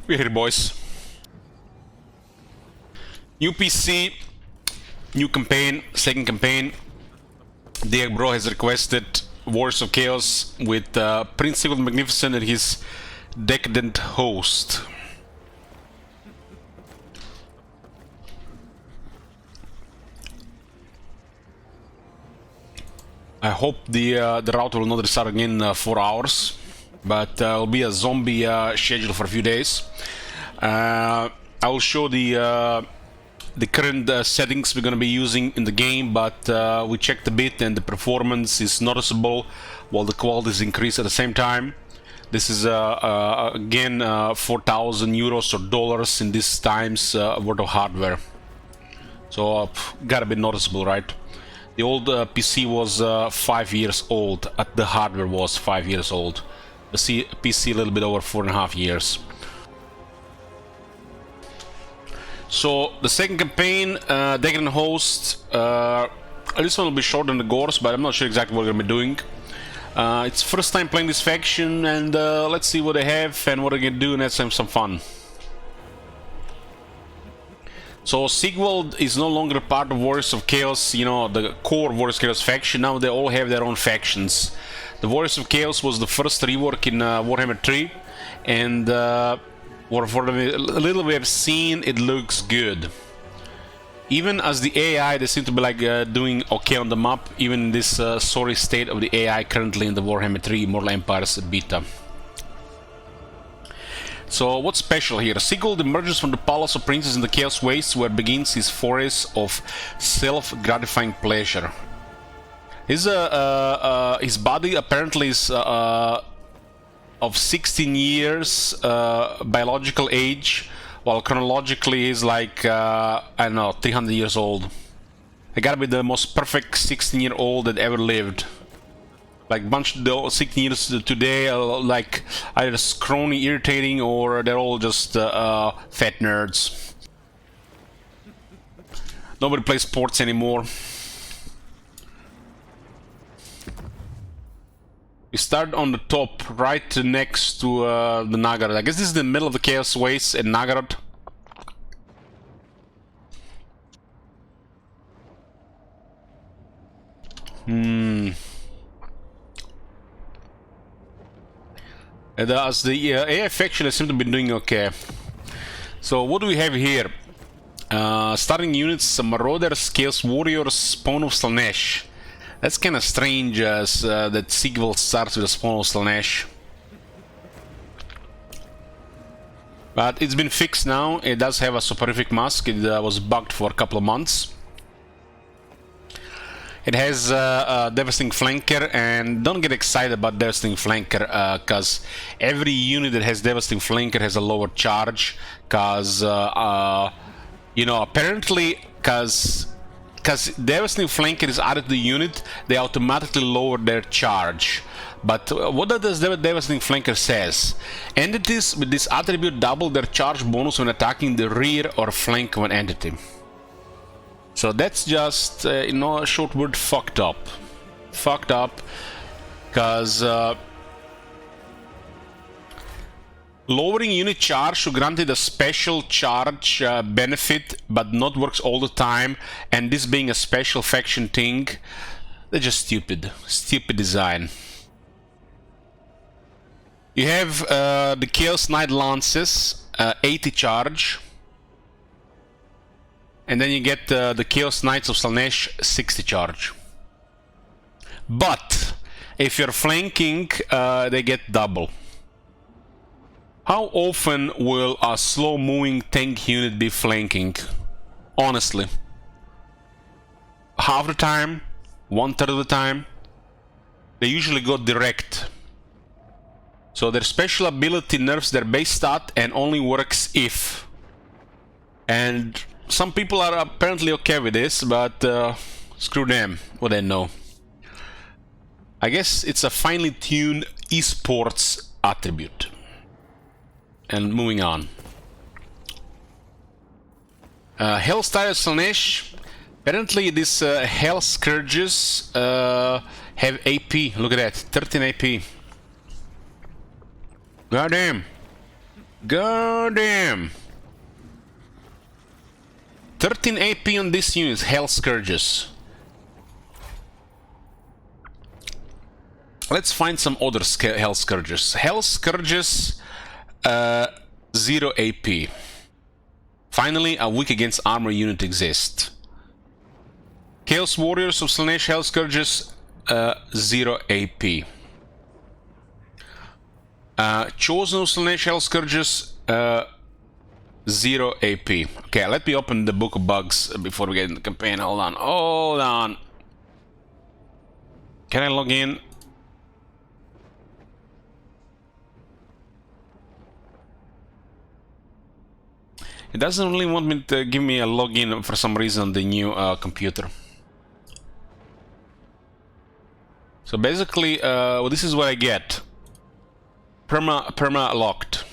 We're here, boys. New PC, new campaign, second campaign. Diego Bro has requested Wars of Chaos with Prince Sigvald Magnificent and his Decadent host. I hope the route will not restart again in 4 hours, but it'll be a zombie schedule for a few days. I will show the current settings we're going to be using in the game, but we checked a bit and the performance is noticeable while the quality is increased at the same time. This is again 4,000 euros or dollars in these times worth of hardware, so gotta be noticeable, right? The old PC was 5 years old. The hardware was 5 years old. The PC a little bit over 4.5 years. So the second campaign, Decadent host. This one will be short on the gores, but I'm not sure exactly what we're gonna be doing. It's first time playing this faction, and let's see what they have and what they can do, and let's have some fun. So Sigvald is no longer part of Warriors of Chaos, you know, the core Warriors of Chaos faction. Now they all have their own factions. The Warriors of Chaos was the first rework in Warhammer 3, and for the little we have seen, it looks good. Even as the AI, they seem to be like doing okay on the map, even in this sorry state of the AI currently in the Warhammer 3 Immortal Empires beta. So what's special here? Sigvald emerges from the Palace of Princes in the Chaos Wastes, where begins his forays of self-gratifying pleasure. His body apparently is of 16 years biological age, while chronologically he's like I don't know, 300 years old. He gotta be the most perfect 16-year-old that ever lived. Like bunch of the 16 years today are like either scrawny, irritating, or they're all just fat nerds. Nobody plays sports anymore. We start on the top, right next to the Nagaroth. I guess this is the middle of the Chaos Wastes at Nagaroth. As the AI faction seem to be doing okay. So what do we have here? Starting units, Marauders, Chaos Warriors, Spawn of Slaanesh. That's kind of strange that Sigvald starts with a Spawn of Slaanesh. But it's been fixed now. It does have a soporific mask. It was bugged for a couple of months. It has a Devastating Flanker, and don't get excited about Devastating Flanker, because every unit that has Devastating Flanker has a lower charge, because, you know, apparently, because Devastating Flanker is added to the unit, they automatically lower their charge. But what does Devastating Flanker says? Entities with this attribute double their charge bonus when attacking the rear or flank of an entity. So that's just, you know, a short word, fucked up. Fucked up, because lowering unit charge should grant it a special charge benefit, but not works all the time, and this being a special faction thing, they're just stupid. Stupid design. You have the Chaos Knight Lances, 80 charge. And then you get the Chaos Knights of Slaanesh, 60 charge. But if you're flanking, they get double. How often will a slow-moving tank unit be flanking? Honestly. Half the time, 1/3 of the time. They usually go direct. So their special ability nerfs their base stat and only works if. And some people are apparently okay with this, but screw them, what they know. I guess it's a finely tuned esports attribute. And moving on. Hellstyle Slaanesh. Apparently these Hell Scourges have AP. Look at that, 13 AP. Goddamn. God damn. 13 AP on this unit, Hell Scourges. Let's find some other Hell Scourges. Hell Scourges, 0 AP. Finally, a weak against armor unit exists. Chaos Warriors of Slanesh Hell Scourges, 0 AP. Chosen of Slanesh Hell Scourges, 0 AP. Okay, let me open the Book of Bugs before we get in the campaign. Hold on, hold on. Can I log in? It doesn't really want me to give me a login for some reason on the new computer. So basically, well, this is what I get. Perma locked.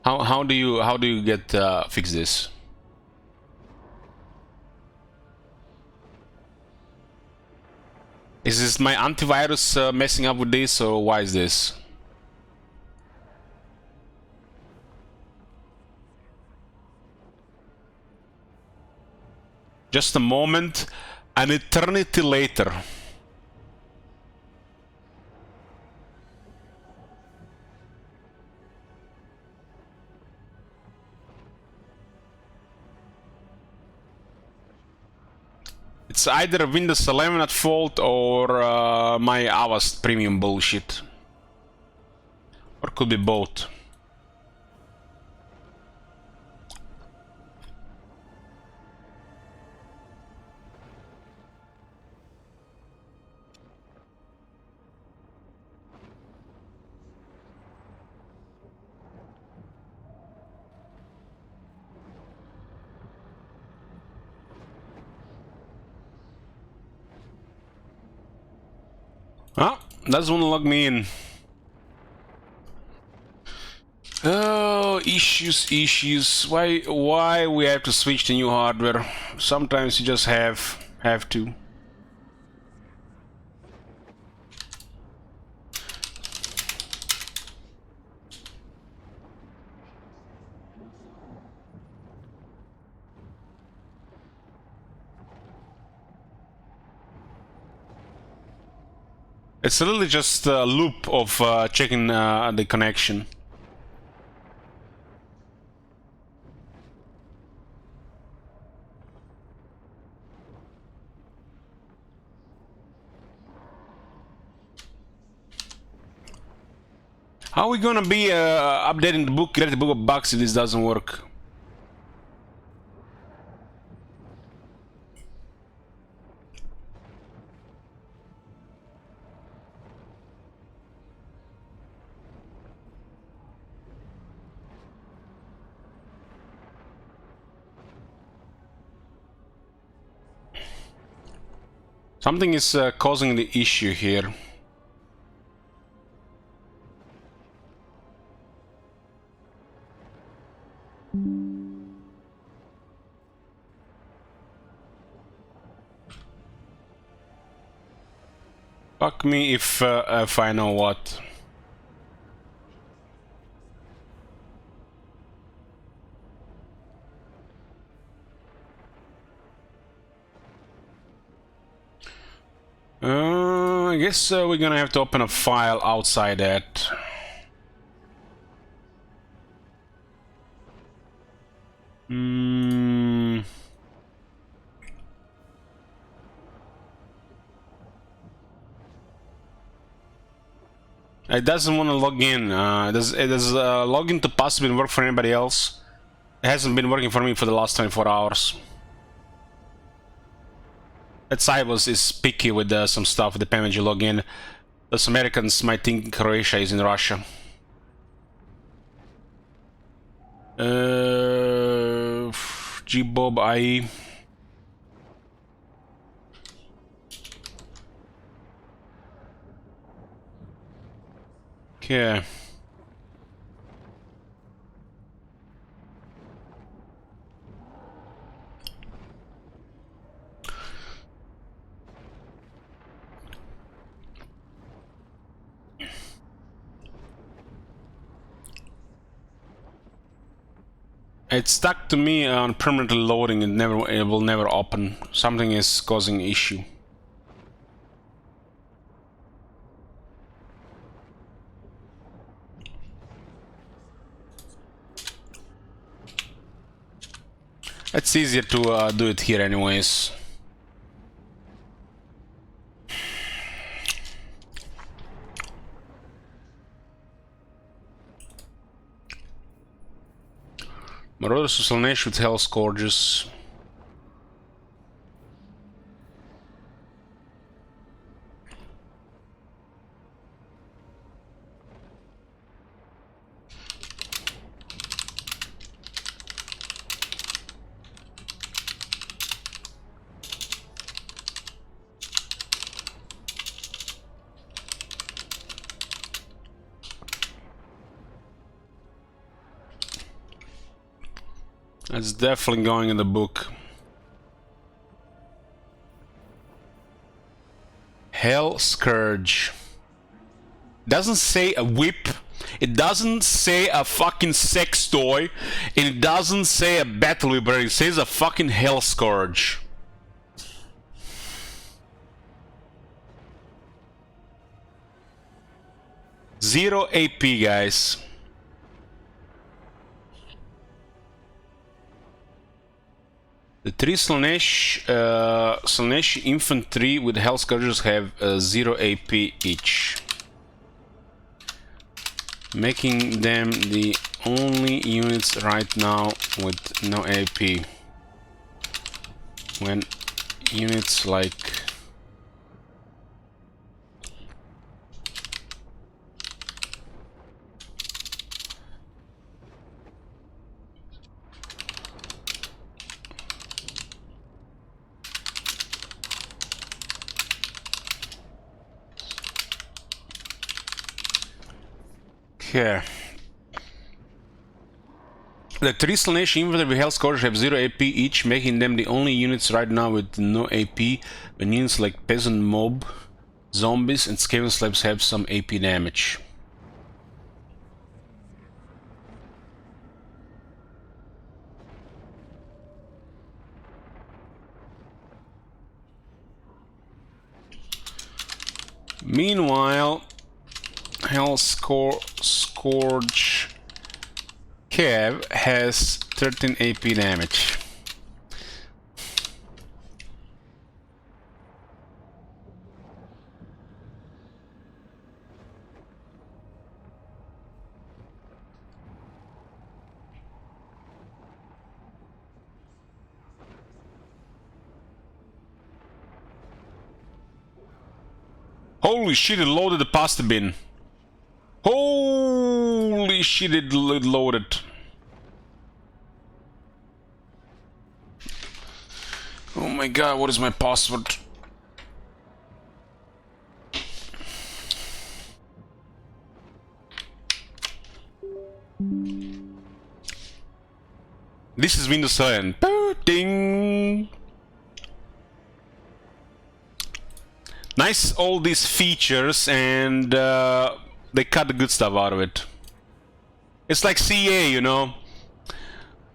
How do you get fix this? Is this my antivirus messing up with this, or why is this? Just a moment, an eternity later. It's either Windows 11 at fault or my Avast premium bullshit. Or could be both. Ah, doesn't want to log me in. Oh, issues. Why we have to switch to new hardware? Sometimes you just have to. It's literally just a loop of checking the connection. How are we gonna be updating the book, get the Book of Bugs if this doesn't work? Something is causing the issue here. Fuck me if I know what. I guess we're gonna have to open a file outside that. It doesn't want to log in. Does login to possibly work for anybody else? It hasn't been working for me for the last 24 hours. That site is picky with some stuff, the payment you log in. Those Americans might think Croatia is in Russia. Gbob IE. Okay. It's stuck to me on permanently loading. It will never open. Something is causing issue. It's easier to do it here anyways. Marauders to Slanesh with Hell Scourges. It's definitely going in the book. Hell Scourge. Doesn't say a whip. It doesn't say a fucking sex toy. And it doesn't say a battle whip. It says a fucking Hell Scourge. Zero AP, guys. The three Slanesh infantry with Hell Scourges have 0 AP each, making them the only units right now with no AP. When units like here. The three Slanesh infantry with Hell Scourge have 0 AP each, making them the only units right now with no AP, when units like Peasant Mob, Zombies and Skaven Slabs have some AP damage. Meanwhile, Hell Scourge Cav has 13 AP damage. Holy shit, it loaded the pasta bin. Holy shit, it loaded. Oh my god, what is my password? This is Windows 7. Ding! Nice, all these features, and they cut the good stuff out of it. It's like CA, you know.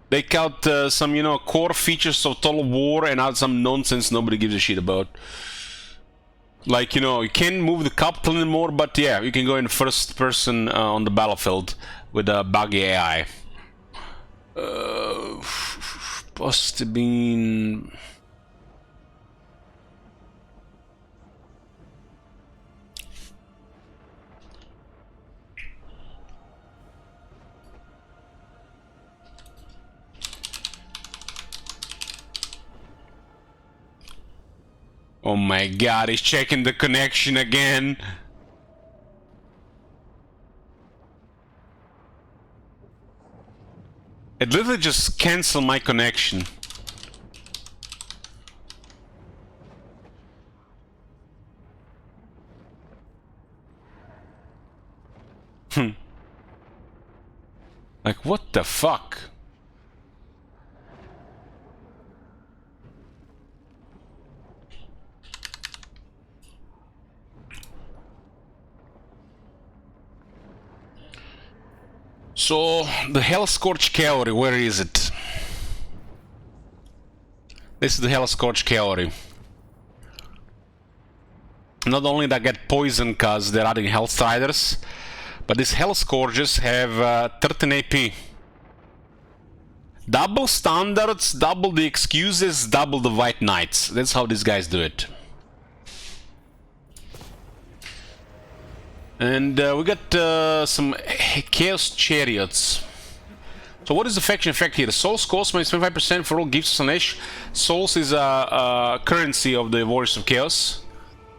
They cut some, you know, core features of Total War and add some nonsense nobody gives a shit about. Like, you know, you can't move the capital anymore, but yeah, you can go in first person on the battlefield with a buggy AI. Must have been... Oh my god, he's checking the connection again. It literally just canceled my connection. Like, what the fuck? So, the Hell Scourge Cavalry, where is it? This is the Hellscorch Cavalry. Not only they get poison because they're adding Hellstriders, but these Hellscourges have 13 AP. Double standards, double the excuses, double the White Knights. That's how these guys do it. And we got some Chaos Chariots. So what is the faction effect here? Souls cost minus 25% for all gifts of Slaanesh. Souls is a currency of the Warriors of Chaos.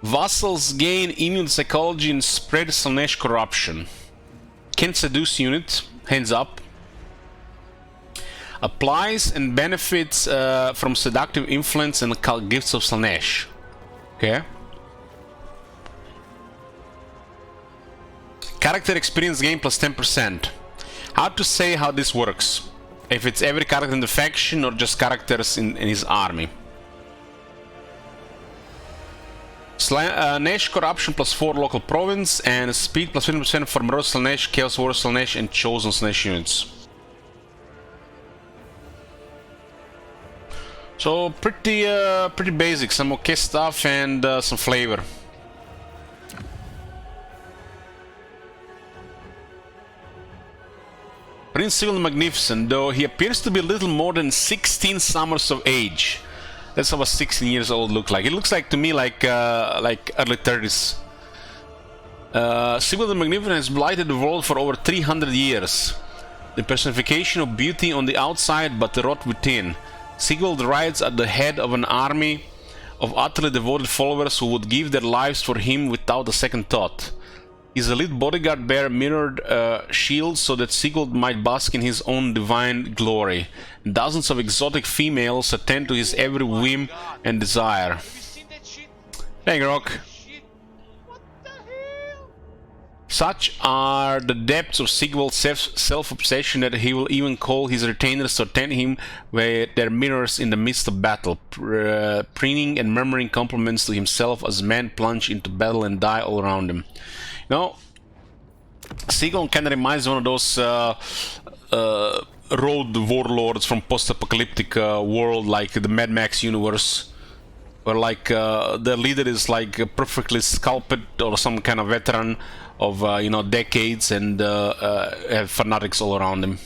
Vassals gain immune psychology and spread Slaanesh corruption. Can seduce unit, hands up. Applies and benefits from seductive influence and gifts of Slaanesh. Okay. Character experience gain plus 10%. Hard to say how this works. If it's every character in the faction or just characters in his army. Slaanesh corruption plus 4 local province and speed plus 20% for Morose Slaanesh, Chaos Warrior Slaanesh and Chosen Slaanesh units. So pretty basic, some okay stuff and some flavor. Prince Sigvald the Magnificent, though he appears to be a little more than 16 summers of age. That's how a 16 years old look like. It looks like to me like early 30s. Sigvald the Magnificent has blighted the world for over 300 years. The personification of beauty on the outside but rot within. Sigvald rides at the head of an army of utterly devoted followers who would give their lives for him without a second thought. His elite bodyguard bear mirrored shields so that Sigvald might bask in his own divine glory. Dozens of exotic females attend to his every whim and desire. Hey, Rock. Such are the depths of Sigvald's self-obsession that he will even call his retainers to attend him with their mirrors in the midst of battle, preening and murmuring compliments to himself as men plunge into battle and die all around him. No, Sigvald kind of reminds me of one of those road warlords from post-apocalyptic world, like the Mad Max universe, where like the leader is like perfectly sculpted or some kind of veteran of you know, decades, and have fanatics all around him.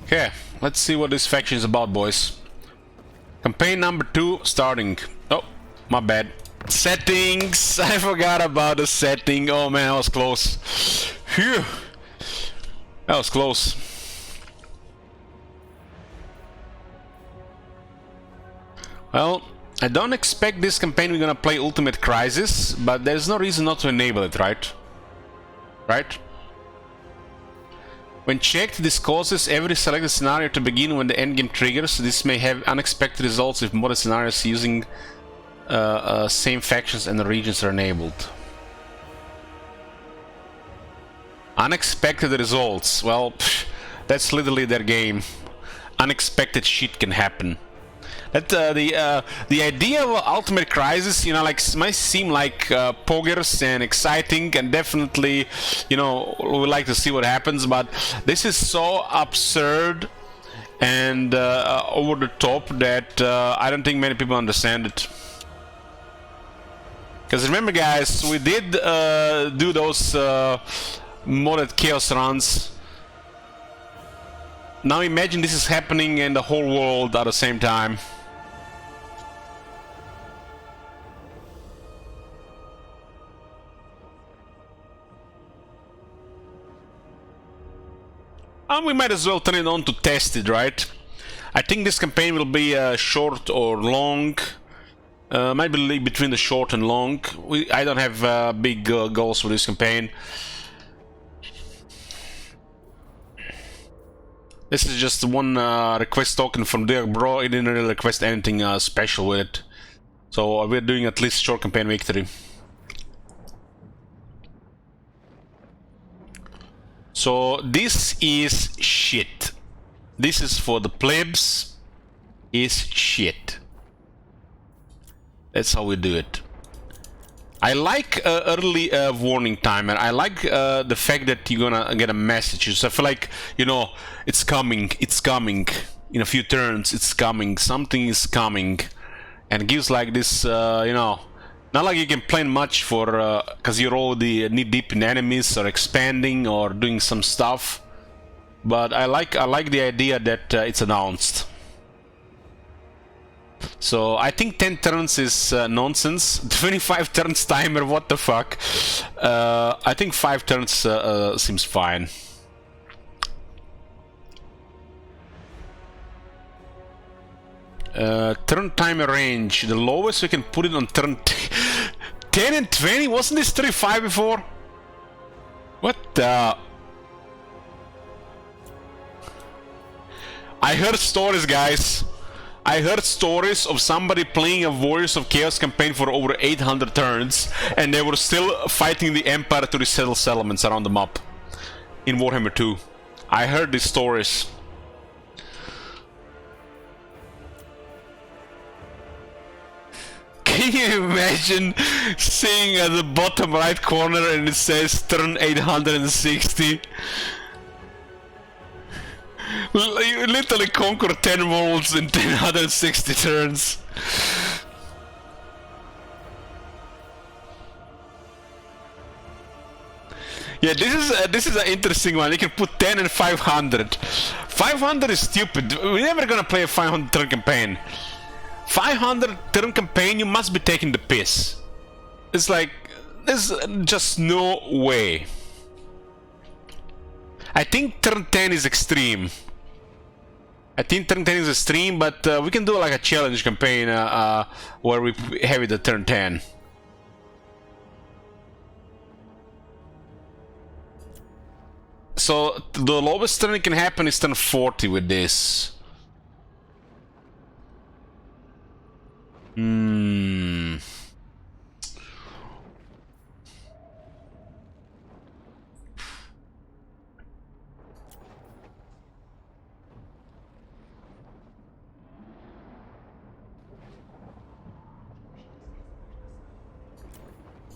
Okay, let's see what this faction is about, boys. Campaign number 2 starting. Oh, my bad. Settings! I forgot about the setting. Oh man, that was close. Phew! That was close. Well, I don't expect this campaign we're gonna play Ultimate Crisis, but there's no reason not to enable it, right? Right? When checked, this causes every selected scenario to begin when the endgame triggers. This may have unexpected results if modern scenarios using same factions and regions are enabled. Unexpected results. Well, that's literally their game. Unexpected shit can happen. That the idea of Ultimate Crisis, you know, like might seem like poggers and exciting, and definitely, you know, we like to see what happens. But this is so absurd and over the top that I don't think many people understand it. Because remember, guys, we did do those modded chaos runs. Now imagine this is happening in the whole world at the same time. And we might as well turn it on to test it, right? I think this campaign will be short or long. Might be between the short and long. I don't have big goals for this campaign. This is just one request token from Dirk Bro. He didn't really request anything special with it. So we're doing at least short campaign victory. So this is shit. This is for the plebs. Is shit. That's how we do it. I like early warning timer. I like the fact that you're gonna get a message. So I feel like, you know, it's coming. In a few turns, it's coming. Something is coming. And it gives like this, you know, not like you can plan much for, because you're already knee deep in enemies or expanding or doing some stuff. But I like the idea that it's announced. So I think 10 turns is nonsense. 25 turns timer, what the fuck? I think 5 turns seems fine. Turn timer range. The lowest we can put it on turn 10 and 20? Wasn't this 35 before? What the... I heard stories, guys. I heard stories of somebody playing a Warriors of Chaos campaign for over 800 turns, and they were still fighting the Empire to resettle settlements around the map in Warhammer 2. I heard these stories. Can you imagine seeing at the bottom right corner and it says turn 860? You literally conquer 10 worlds in 160 turns. Yeah, this is an interesting one. You can put 10 and 500. 500 is stupid. We're never gonna play a 500 turn campaign. 500 turn campaign, you must be taking the piss. It's like, there's just no way. I think turn 10 is extreme. I think turn 10 is extreme, but we can do like a challenge campaign where we have it at turn 10. So the lowest turn that can happen is turn 40 with this.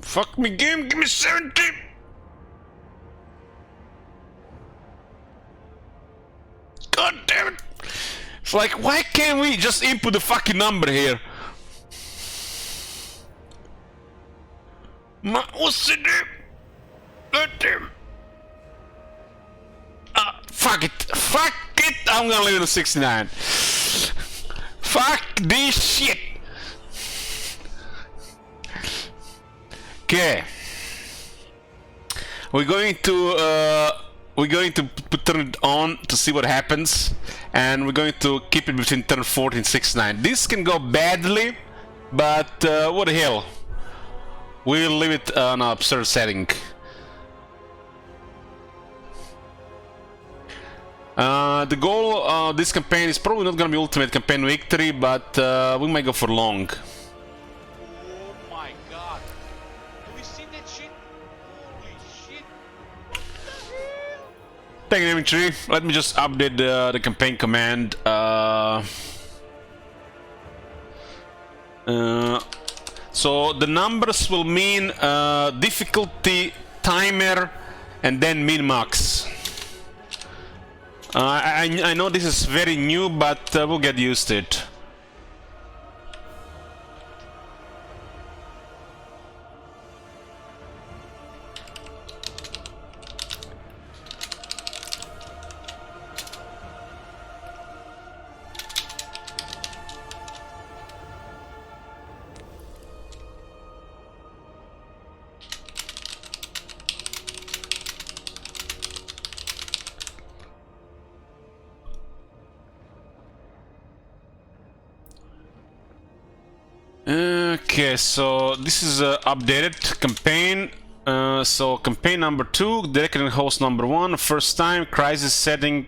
Fuck me, game, give me 70! God damn it! It's like, why can't we just input the fucking number here? What's the name? God damn. Fuck it. Fuck it! I'm gonna leave it at 69. Fuck this shit! Okay, we're going to turn it on to see what happens, and we're going to keep it between turn 40 and 69. This can go badly, but what the hell? We'll leave it on an absurd setting. The goal of this campaign is probably not gonna be ultimate campaign victory, but we might go for long. Thank you, Dimitri. Let me just update the campaign command. So the numbers will mean difficulty, timer, and then min-max. I know this is very new, but we'll get used to it. Okay, so this is updated campaign. So campaign number 2, Decadent host number 1, first time, crisis setting.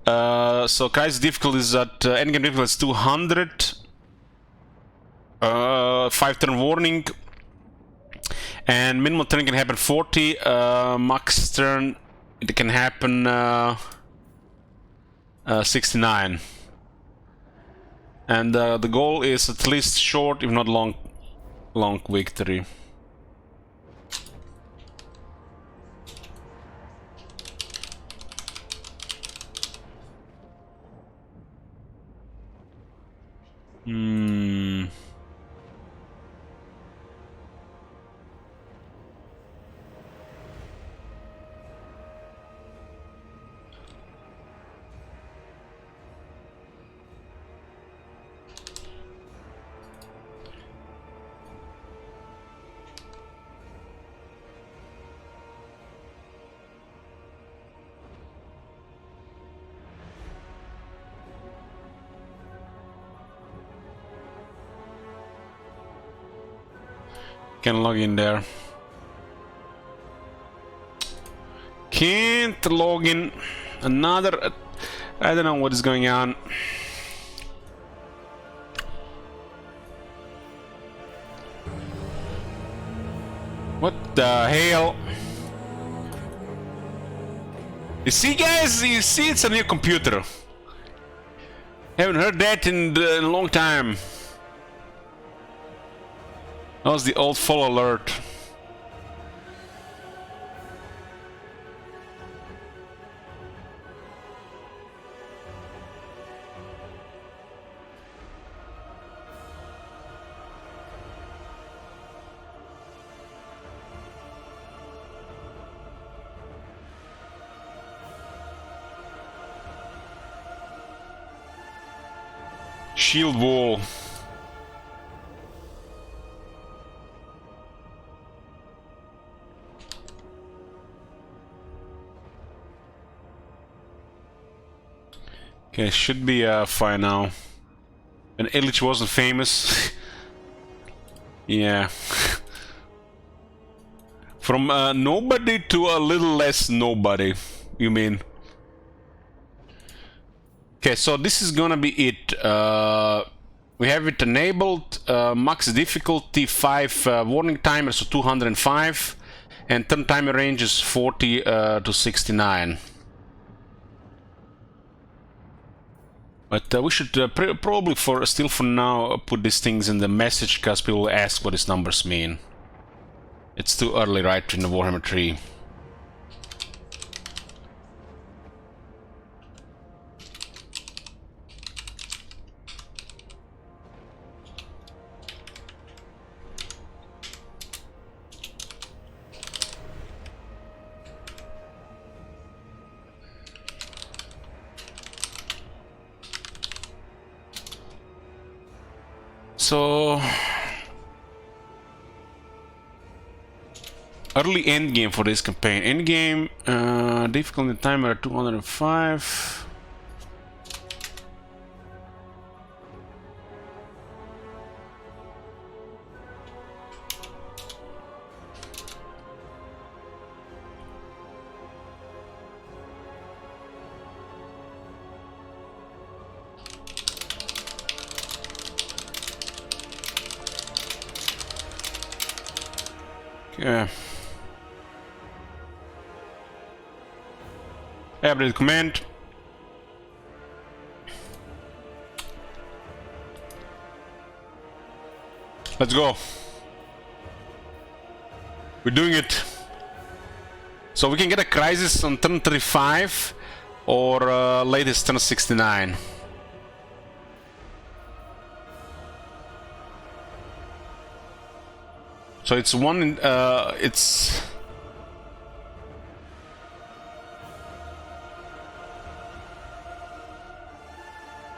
So crisis difficulty is at endgame difficulty is 200. 5 turn warning. And minimum turn can happen 40. Max turn it can happen 69. And the goal is at least short, if not long, long victory. Can log in there. Can't log in. Another... I don't know what is going on. What the hell? You see, guys? You see, it's a new computer. Haven't heard that in a long time. That was the old full alert. Shield wall. Okay, should be fine now. And Illich wasn't famous. Yeah. From nobody to a little less nobody, you mean? Okay, so this is gonna be it. We have it enabled, max difficulty 5 warning timer, so 205, and turn timer range is 40 to 69. But we should probably still for now put these things in the message, because people will ask what these numbers mean. It's too early, right, in the Warhammer 3. So early end game for this campaign. End game difficulty timer at 205. Yeah. Update command. Let's go. We're doing it. So we can get a crisis on turn 35 or latest turn 69. So it's one in, it's...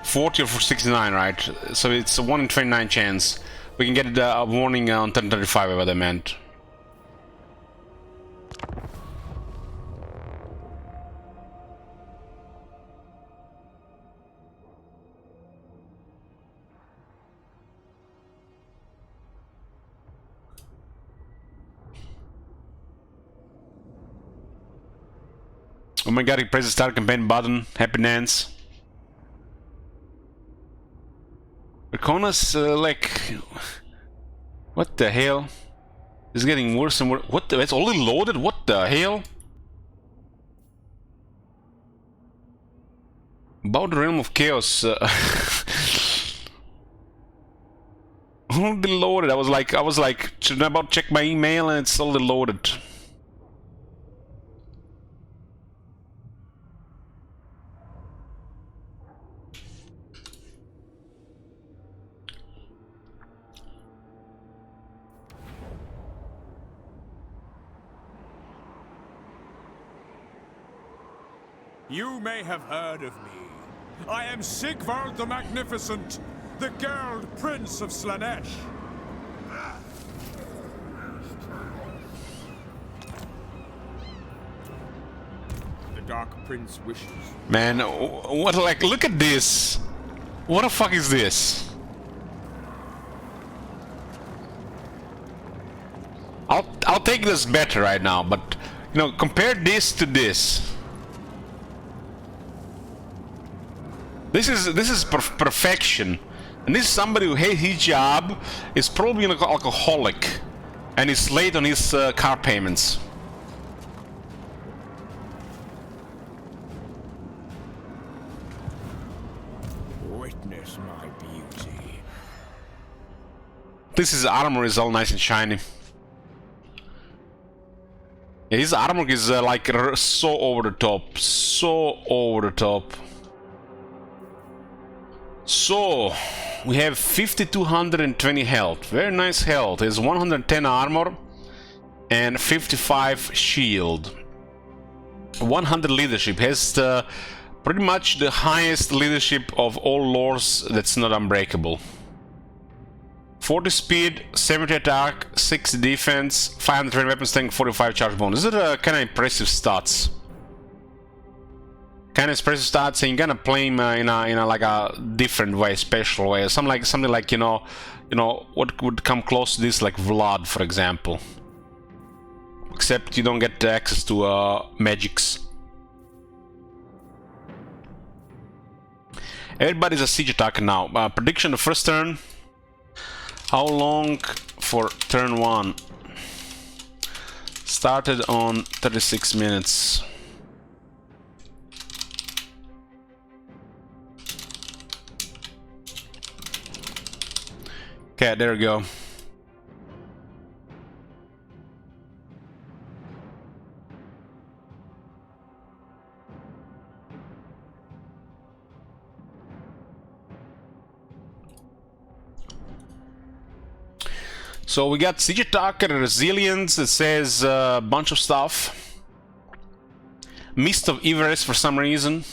$40 or for 69, right? So it's a 1 in 29 chance. We can get a warning on turn 35, what I meant. Oh my god, he pressed the start campaign button. Happy dance. Rekona's like... What the hell? It's getting worse and worse. What the... It's already loaded? What the hell? About the Realm of Chaos. already loaded. I was like, should I about check my email, and it's already loaded. You may have heard of me. I am Sigvald the Magnificent, the Girl Prince of Slaanesh. The Dark Prince wishes. Man, what, like, look at this. What the fuck is this? I'll take this better right now, but, you know, compare this to this. This is perfection, and this is somebody who hates his job, is probably an alcoholic, and is late on his car payments. Witness my beauty. This is armor is all nice and shiny. Yeah, his armor is like so over the top, so over the top. So, we have 5220 health, very nice health. He has 110 armor and 55 shield. 100 leadership, has pretty much the highest leadership of all lords that's not unbreakable. 40 speed, 70 attack, 60 defense, 520 weapon strength, 45 charge bonus. These are kind of impressive stats. Kind of impressive stats, and you're gonna play him in a like a different way, special way, something like you know what would come close to this, like Vlad, for example. Except you don't get access to magics. Everybody's a siege attacker now. Prediction: the first turn. How long for turn 1? Started on 36 minutes. Okay, there we go. So we got Siege Attacker, Resilience, it says a bunch of stuff. Mist of Everest for some reason.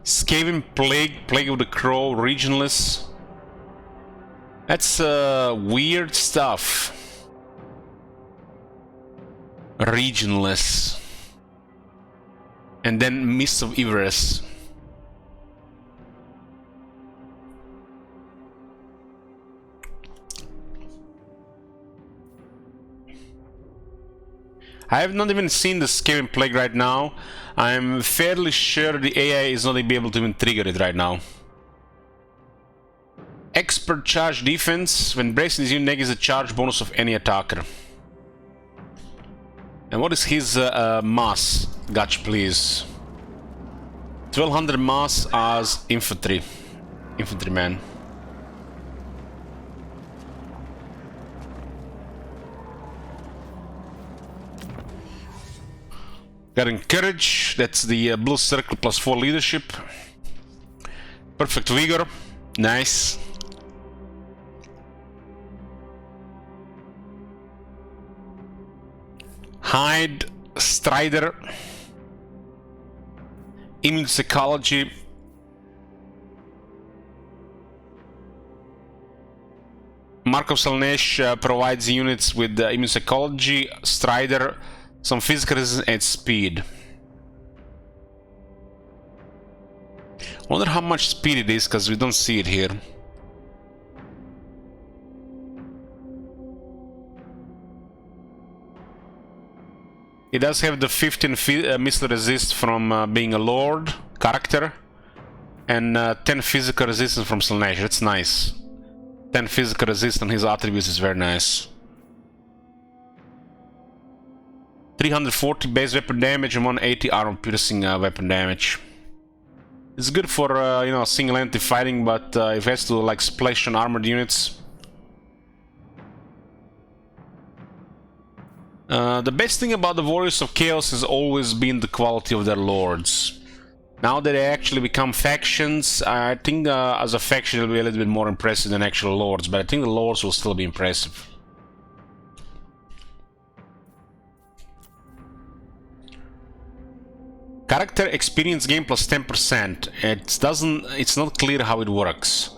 Skaven Plague, Plague of the Crow, Regionless. That's weird stuff. Regionless. And then Mist of Everest. I have not even seen the Skaven Plague right now. I'm fairly sure the AI is not able to even trigger it right now. Expert Charge Defense. When bracing is used, negates the charge bonus of any attacker. And what is his mass? Gotcha, please. 1200 mass as infantryman. Got Encourage, that's the blue circle plus 4 leadership. Perfect Vigor, nice. Hide, Strider. Immune Psychology. Mark of Slaanesh provides units with Immune Psychology, Strider, some physical resistance and speed. Wonder how much speed it is, because we don't see it here. It does have the 15 missile resist from being a lord character, and 10 physical resistance from Slaanesh. That's nice. 10 physical resist on his attributes is very nice. 340 base weapon damage and 180 armor piercing weapon damage. It's good for, you know, single entity fighting, but if it has to, like, splash on armored units. The best thing about the Warriors of Chaos has always been the quality of their lords. Now that they actually become factions, I think as a faction it'll be a little bit more impressive than actual lords, but I think the lords will still be impressive. Character experience gain plus 10%. It's not clear how it works.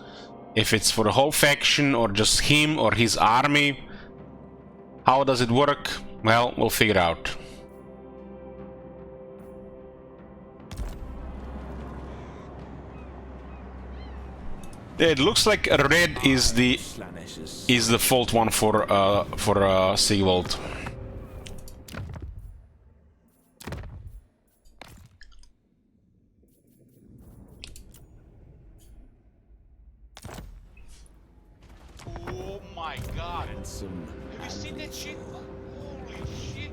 If it's for the whole faction or just him or his army. How does it work? Well, we'll figure it out. It looks like red is the default one for Sigvald. Oh my god! Have you seen that shit? Holy shit!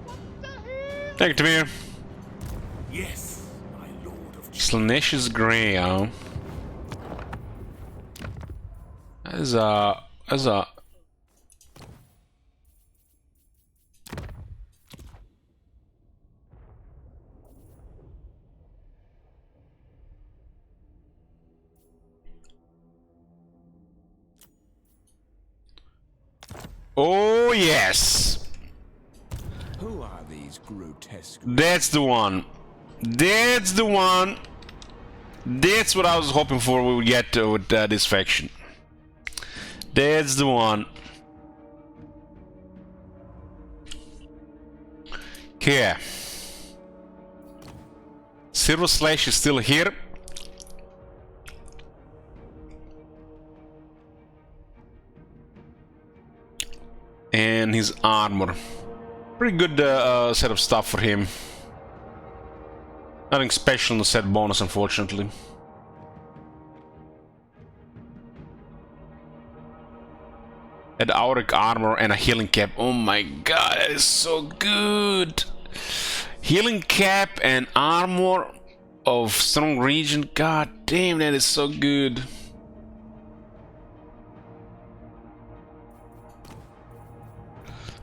What the hell? Take it to me. Yes, my lord of Slaaneash's Grey, huh? As a oh yes, Who are these grotesque? that's the one. That's the one. That's what I was hoping for. We would get with this faction. That's the one. Okay. Silver Slash is still here. And his armor. Pretty good set of stuff for him. Nothing special in the set bonus, unfortunately. Had auric armor and a healing cap. Oh my god, that is so good! Healing cap and armor of strong region. God damn, that is so good.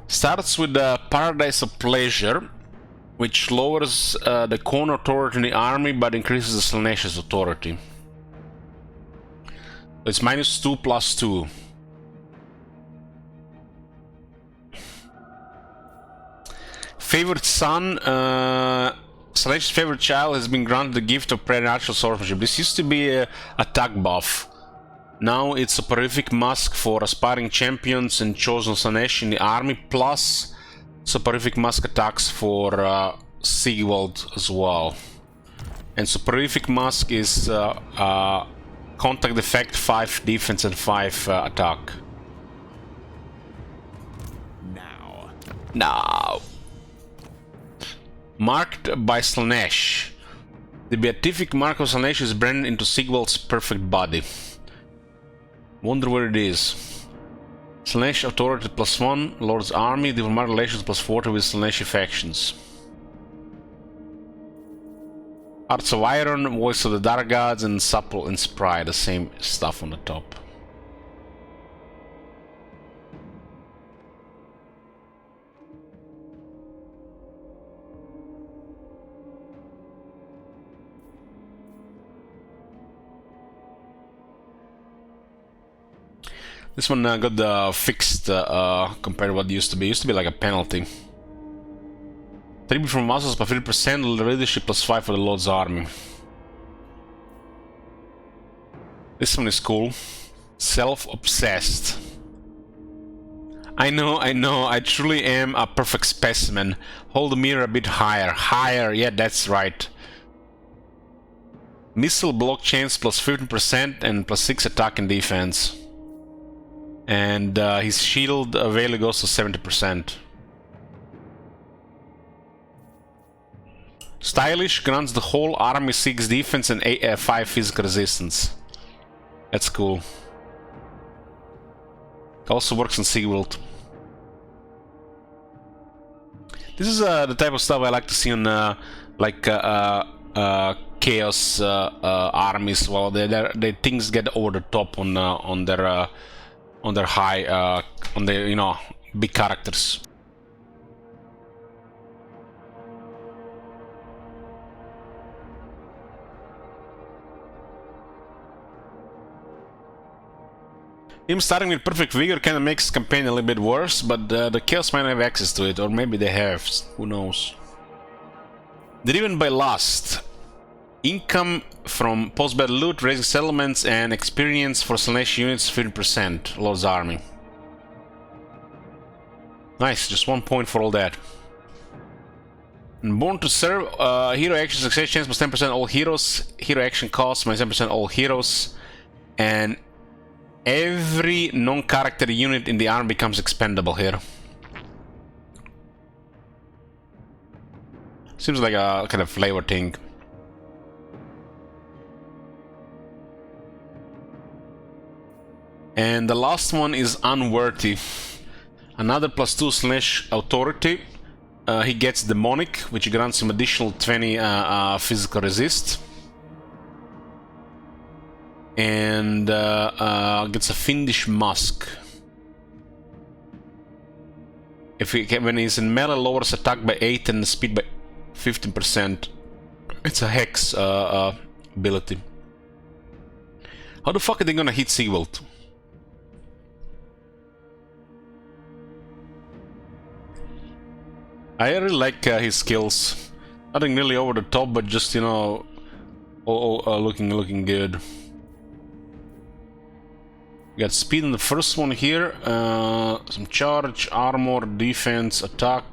Starts with the Paradise of Pleasure, which lowers the cone authority in the army but increases the Slaaneash's authority. It's -2 + 2. Favorite son, Slaaneash's favorite child has been granted the gift of preternatural swordsmanship. This used to be a attack buff. Now it's a soporific mask for aspiring champions and chosen Slaanesh in the army, plus soporific mask attacks for Sigvald as well. And soporific mask is contact effect, 5 defense and 5 attack. Now. Marked by Slaanesh. The beatific mark of Slaanesh is branded into Sigvald's perfect body. Wonder where it is. Slaanesh authority +1, Lord's army, diplomatic relations +40 with Slaaneshi factions. Arts of Iron, Voice of the Dark Gods, and Supple and Spry, the same stuff on the top. This one got fixed compared to what it used to be. It used to be like a penalty. 3 from muscles by 50%, leadership +5 for the Lord's army. This one is cool. Self-obsessed. I know, I truly am a perfect specimen. Hold the mirror a bit higher. Higher, yeah, that's right. Missile block chance +15% and +6 attack and defense. And his shield value goes to 70%. Stylish, grants the whole army 6 defense and 5 physical resistance. That's cool. Also works on Sigvald. This is the type of stuff I like to see on chaos armies. Well, they things get over the top on their high on their, you know, big characters. Him starting with perfect vigor kind of makes campaign a little bit worse, but the chaos might have access to it, or maybe they have. Who knows? Driven by lust. Income from post-battle loot, raising settlements, and experience for slash units 50%. Lord's army. Nice, just 1 point for all that. And born to serve. Hero action success chance plus 10% all heroes. Hero action cost minus 10% all heroes. And every non-character unit in the army becomes expendable here. Seems like a kind of flavor thing. And the last one is unworthy. Another +2 slash authority. He gets demonic, which grants him additional 20 physical resist. And gets a fiendish mask. When he's in melee, lowers attack by 8 and speed by 15%. It's a hex ability. How the fuck are they gonna hit Sigvald? I really like his skills. Nothing really over the top, but just, you know, looking good. We got speed in the first one here, some charge, armor, defense, attack,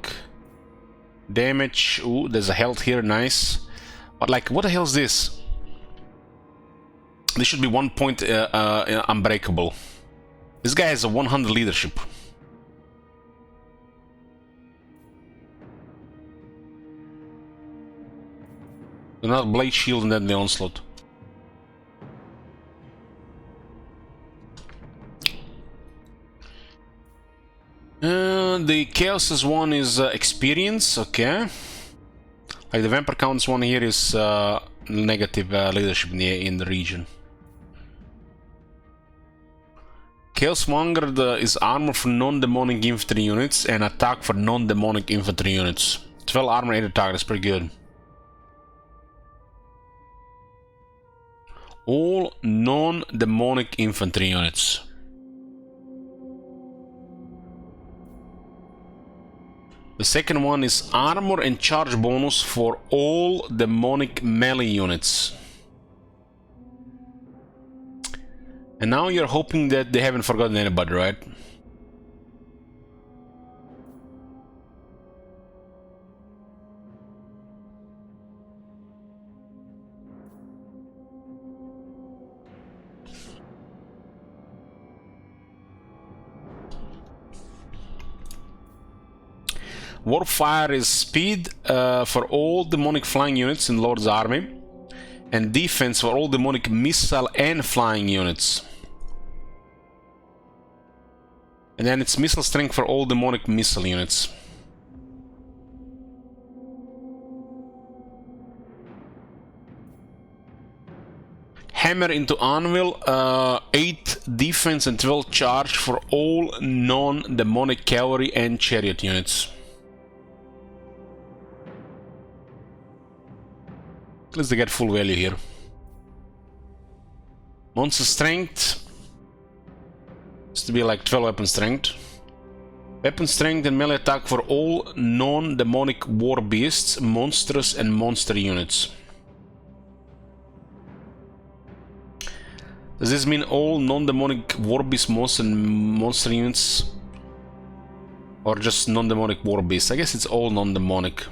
damage. Ooh, there's a health here, nice. But like, what the hell is this? This should be 1 point unbreakable. This guy has a 100 leadership. Another blade shield and then the onslaught. The Chaos' one is experience, okay. Like the Vampire Count's one here is negative leadership in the region. Chaos Vanguard is armor for non-demonic infantry units and attack for non-demonic infantry units. 12 armor, 8 attack, that's pretty good. All non-demonic infantry units. The second one is armor and charge bonus for all demonic melee units. And now you're hoping that they haven't forgotten anybody, right? Warfire is speed for all demonic flying units in Lord's army, and defense for all demonic missile and flying units. And then it's missile strength for all demonic missile units. Hammer into Anvil, 8 defense and 12 charge for all non-demonic cavalry and chariot units. At least they get full value here. Monster strength is to be like 12 weapon strength. Weapon strength and melee attack for all non-demonic war beasts, monsters and monster units. Does this mean all non-demonic war beasts, monsters and monster units? Or just non-demonic war beasts? I guess it's all non-demonic.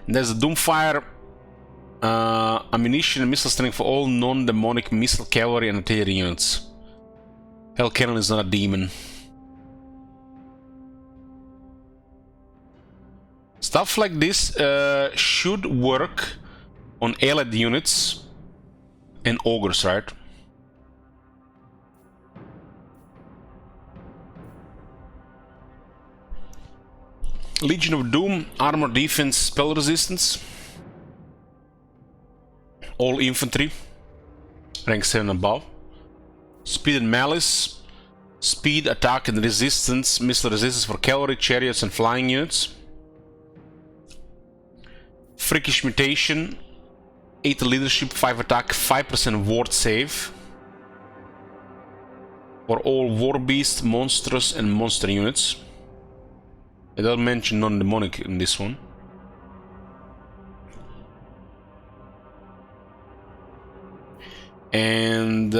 There's a Doomfire ammunition and missile strength for all non-demonic missile cavalry and artillery units. Hell Cannon is not a demon. Stuff like this should work on allied units and ogres, right? Legion of Doom, armor, defense, spell resistance. All infantry, rank 7 above. Speed and malice, speed, attack and resistance, missile resistance for cavalry, chariots and flying units. Freakish mutation, 8 leadership, 5 attack, 5% ward save. For all war beast, monstrous and monster units. I don't mention non-demonic in this one. And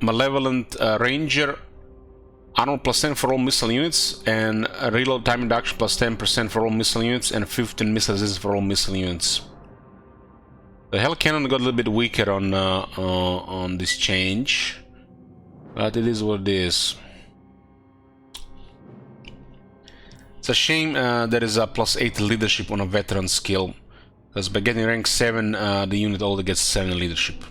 Malevolent Ranger, armor plus 10 for all missile units, and reload time reduction plus 10% for all missile units, and 15 missile resistance for all missile units. The Hell Cannon got a little bit weaker on this change, but it is what it is. It's a shame there is a plus 8 leadership on a veteran skill, because by getting rank 7 the unit only gets 7 leadership.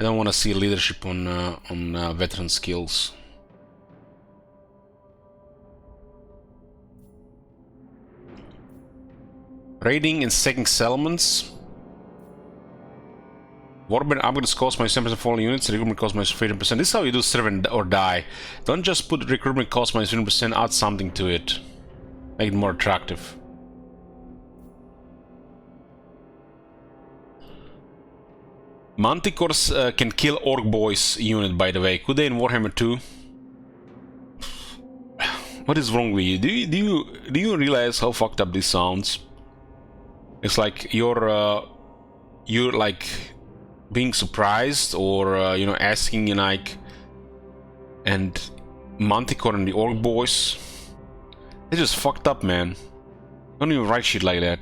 I don't want to see leadership on veteran skills. Raiding and sacking settlements. Warband upgrades cost minus 10% for all units, recruitment cost minus 15%. This is how you do serve or die. Don't just put recruitment cost minus 15%, add something to it. Make it more attractive. Manticores can kill Orc Boys unit, by the way. Could they in Warhammer 2? What is wrong with you? Do you realize how fucked up this sounds? It's like you're like being surprised, or you know, asking, like, and Manticore and the Orc Boys, they just fucked up, man. Don't even write shit like that.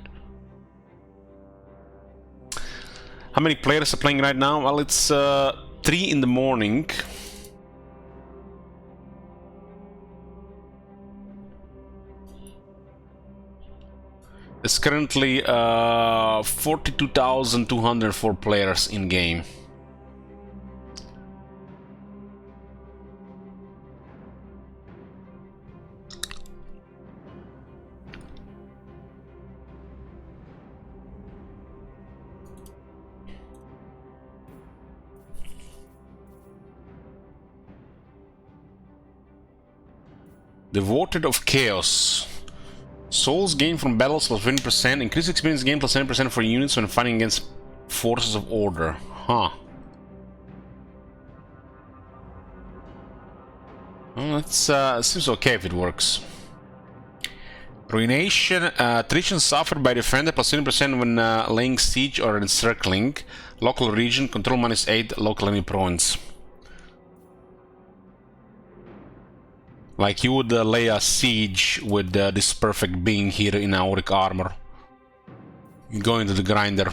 How many players are playing right now? Well, it's 3 in the morning. It's currently 42,204 players in game. Devoted of Chaos. Souls gained from battles plus 20%. Increased experience gained plus 10% for units when fighting against forces of order. Huh. Well, that seems okay if it works. Ruination. Attrition suffered by defender plus 20% when laying siege or encircling. Local region. Control minus 8. Local enemy province. Like you would lay a siege with this perfect being here in auric armor. You go into the grinder.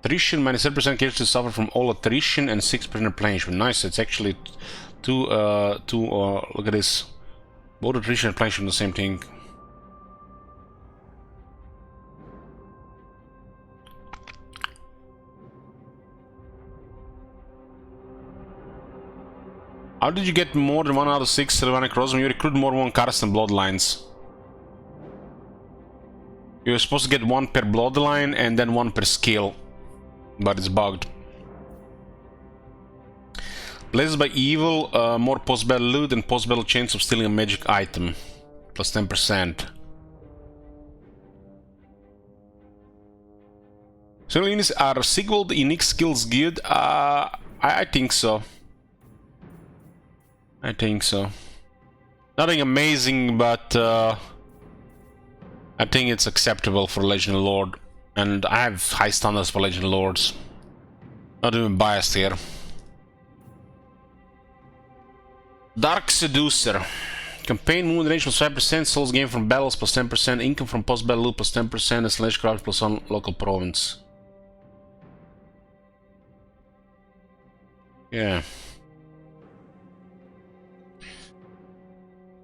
Attrition minus 10% characters suffer from all attrition and 6% replenishment. Nice, it's actually look at this. Both attrition and replenishment, the same thing. How did you get more than 1 out of 6 Sylvanic Crossbow? You recruit more one cars than bloodlines. You're supposed to get 1 per bloodline and then 1 per skill. But it's bugged. Blazed by Evil, more post-battle loot and post-battle chance of stealing a magic item. Plus 10%. So units are Sigvald unique skills good? I think so. I think so. Nothing amazing, but I think it's acceptable for Legion Lord. And I have high standards for Legion Lords. Not even biased here. Dark Seducer. Campaign movement range plus 5%, souls gained from battles plus 10%, income from post-battle loot plus 10%, and slash craft plus 1 local province. Yeah.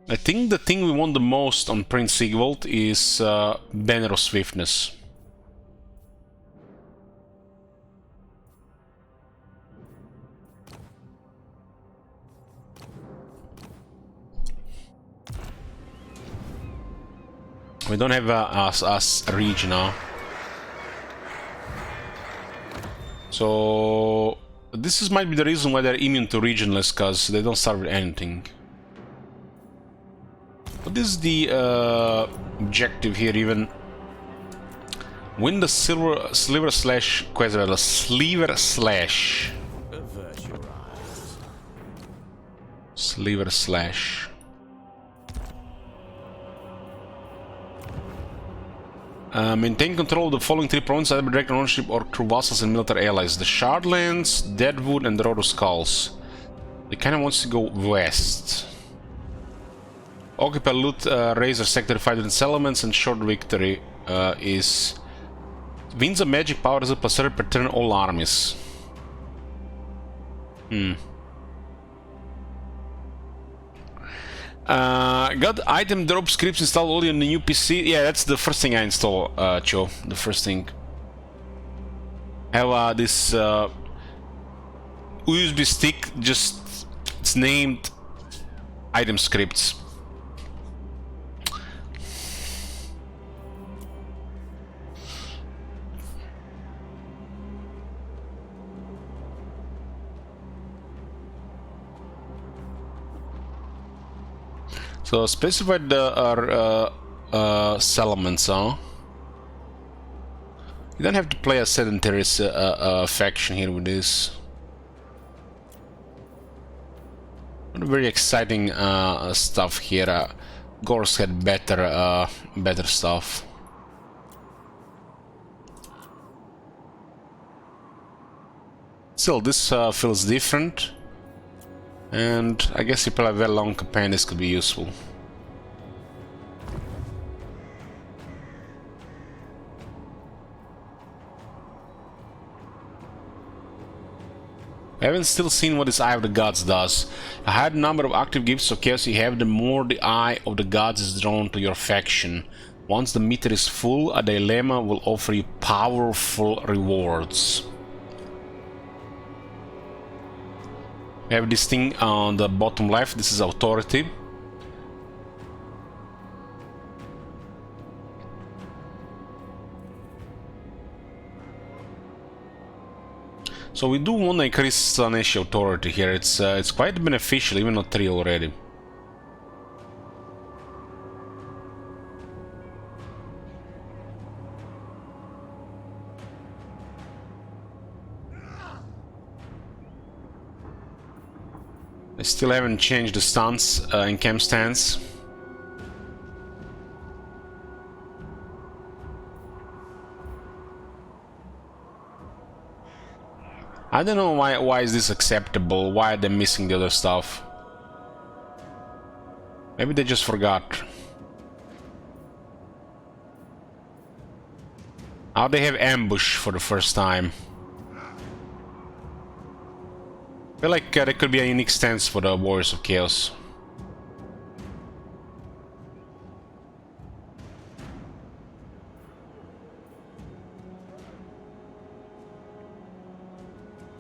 I think the thing we want the most on Prince Sigvald is Banner of Swiftness. We don't have a reach now. So might be the reason why they're immune to regionless, because they don't start with anything. What is the objective here even? Win the sliver slash quest, the sliver slash. Avert your eyes. Sliver slash. Maintain control of the following 3 provinces, either by direct ownership or through vassals and military allies: the Shardlands, Deadwood, and the Road of Skulls. They kind of wants to go west. Occupy loot Razor sector, fight in settlements, and short victory is wins a magic power as a plus 30 per turn all armies. Got item drop scripts installed only on the new PC. Yeah, that's the first thing I install, Cho. The first thing. Have this USB stick, just it's named item scripts. So specified settlements, huh? You don't have to play a sedentary faction here with this. Not very exciting stuff here. Gorsk had better stuff. Still, this feels different. And I guess if you play a very long campaign, this could be useful. I haven't still seen what this Eye of the Gods does. A higher number of active gifts of chaos you have, the more the Eye of the Gods is drawn to your faction. Once the meter is full, a dilemma will offer you powerful rewards. We have this thing on the bottom left. This is authority. So we do want to increase Slaneshi authority here. It's quite beneficial, even at 3 already. I still haven't changed the stance in camp stance. I don't know why is this acceptable. Why are they missing the other stuff? Maybe they just forgot. How they have ambush for the first time. I feel like there could be a unique stance for the Warriors of Chaos.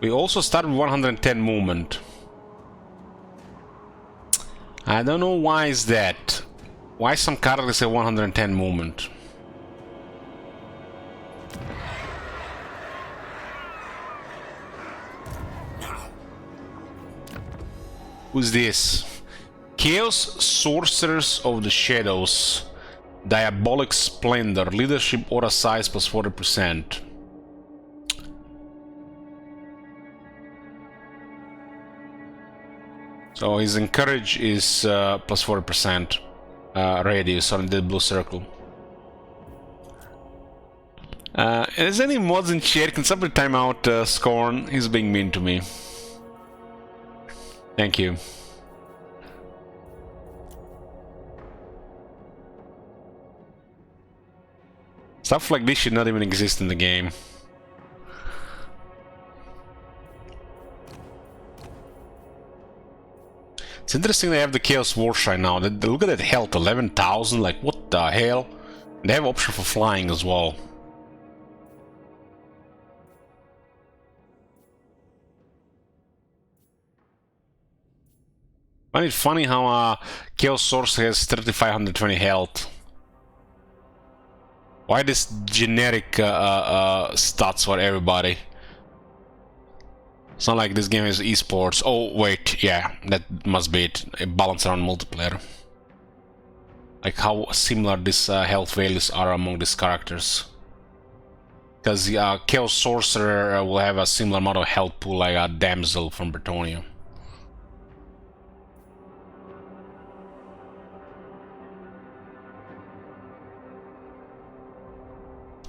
We also start with 110 movement. I don't know why is that. Why some characters have 110 movement? Who's this? Chaos Sorcerers of the Shadows. Diabolic Splendor. Leadership aura size plus 40%. So his encourage is plus 40% radius on the blue circle. Is any mods in chat? Can somebody time out Scorn? He's being mean to me. Thank you. Stuff like this should not even exist in the game. It's interesting they have the Chaos Warshrine now. Look at that health, 11,000, like what the hell? They have option for flying as well. I find it funny how Chaos Source has 3,520 health. Why this generic stats for everybody? It's not like this game is esports. Oh wait, yeah, that must be it. A balance around multiplayer. Like how similar these health values are among these characters. Because Chaos Sorcerer will have a similar amount of health pool like a Damsel from Bretonia.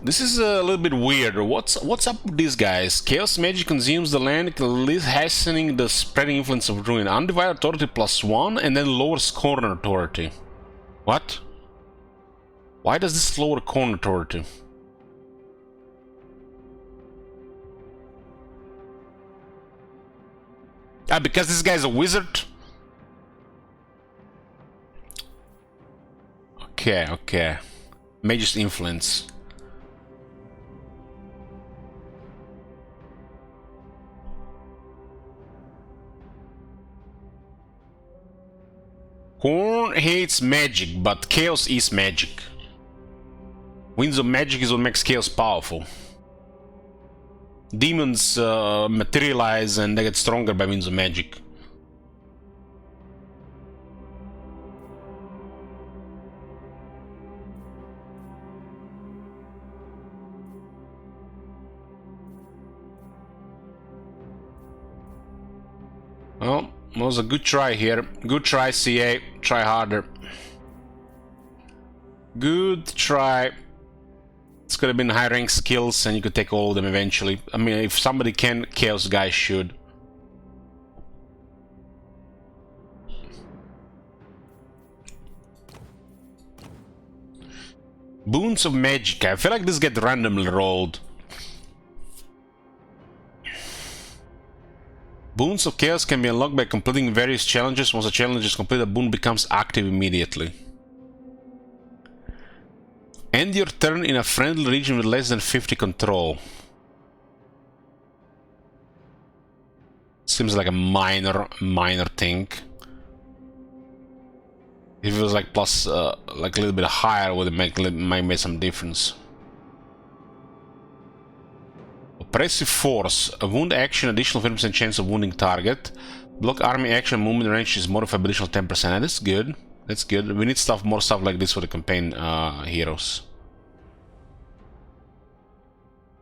This is a little bit weird. What's up with these guys? Chaos magic consumes the land, hastening the spreading influence of ruin. Undivided authority +1 and then lowers corner authority. What? Why does this lower corner authority? Ah, because this guy's a wizard? Okay, okay. Mage's influence. Korn hates magic, but chaos is magic. Winds of magic is what makes chaos powerful. Demons materialize and they get stronger by winds of magic. Well, it was a good try here. Good try, CA. Try harder. Good try. It's could have been high rank skills and you could take all of them eventually. I mean, if somebody can, Chaos guy should. Boons of magic. I feel like this get randomly rolled. Boons of Chaos can be unlocked by completing various challenges. Once a challenge is completed, a boon becomes active immediately. End your turn in a friendly region with less than 50 control. Seems like a minor thing. If it was like plus, like a little bit higher, would it might make some difference. Oppressive Force. A wound action, additional 50% chance of wounding target. Block army action, movement range is more of an additional 10%. That's good. That's good. We need more stuff like this for the campaign heroes.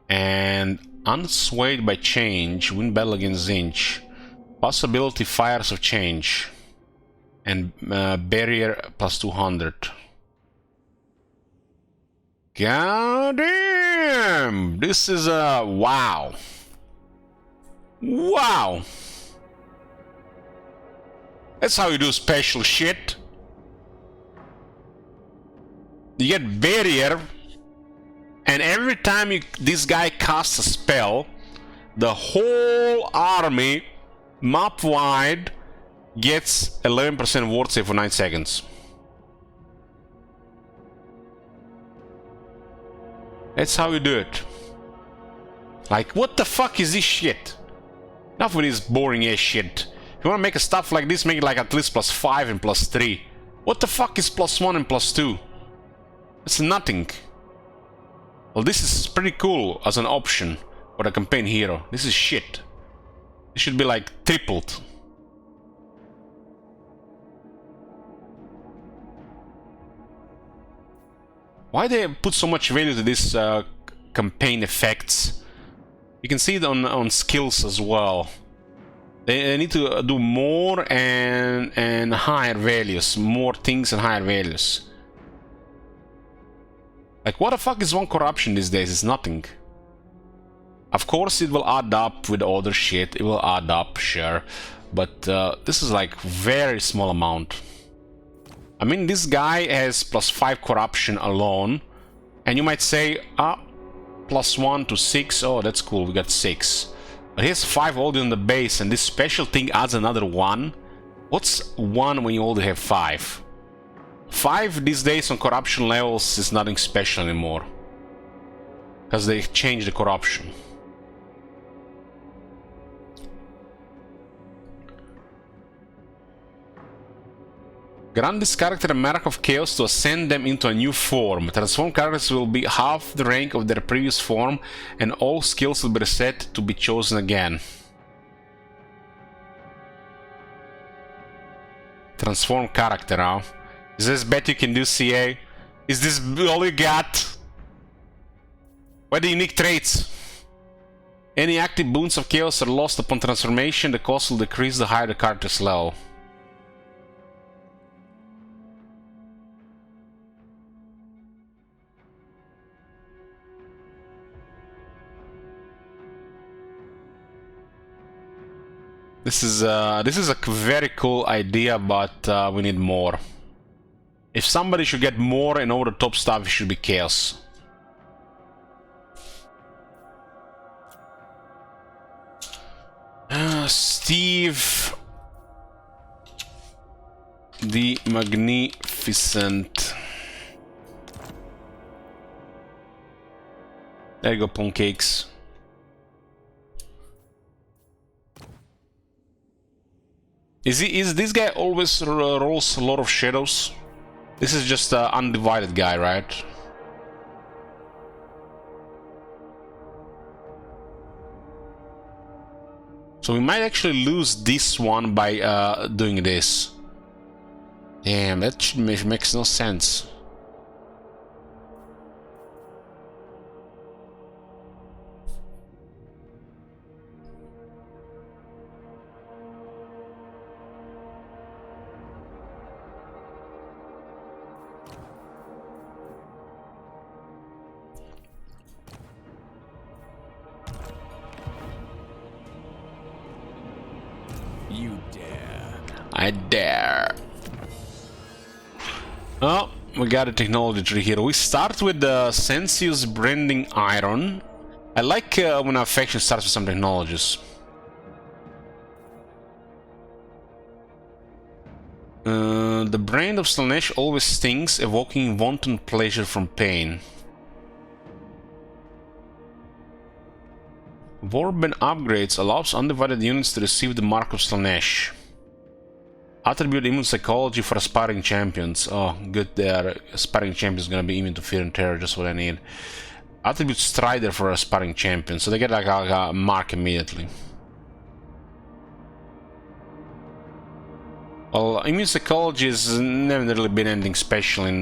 And unswayed by change, win battle against Zinch. Possibility fires of change. And barrier plus 200. God damn! This is a wow. Wow. That's how you do special shit. You get barrier, and every time this guy casts a spell, the whole army, map wide, gets 11% ward save for 9 seconds. That's how you do it. Like, what the fuck is this shit? Enough with this boring ass shit. If you wanna make a stuff like this, make it like at least +5 and +3. What the fuck is +1 and +2? It's nothing. Well, this is pretty cool as an option for a campaign hero. This is shit. It should be like tripled. Why they put so much value to this campaign effects? You can see it on skills as well. They need to do more and higher values, more things and higher values. Like, what the fuck is one corruption these days? It's nothing. Of course it will add up with other shit, it will add up, sure. But this is like very small amount. I mean, this guy has +5 corruption alone. And you might say, +1 to 6, oh that's cool, we got 6. But he has 5 already on the base, and this special thing adds another 1. What's 1 when you already have 5? 5 these days on corruption levels is nothing special anymore. Because they changed the corruption. Grant this character a Mark of Chaos to ascend them into a new form. Transformed characters will be half the rank of their previous form, and all skills will be reset to be chosen again. Transform character now. Is this bet you can do, CA? Is this all you got? What are the unique traits? Any active boons of chaos are lost upon transformation. The cost will decrease the higher the character's level. This is a very cool idea, but we need more. If somebody should get more and over the top stuff, it should be chaos. Steve the Magnificent. There you go, pancakes. Is this guy always rolls a lot of shadows? This is just an undivided guy, right? So we might actually lose this one by doing this. Damn, that makes no sense. You dare. I dare. Oh, we got a technology tree here. We start with the Sensius Branding Iron. I like when a faction starts with some technologies. The brand of Slanesh always stings, evoking wanton pleasure from pain. Warband upgrades allows undivided units to receive the Mark of Slanesh. Attribute immune psychology for aspiring champions. Oh, good there. Aspiring champions gonna be immune to fear and terror, just what I need. Attribute strider for aspiring champions, so they get like a mark immediately. Well, immune psychology has never really been anything special in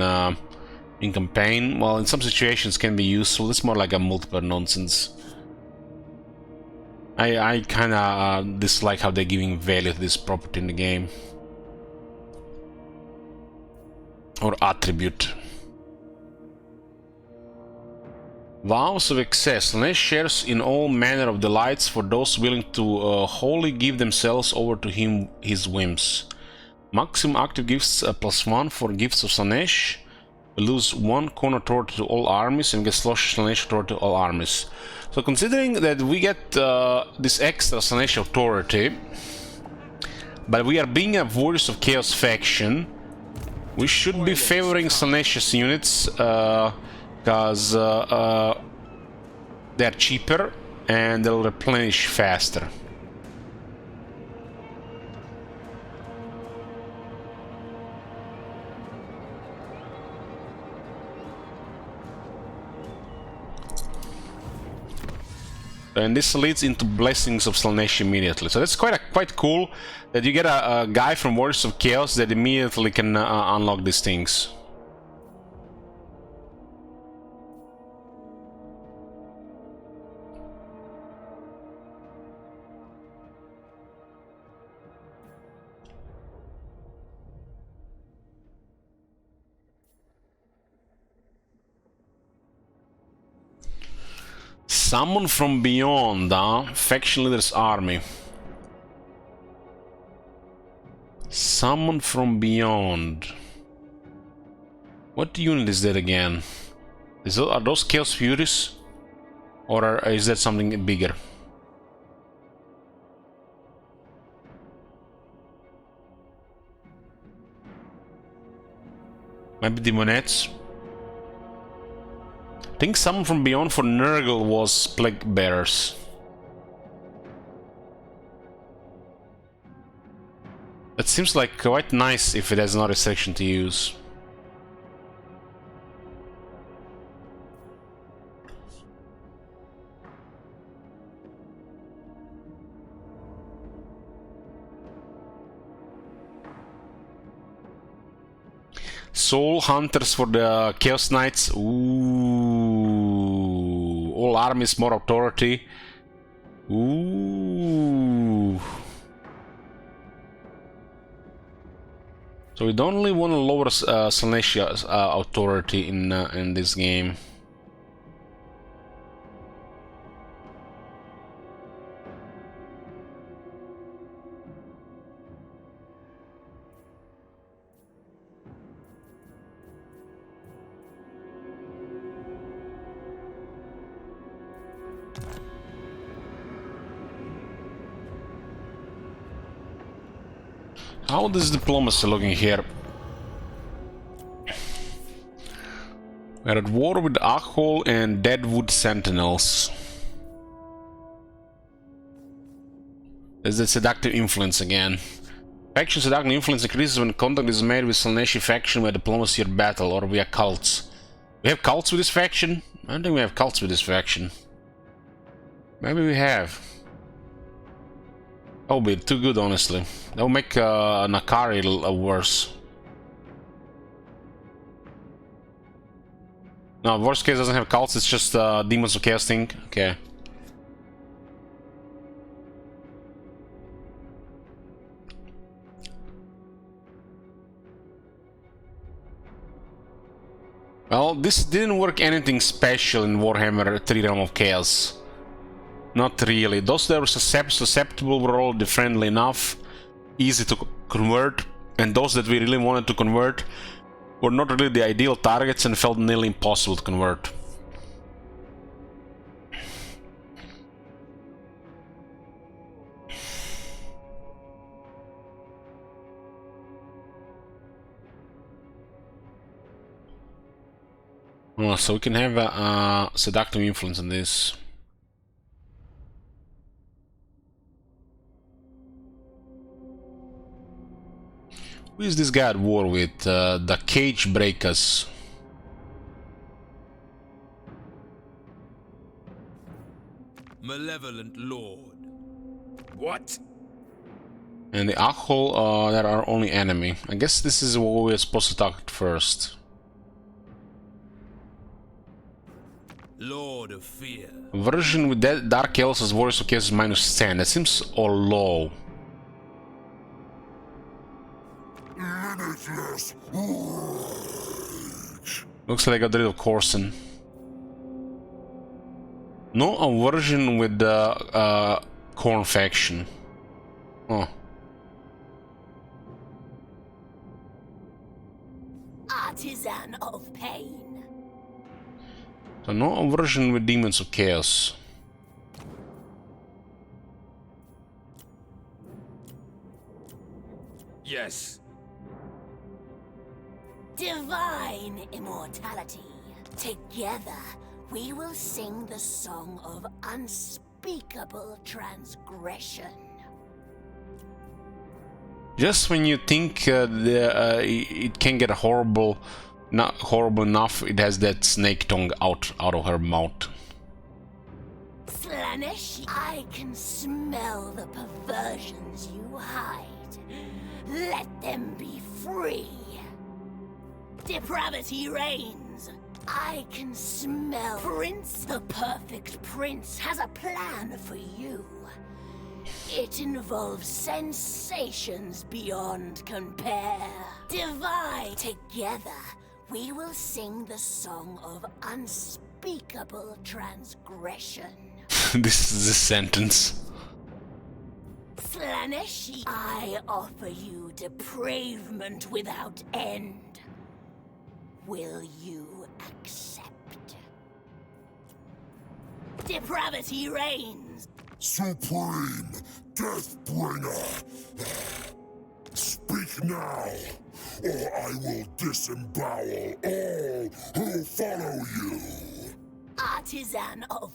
campaign. Well, in some situations can be useful. It's more like a multiplayer nonsense. I kind of dislike how they're giving value to this property in the game. Or attribute. Vows of excess. Slanesh shares in all manner of delights for those willing to wholly give themselves over to him his whims. Maximum active gifts +1 for gifts of Slanesh. We lose 1 coin authority to all armies and get Slanesh authority to all armies. So considering that we get this extra Slanesh authority, but we are being a Warriors of Chaos faction, we should be favoring Slanesh's units because they're cheaper and they'll replenish faster. And this leads into Blessings of Slanesh immediately. So that's quite cool that you get a guy from Warriors of Chaos that immediately can unlock these things. Summon from beyond, Faction Leader's Army. Summon from beyond. What unit is that again? Are those Chaos Furies? Or is that something bigger? Maybe Demonettes? I think someone from beyond for Nurgle was Plague Bearers. It seems like quite nice if it has another section to use. Soul Hunters for the Chaos Knights. Ooh. All armies, more authority. Ooh. So we don't really want to lower Slaaneshia's authority in this game. How is diplomacy looking here? We're at war with Akhol and Deadwood Sentinels. There's the seductive influence again. Faction seductive influence increases when contact is made with Slaaneshi faction via diplomacy or battle, or via cults. We have cults with this faction? I don't think we have cults with this faction. Maybe we have. That would be too good, honestly. That would make Nakari worse. No, worst case doesn't have cults, it's just Demons of Chaos thing. Okay. Well, this didn't work anything special in Warhammer 3 Realm of Chaos. Not really. Those that were susceptible were all friendly enough, easy to convert, and those that we really wanted to convert were not really the ideal targets and felt nearly impossible to convert. Oh, so we can have a seductive influence on this. Who is this guy at war with? The Cage Breakers. Malevolent Lord. What? And the Akhol that are only enemy. I guess this is what we're supposed to talk first. Lord of Fear. Version with that Dark Elves as Warriors of Chaos is -10. That seems all low. Looks like I got rid of Corson. No aversion with the Corn faction. Oh. Artisan of pain. So no aversion with Demons of Chaos. Yes. Divine immortality. Together, we will sing the song of unspeakable transgression. Just when you think it can get horrible, not horrible enough, it has that snake tongue out of her mouth. Slaaneshi, I can smell the perversions you hide. Let them be free. Depravity reigns. I can smell. Prince, the perfect prince, has a plan for you. It involves sensations beyond compare. Divide. Together, we will sing the song of unspeakable transgression. This is a sentence. Slaaneshi, I offer you depravement without end. Will you accept? Depravity reigns. Supreme Deathbringer! Speak now, or I will disembowel all who follow you! Artisan of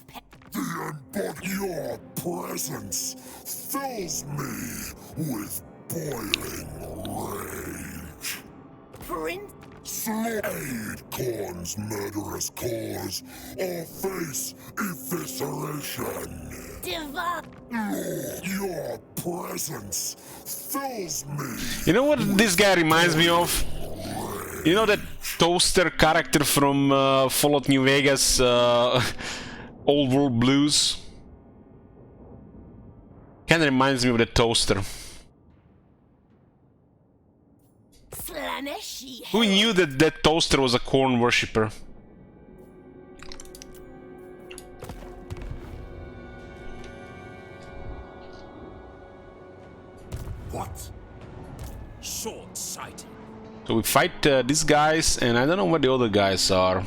Your presence fills me with boiling rage. Prince. Aid Khorne's murderous cause, or face evisceration. Your presence fills me. You know what this guy reminds me of? You know that Toaster character from Fallout New Vegas, Old World Blues? Kinda reminds me of the Toaster. Who knew that that Toaster was a Khorne worshipper? What? Short-sighted. So we fight these guys, and I don't know where the other guys are.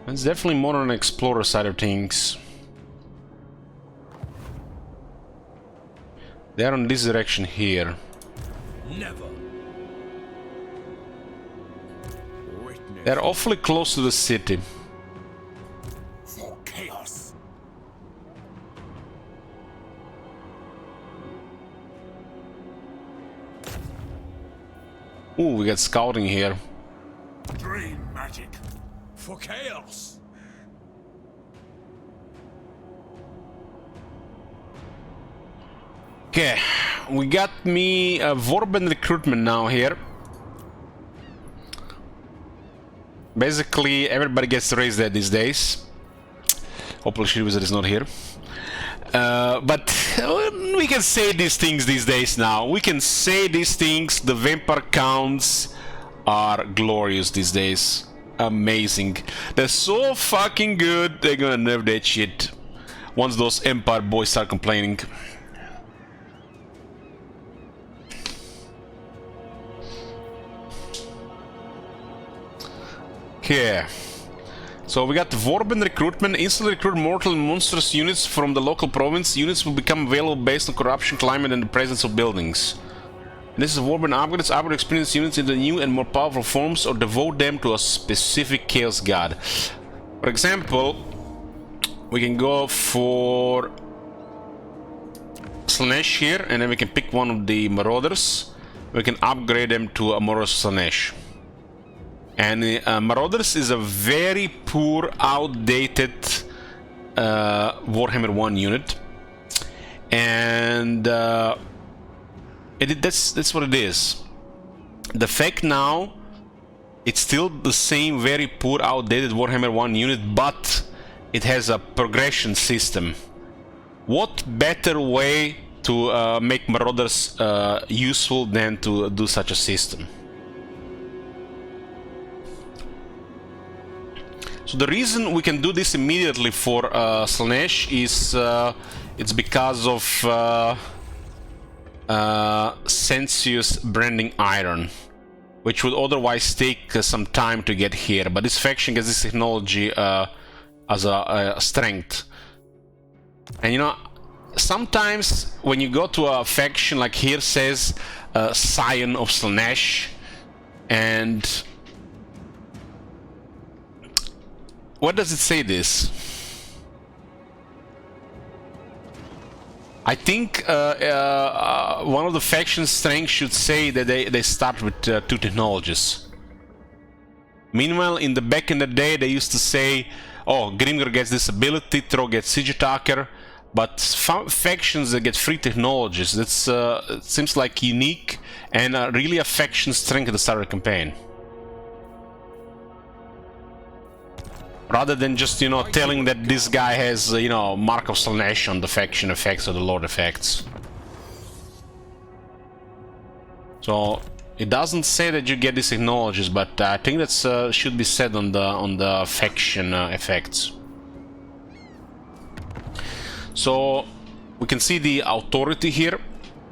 It's definitely more on the explorer side of things. They're on this direction here. Never. They're awfully close to the city. For chaos. Ooh, we got scouting here. Dream magic. For chaos. Okay, we got me a Warband recruitment now here. Basically, everybody gets raised there these days. Hopefully, Shield Wizard is not here. But we can say these things these days now. We can say these things. The vampire counts are glorious these days. Amazing. They're so fucking good. They're gonna nerf that shit once those Empire boys start complaining. Okay, so we got Warband recruitment. Instantly recruit mortal and monstrous units from the local province. Units will become available based on corruption, climate, and the presence of buildings. And this is Warband upgrades. Upgrade experienced units into new and more powerful forms, or devote them to a specific chaos god. For example, we can go for Slanesh here, and then we can pick one of the Marauders. We can upgrade them to a Marauders Slanesh. And Marauders is a very poor, outdated Warhammer 1 unit. And that's what it is. The fact now, it's still the same very poor, outdated Warhammer 1 unit, but it has a progression system. What better way to make Marauders useful than to do such a system? So the reason we can do this immediately for Slanesh is it's because of Sensuous Branding Iron, which would otherwise take some time to get here. But this faction gets this technology as a strength. And you know, sometimes when you go to a faction like here says Scion of Slanesh, and what does it say this? I think one of the faction strengths should say that they start with 2 technologies. Meanwhile, in the back in the day, they used to say, oh, Grimgor gets this ability, Tro gets Siege Attacker, but factions that get 3 technologies, that's it seems like unique and really a faction strength at the start of the campaign. Rather than just, you know, telling that this guy has, you know, Mark of Slanesh on the faction effects or the Lord effects. So it doesn't say that you get these technologies, but I think that should be said on the faction effects. So we can see the authority here.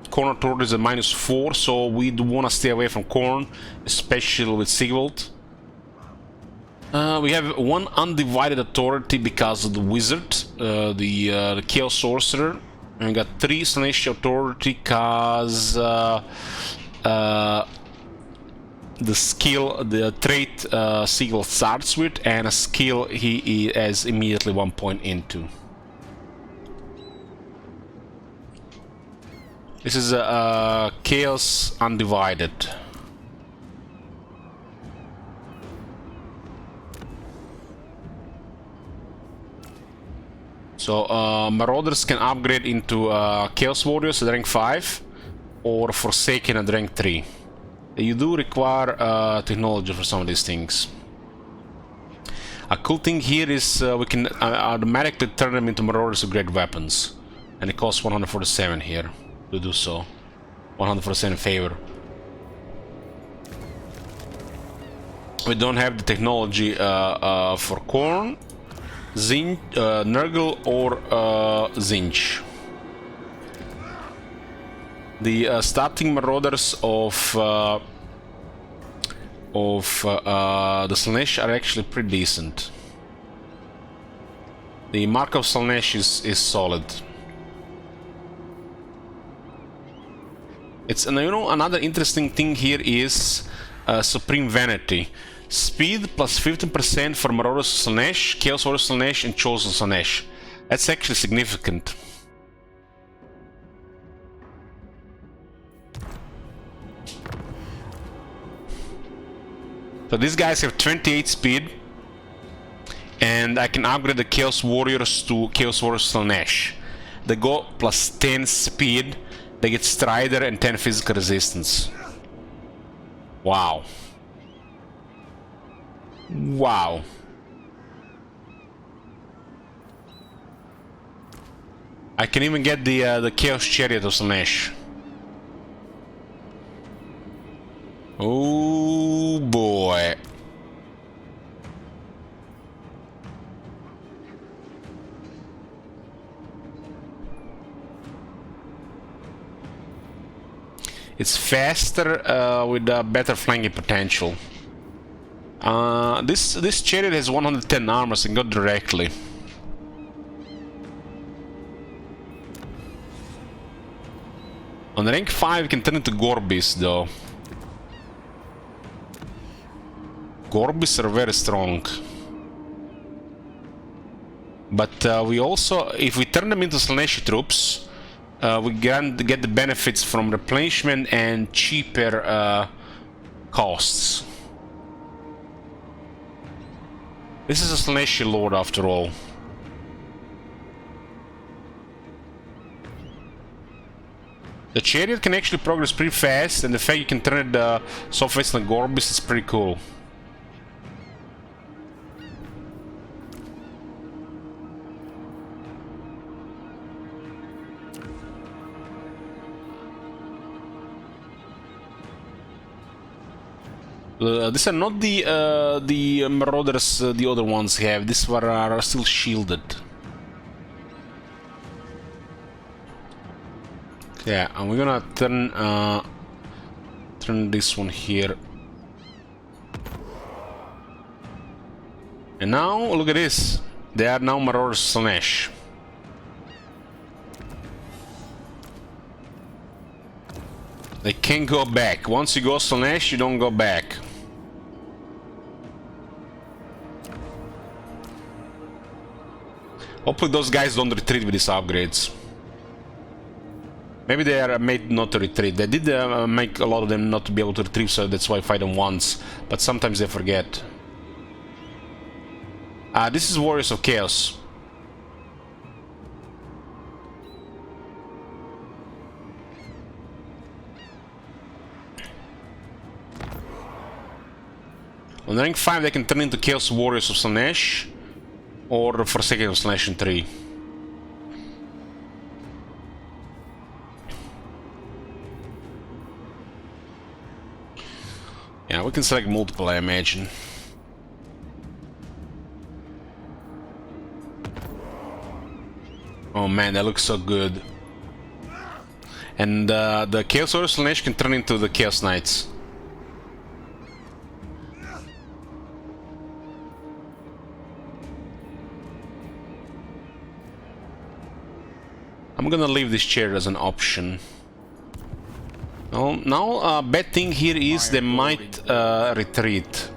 Khorne authority is a -4, so we do want to stay away from Khorne, especially with Sigvald. We have 1 undivided authority because of the wizard, the chaos sorcerer, and we got 3 Slanesh authority because the skill, the trait Sigvald starts with, and a skill he has immediately 1 point into. This is Chaos Undivided. So Marauders can upgrade into Chaos Warriors at rank 5 or Forsaken at rank 3. You do require technology for some of these things. A cool thing here is we can automatically turn them into Marauders with great weapons. And it costs 147 here to do so. 147 in favor. We don't have the technology for Korn, Nurgle, or Zinch. The starting Marauders of the Slaanesh are actually pretty decent. The Mark of Slaanesh is solid. It's, and you know, another interesting thing here is Supreme Vanity. Speed plus 15% for Marauders Slaanesh, Chaos Warriors Slaanesh, and Chosen Slaanesh. That's actually significant. So these guys have 28 speed, and I can upgrade the Chaos Warriors to Chaos Warriors Slaanesh. They go plus 10 speed, they get Strider and 10 physical resistance. Wow. Wow. I can even get the Chaos Chariot of Slaanesh. Oh boy. It's faster with better flanking potential. This chariot has 110 armor and go directly. On rank 5 you can turn into Gorbis though. Gorbis are very strong. But we also, if we turn them into Slaanesh troops, we get the benefits from replenishment and cheaper costs. This is a Slaanesh Lord after all. The chariot can actually progress pretty fast, and the fact you can turn it so fast like Gorbis is pretty cool. These are not the Marauders the other ones have. These one are still shielded. Yeah, and we're gonna turn this one here. And now look at this. They are now Marauders Slaanesh. They can't go back. Once you go Slaanesh, you don't go back. Hopefully those guys don't retreat with these upgrades. Maybe they are made not to retreat. They did make a lot of them not to be able to retrieve, so that's why I fight them once. But sometimes they forget. This is Warriors of Chaos. On rank 5 they can turn into Chaos Warriors of Slaanesh or Forsaken of Slaanesh in 3. Yeah, we can select multiple, I imagine. Oh man, that looks so good. And the Chaos Warriors of Slaanesh can turn into the Chaos Knights. I'm gonna leave this chair as an option. Well, now, bad thing here is they might retreat.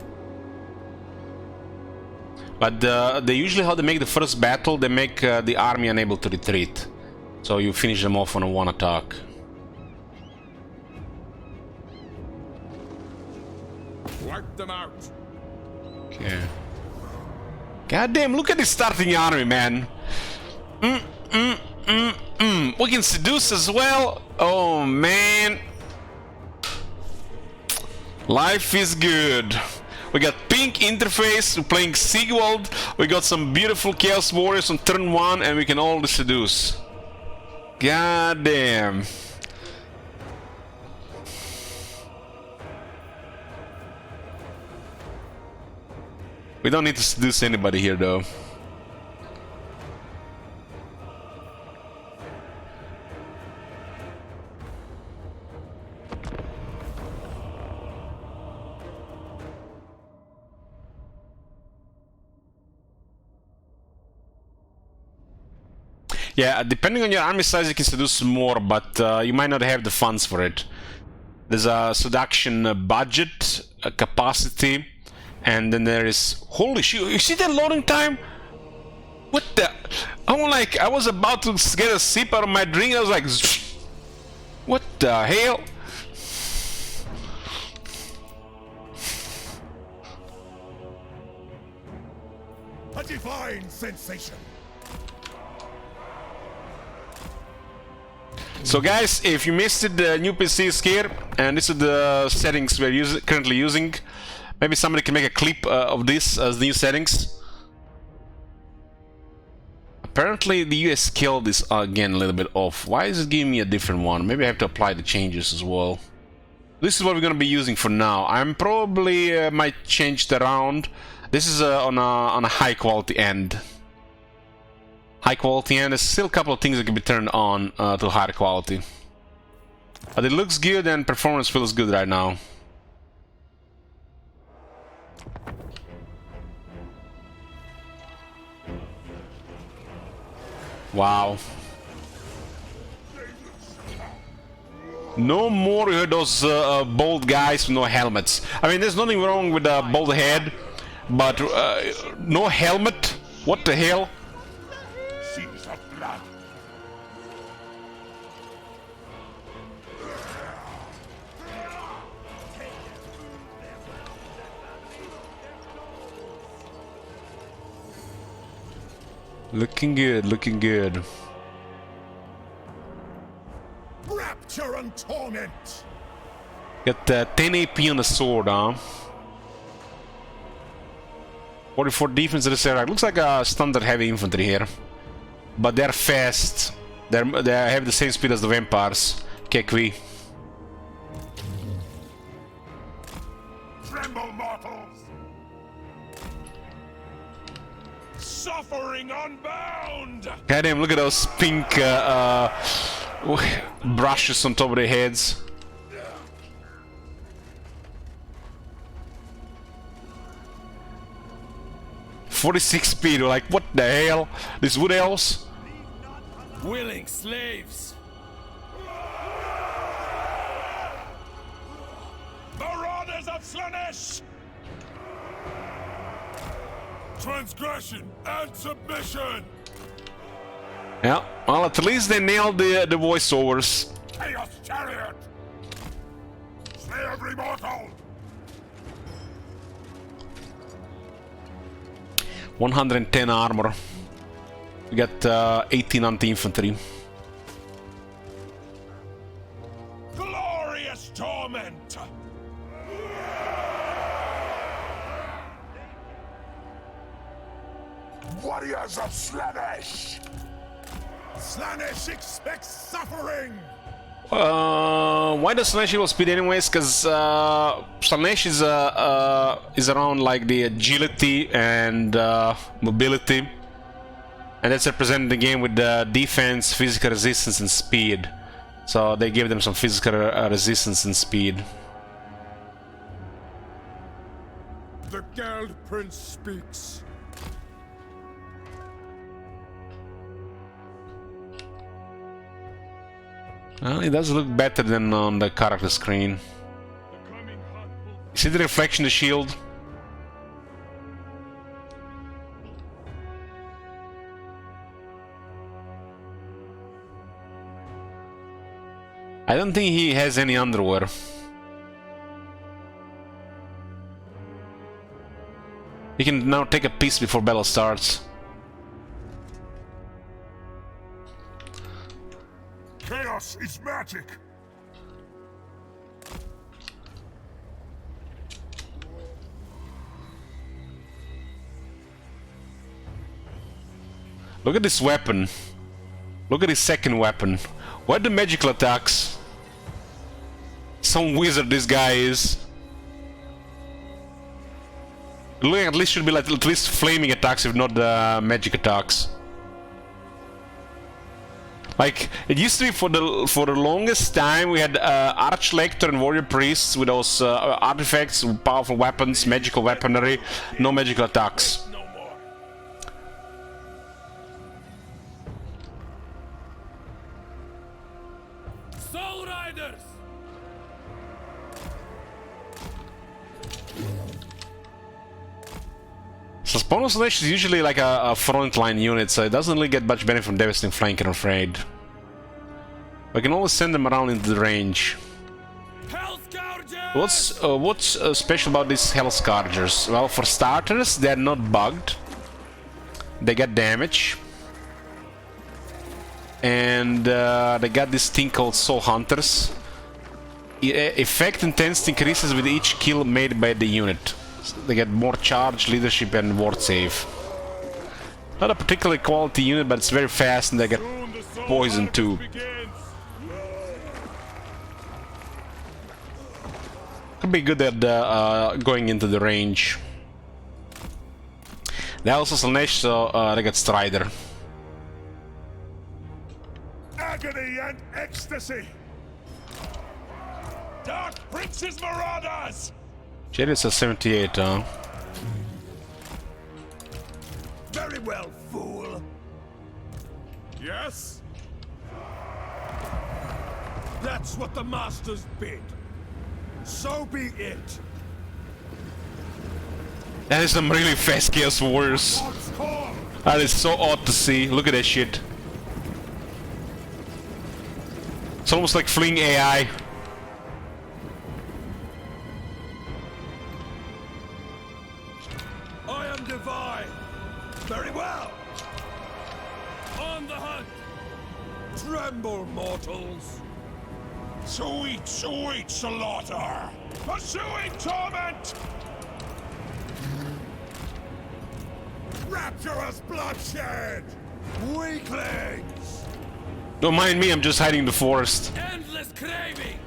But they usually, how they make the first battle, they make the army unable to retreat. So you finish them off on a one attack. wipe them out. Okay. God damn, look at this starting army, man. We can seduce as well. Oh, man. Life is good. We got pink interface, we're playing Sigvald. We got some beautiful Chaos Warriors on turn 1, and we can all seduce. God damn. We don't need to seduce anybody here, though. Yeah, depending on your army size, you can seduce more, but you might not have the funds for it. There's a seduction budget, a capacity, and then there is... Holy shit, you see that loading time? What the... I was about to get a sip out of my drink, I was like... What the hell? A divine sensation. So guys, if you missed it, the new PC is here, and this is the settings we're currently using. Maybe somebody can make a clip of this as new settings. Apparently the US scale is again a little bit off. Why is it giving me a different one? Maybe I have to apply the changes as well. This is what we're gonna be using for now. I'm probably might change it around. This is on a high quality end. High quality, and there's still a couple of things that can be turned on to higher quality. But it looks good and performance feels good right now. Wow. No more those bald guys with no helmets. I mean, there's nothing wrong with a bald head, but no helmet? What the hell? Looking good, looking good. Rapture and torment. Got 10 AP on the sword, huh? 44 defense to the Serac. Looks like a standard heavy infantry here. But they're fast. They have the same speed as the vampires. Kekwi. Tremble, mortals! Suffering unbound! Goddamn, look at those pink brushes on top of their heads. .46 speed, like what the hell? These wood elves? Willing slaves! Marauders of Slanesh! Transgression and submission! Yeah, well, at least they nailed the voiceovers. Chaos chariot! Slay every mortal! 110 armor. We got 18 anti-infantry. Glorious torment! Warriors of Slanesh! Slanesh expects suffering! Why does Slanesh equal speed anyways? Because Slanesh is around like the agility and mobility, and that's represented in the game with the defense, physical resistance, and speed. So they give them some physical resistance and speed. The Geld Prince speaks. Well, it does look better than on the character screen. See the reflection, the shield? I don't think he has any underwear. You can now take a piece before battle starts. Chaos is magic. Look at this weapon. Look at his second weapon. What the magical attacks? Some wizard this guy is. Look, at least should be like at least flaming attacks, if not magic attacks. Like it used to be for the longest time we had Archlector and Warrior Priests with those artifacts, powerful weapons, magical weaponry, no magical attacks. Soul Riders! So Spawn Slash is usually like a frontline unit, so it doesn't really get much benefit from devastating flank, I'm afraid. We can always send them around into the range. What's special about these Hell Scourgers? Well, for starters, they're not bugged. They get damage. And they got this thing called Soul Hunters. Effect intensity increases with each kill made by the unit. They get more charge, leadership, and ward save. Not a particularly quality unit, but it's very fast, and they get poison too. Could be good at going into the range. They also Slanesh, so they get Strider. Agony and ecstasy. Dark Prince's Marauders! Jared's a 78, huh? Very well, fool. Yes? That's what the Masters bid. So be it. That is some really fast Chaos Warriors. That is so odd to see. Look at that shit. It's almost like fleeing AI. I am divine. Very well. On the hunt. Tremble, mortals. Sweet, sweet slaughter. Pursuing torment. Rapturous bloodshed. Weaklings. Don't mind me, I'm just hiding in the forest. Endless craving.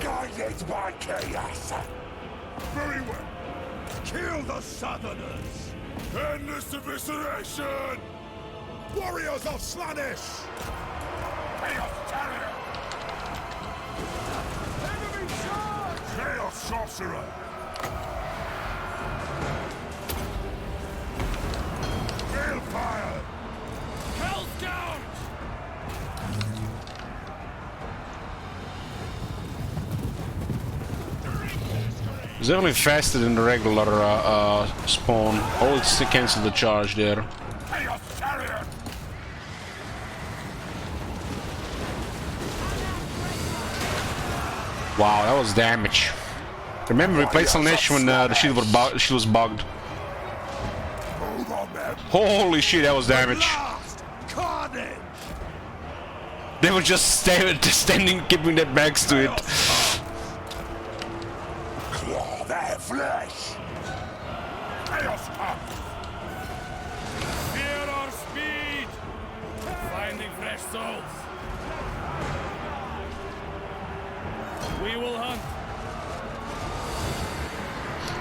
Guided by chaos. Very well. Kill the Southerners. Endless evisceration. Warriors of Slaanesh. Chaos Terrier. Enemy charge. Chaos Sorcerer. Balefire. Hell Scout. It's definitely faster than the regular spawn. Oh, it's to cancel the charge there. Chaos Terrier. Wow, that was damage. Remember, we played Slanesh when the shield was bugged. Hold on, man. Holy shit, that was damage. Blast. Carnage. They were just standing, keeping their backs to it. Claw their flesh. Chaos Hunt. Fear our speed. Finding fresh souls. We will hunt.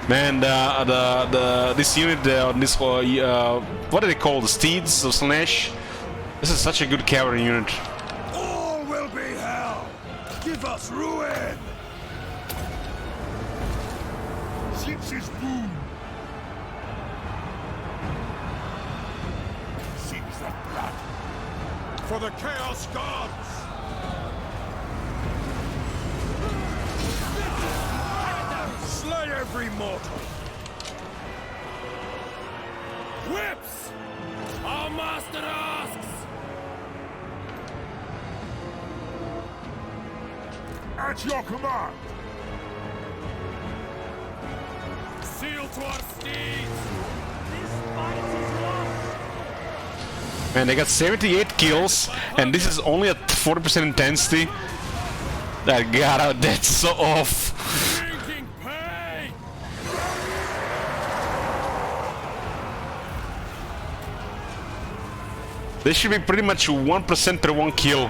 Man, this unit on this what do they call the steeds of Slanesh? This is such a good cavalry unit. All will be hell. Give us ruin. Six's boom. Seeks the blood. For the Chaos Gods. Slay every mortal. Whips. Our master asks. At your command. steel to our steeds! Man, they got 78 kills, and this is only at 40% intensity. That's so off. Drinking pain! This should be pretty much 1% per 1 kill.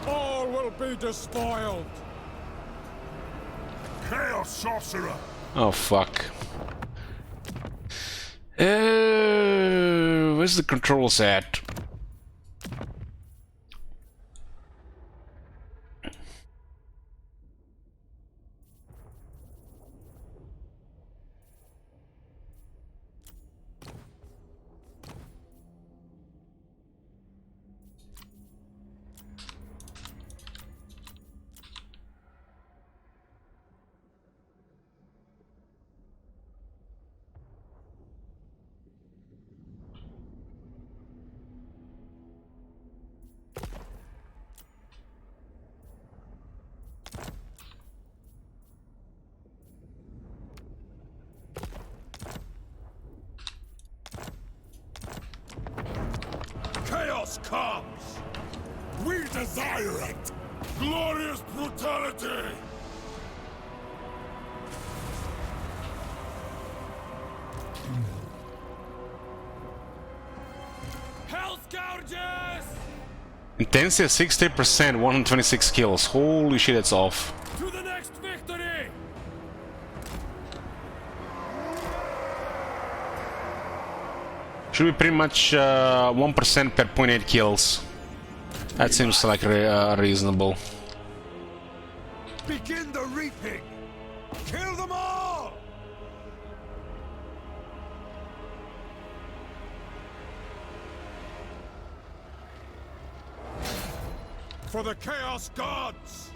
All will be despoiled! Chaos Sorcerer! Oh fuck. Where's the controls at? Chaos comes! We desire it! Glorious brutality! Hell's Gouges! Intensity at 60%, 126 kills. Holy shit, that's off. To the next victory! Should be pretty much 1% per 0.8 kills. That seems like reasonable. Begin the reaping! Kill them all! For the Chaos Gods!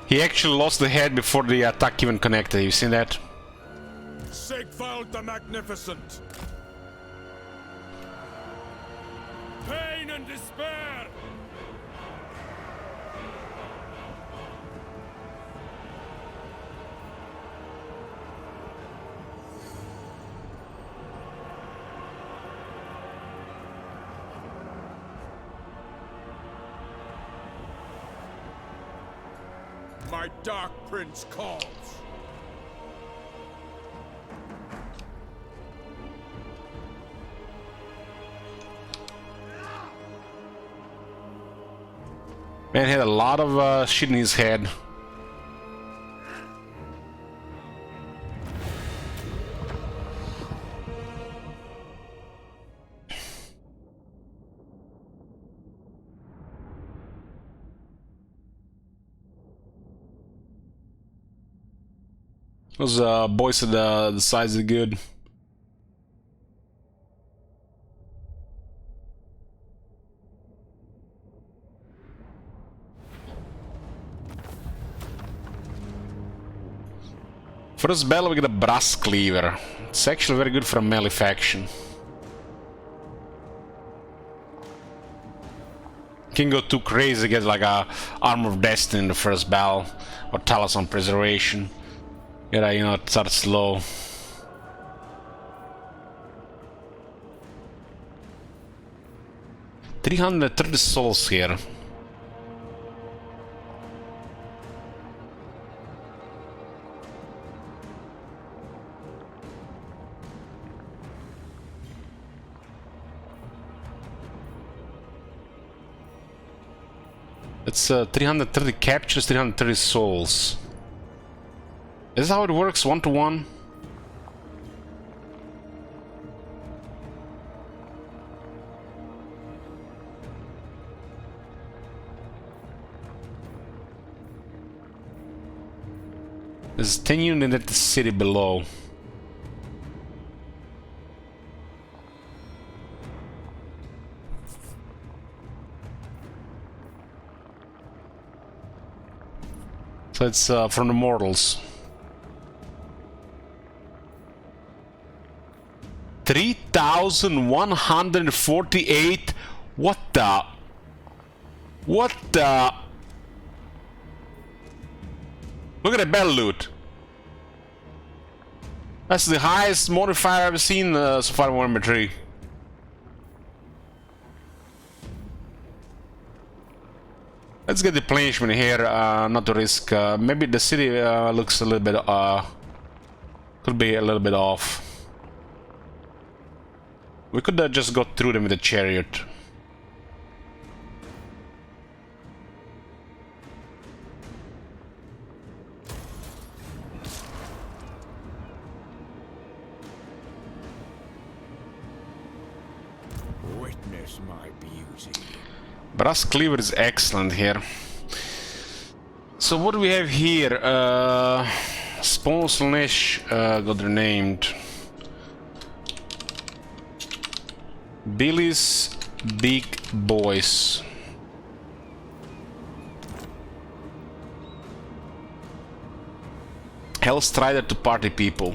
He actually lost the head before the attack even connected. You seen that? Sigvald the Magnificent! Pain and despair! My Dark Prince calls! Man had a lot of shit in his head. Those boys at the sides are good. First battle we get a brass cleaver. It's actually very good for a melee faction. Can go too crazy, get like a Armor of Destiny in the first battle, or Talisman Preservation. Yeah, you know, it starts slow. $330 souls here. It's 330 captures, 330 souls. Is this how it works, 1-to-1? There's 10 units at the city below. So it's from the mortals. 3,148. What the? What the? Look at the battle loot. That's the highest modifier I've ever seen so far in Warhammer 3. Let's get the replenishment here, not to risk. Maybe the city looks a little bit, could be a little bit off. We could just go through them with a chariot. Witness my beauty. Brass cleaver is excellent here. So what do we have here? Spawn slash got renamed. Billy's Big Boys. Hellstrider to party people.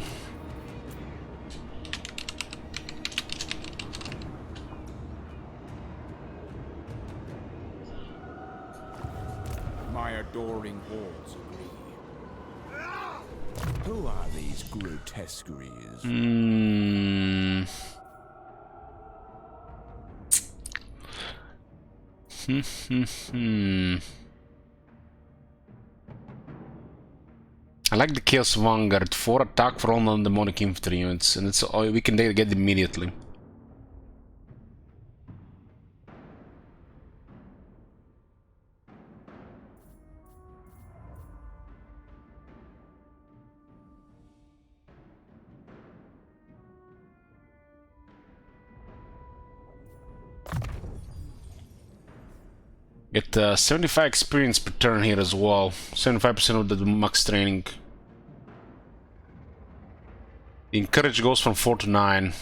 My adoring halls agree. Who are these grotesqueries? I like the Chaos Vanguard. 4 attack for all non-demonic infantry units, and it's all we can get immediately. Get 75 experience per turn here as well. 75% of the max training. Encourage goes from 4 to 9.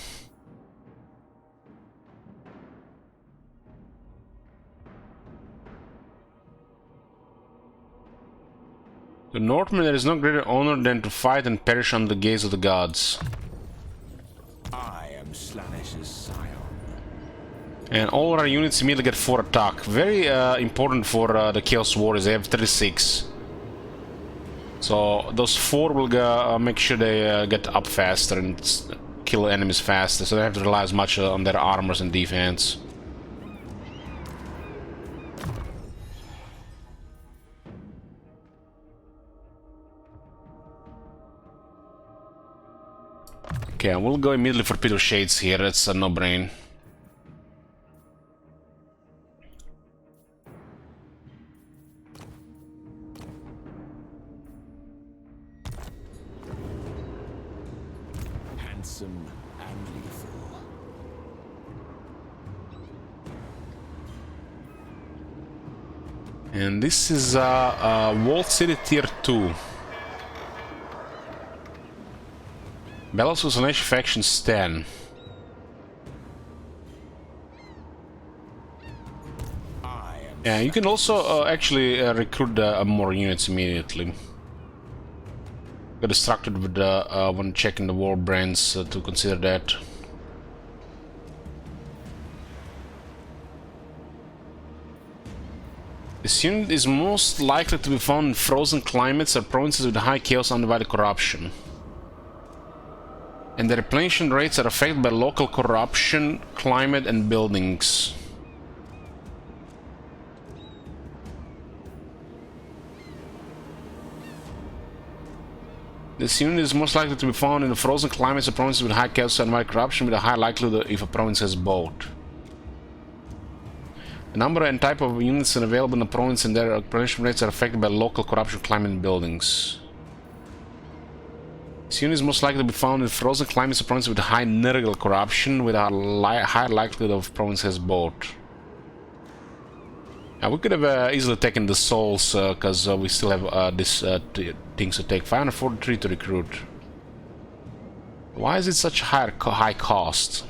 The Northman, there is no greater honor than to fight and perish under the gaze of the gods. I am Slanish's scion. And all our units immediately get 4 attack. Very important for the Chaos Warriors. They have 36. So those 4 will make sure they get up faster and kill enemies faster. So they have to rely as much on their armors and defense. Okay, we'll go immediately for Pit of Shades here. That's a no-brain. Handsome and lethal. And this is Walled City Tier 2. Battles with Slanesh Factions 10. Yeah, you can also actually recruit more units immediately. Got distracted with when checking the Warbrands to consider that. This unit is most likely to be found in frozen climates or provinces with high chaos and undivided corruption. And the replenishment rates are affected by local corruption, climate, and buildings. This unit is most likely to be found in the frozen climates of provinces with high chaos and undivided corruption, with a high likelihood if a province has both. The number and type of units available in the province and their replenishment rates are affected by local corruption, climate, and buildings. This unit is most likely to be found in frozen climates of provinces with high Nurgle corruption, with a high likelihood of province has both. Yeah, we could have easily taken the souls, because we still have this things to take. 543 to recruit. Why is it such high cost?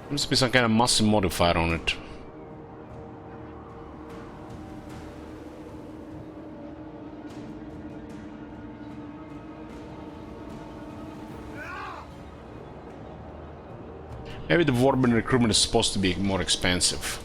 There must be some kind of massive modifier on it. Maybe the Warband recruitment is supposed to be more expensive.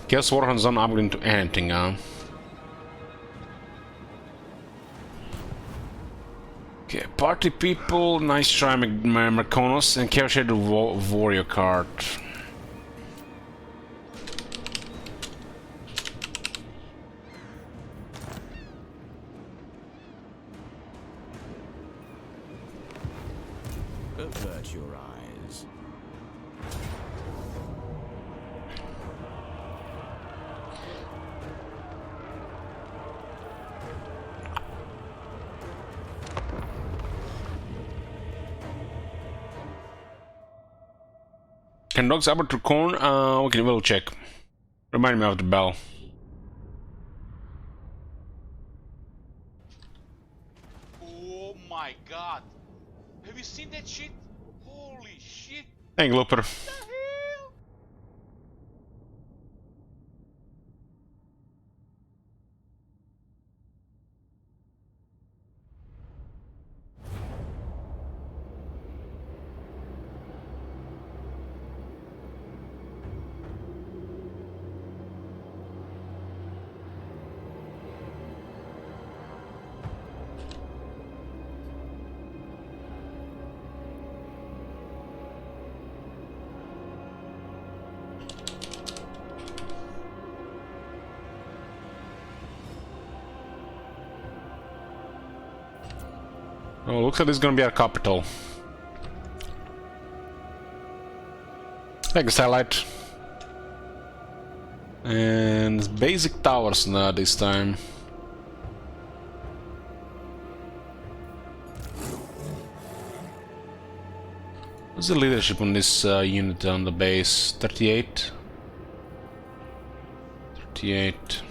Guess Warhammer's not upgrading to anything, huh? Okay, party people, nice try, Merconos, and care shade warrior card. Avert your eyes. Can dogs upgrade to corn? Okay, we'll check. Remind me of the bell. Oh my god. Have you seen that shit? Holy shit. Thank you, Looper. What the hell? Oh, looks like this is gonna be our capital. Thanks, Highlight. And basic towers now this time. What's the leadership on this unit on the base? 38? 38.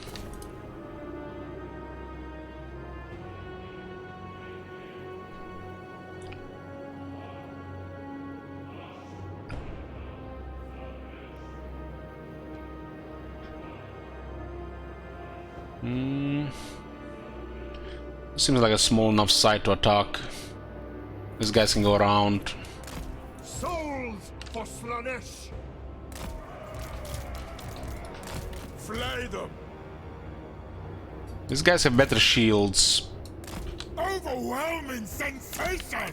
Seems like a small enough site to attack. These guys can go around. Souls for Slanesh! Flay them! These guys have better shields. Overwhelming sensation!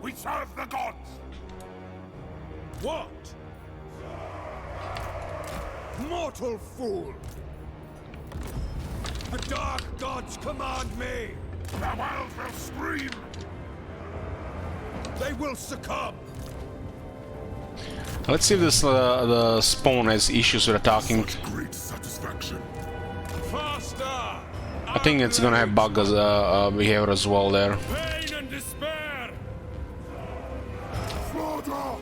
We serve the gods! What? Mortal fool! The dark gods command me! The world will scream! They will succumb! Let's see if this the spawn has issues with attacking. Great satisfaction. Faster! I think it's gonna have bug behavior as well there. Pain and despair! Slaughter!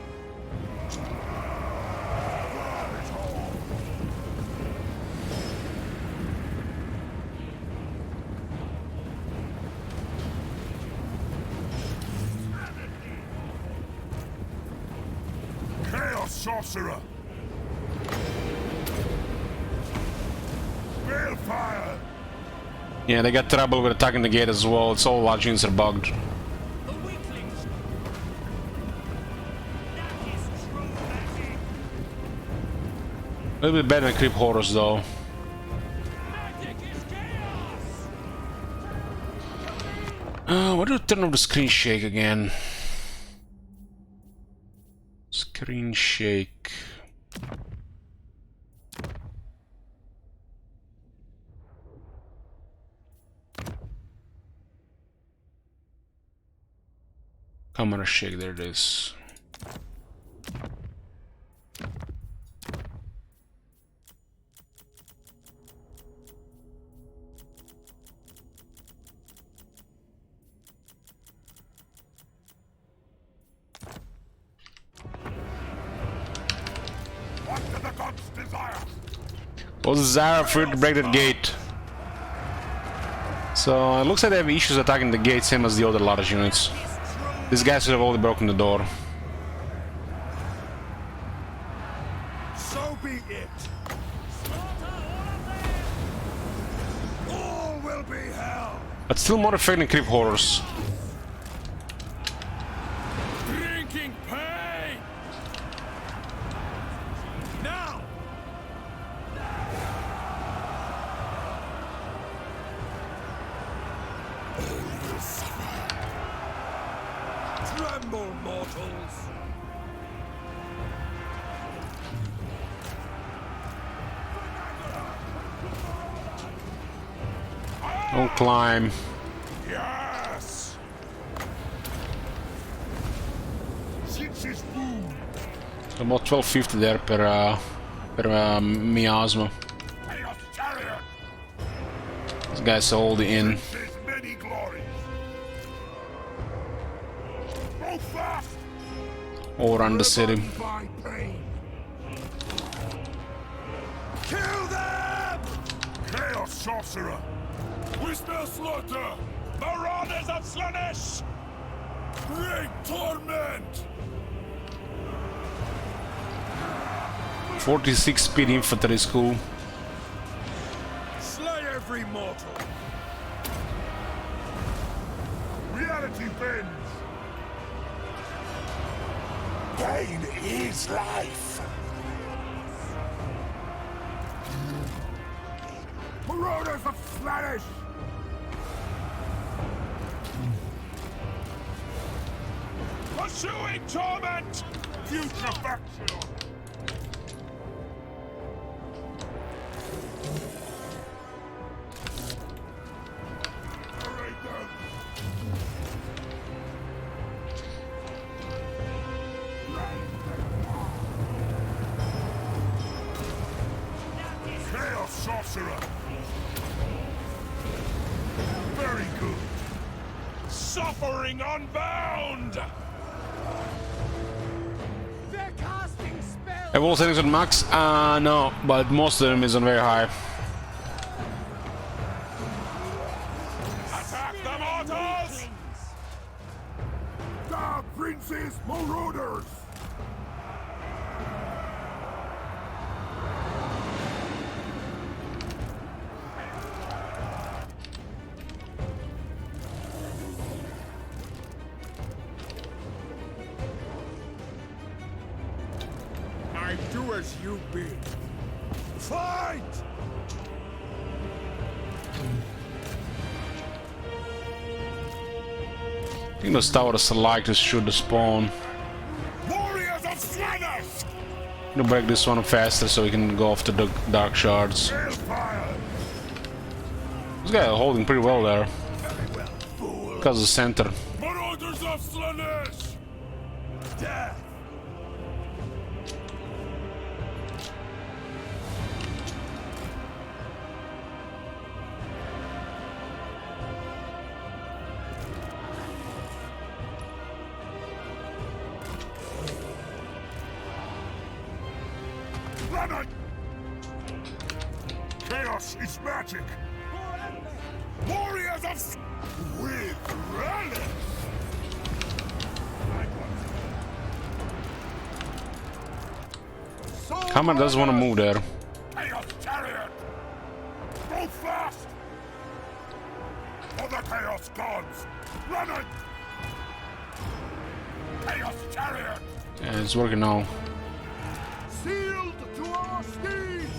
Chaos Sorcerer! Balefire! Yeah, they got trouble with attacking the gate as well. It's all large units are bugged. The weaklings! That is true magic! A little bit better than creep horrors though. Magic is chaos! Why do you turn off the screen shake again? Screen shake. Camera shake, there it is. Was Zara afraid to break that gate? So it looks like they have issues attacking the gate, same as the other large units. These guys should have already broken the door. So be it. All will be hell. But still more effective than creep horrors. Drinking pain. Now. Tremble, mortals. Don't climb. Yes. About 1250 there per miasma. This guy's holding in. Overrun the city. Kill them! Chaos sorcerer! We spell slaughter! Marauders of Slaanesh! Great torment! 46 speed infantry is cool. Slay every mortal! Reality bends! Pain is life. Marauders of Slaanesh! Pursuing torment! Putrefaction! Chaos sorcerer! Very good! Suffering unbound! They're casting spells! Have all settings on max? No, but most of them is on very high. Attack the mortals! The prince's marauders! I do as you bid. Fight! I think those towers like to shoot the spawn. Warriors of Slaanesh! I'm gonna break this one faster so we can go off to the dark shards. Hellfire! This guy is holding pretty well there. Because of the center. Marauders of Slaanesh! Death! Planet! Chaos is magic! Warriors of with relish! Hammer doesn't want to move there. Chaos chariot! Go fast! For the Chaos gods! Run it! Chaos chariot! Yeah, it's working now. Sealed to our steeds!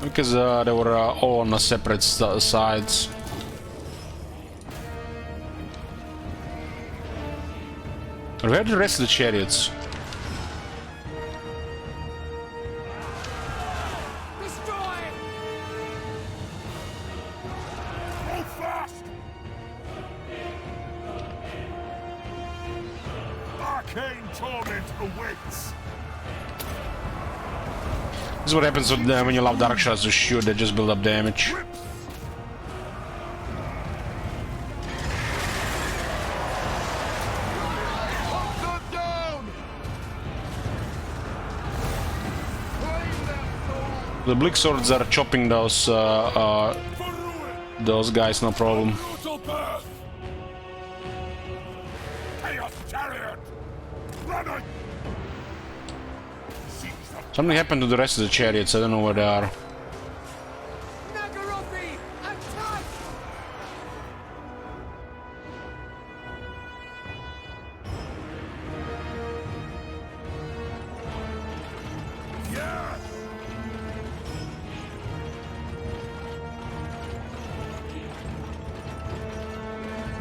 Because they were all on the separate sides. Where are the rest of the chariots? Destroy! Go fast! Arcane torment awaits! This is what happens when you allow dark shots to shoot, they just build up damage. The Bleak Swords are chopping those guys, no problem. Brutal birth! Chaos chariot! Running! Something happened to the rest of the chariots, I don't know where they are.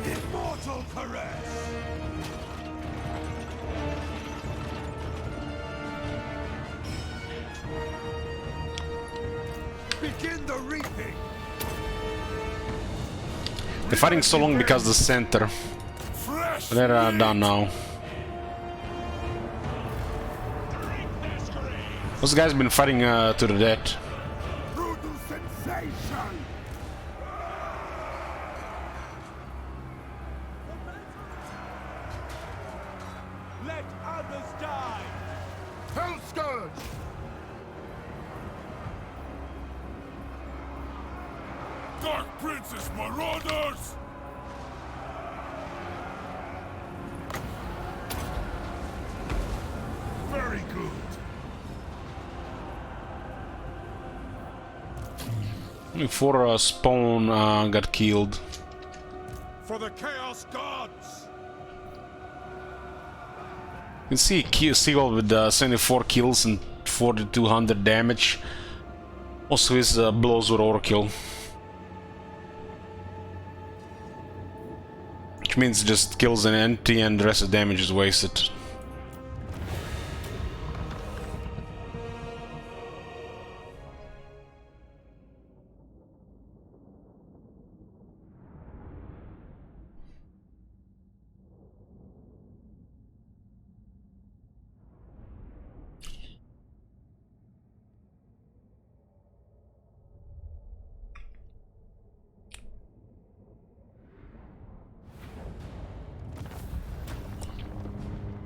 Immortal caress! Begin the reaping! They're fighting so long because the center. Fresh! They're done now. Those guys been fighting to the death. Brutal sensation! Let others die! Hell Scourge! Dark Princess Marauders! Very good. Only 4 spawn got killed. For the Chaos Gods! You can see Sigvald with 74 kills and 4200 damage. Also his blows were overkill. Which means just kills an empty and the rest of the damage is wasted.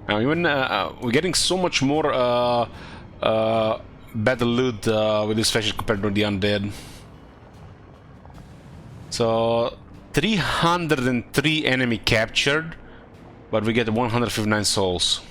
Now even we're getting so much more battle loot with this faction compared to the undead. So 303 enemy captured, but we get 159 souls.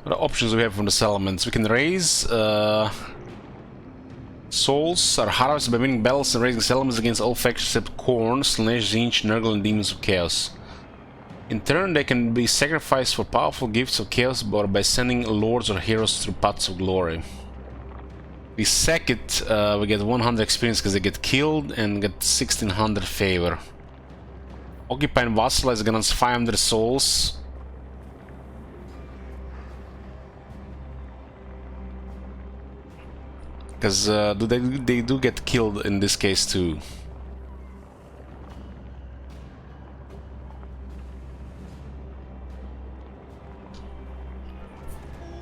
What options we have from the settlements? We can raise souls are harvested by winning battles and raising settlements against all factions except Khorne, Slanesh, Tzeentch, Nurgle, and Demons of Chaos. In turn, they can be sacrificed for powerful gifts of chaos or by sending lords or heroes through paths of glory. We sack it, we get 100 experience because they get killed and get 1600 favor. Occupy and vassalize against 500 souls. Because they do get killed in this case too.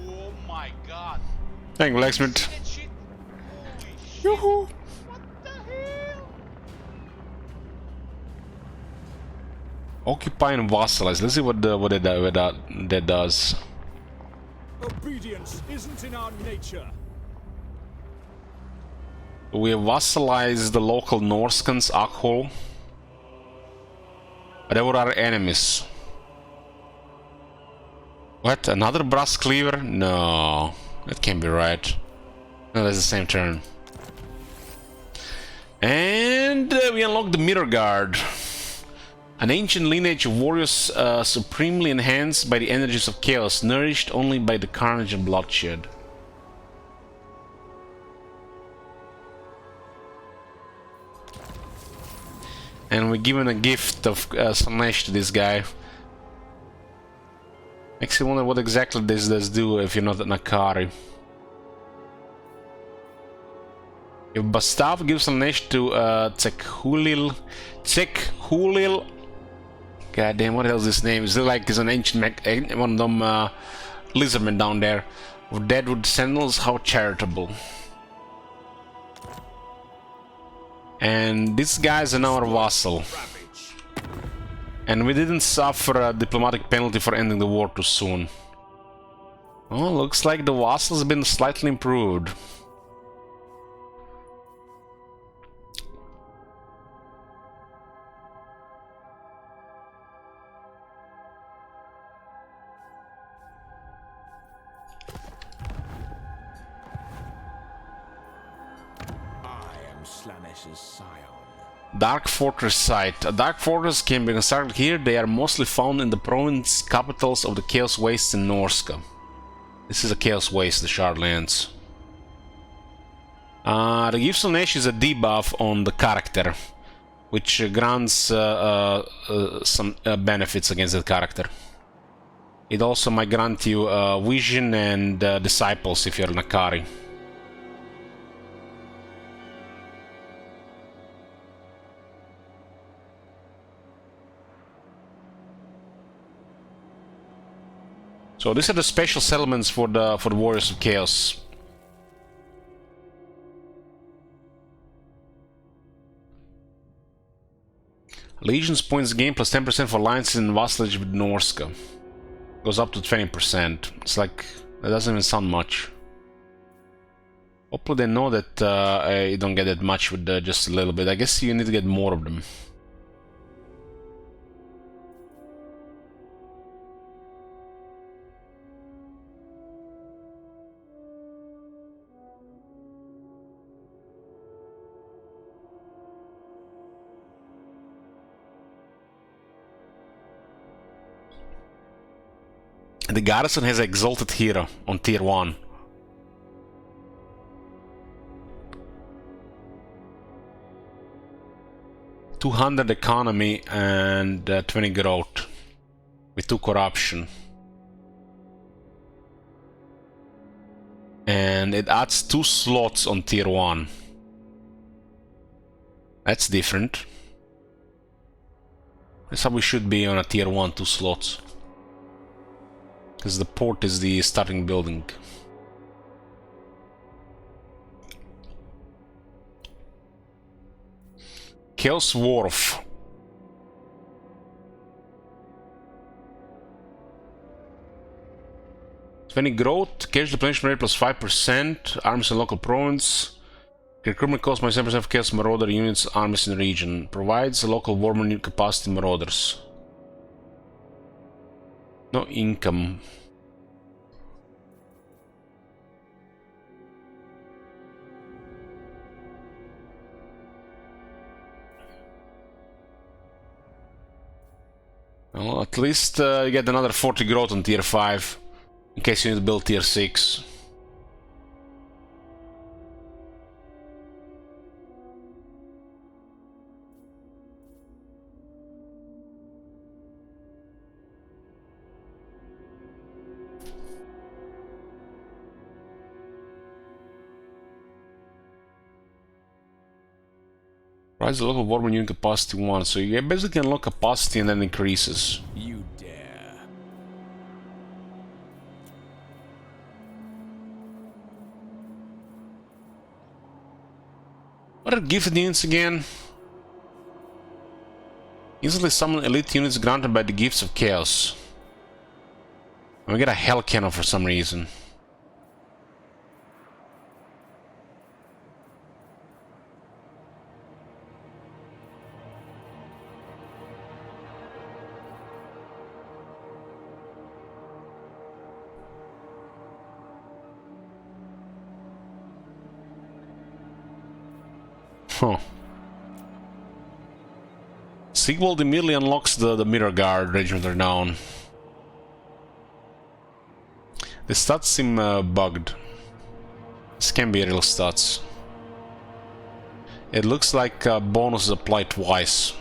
Oh my god. Thank you, Blacksmith. That shit. Holy shit. Yoo-hoo. What the hell? Occupy and vassalize. Let's see what that does. Obedience isn't in our nature. We vassalize the local Norskans, Akhol. But they were our enemies. What? Another brass cleaver? No, that can't be right. No, that's the same turn. And we unlock the Mirror Guard. An ancient lineage of warriors supremely enhanced by the energies of chaos, nourished only by the carnage and bloodshed. And we're given a gift of Slanesh to this guy. Makes you wonder what exactly this does do if you're not an Akari. If Bastav gives an nation to Tsekhulil. God damn, what the hell is this name? Is it like it's an ancient one of them lizardmen down there with deadwood sentinels? How charitable. And this guy's an our vassal. And we didn't suffer a diplomatic penalty for ending the war too soon. Oh, looks like the vassal's been slightly improved. Dark Fortress site. A Dark Fortress can be constructed here. They are mostly found in the province capitals of the Chaos Wastes in Norska. This is a Chaos Waste, the Shardlands. The Gifts of Nash is a debuff on the character, which grants some benefits against the character. It also might grant you Vision and Disciples if you're an Akari. So these are the special settlements for the Warriors of Chaos. Legions points gain plus 10% for alliances in vassalage with Norska. Goes up to 20%. It's like, that doesn't even sound much. Hopefully they know that you don't get that much with just a little bit. I guess you need to get more of them. The garrison has Exalted Hero on tier 1. $200 economy and 20 growth with 2 corruption. And it adds 2 slots on tier 1. That's different. That's how we should be on a tier 1, 2 slots. Because the port is the starting building. Chaos Wharf. Any growth, cash replenishment rate plus 5%, armies in local province. Recruitment cost minus 10% of Chaos Marauder units, armies in the region. Provides a local Warband unit capacity Marauders. No income. Well, at least you get another 40 growth on tier 5. In case you need to build tier 6. Rise the local Warband unit capacity 1, so you basically unlock capacity and then increases. You dare. What are gifted units again? Instantly summon elite units granted by the Gifts of Chaos. And we get a Hell Cannon for some reason. Huh. Sigvald immediately unlocks the Mirror Guard Regiment Renown. The stats seem bugged. This can be real stats. It looks like bonuses apply twice.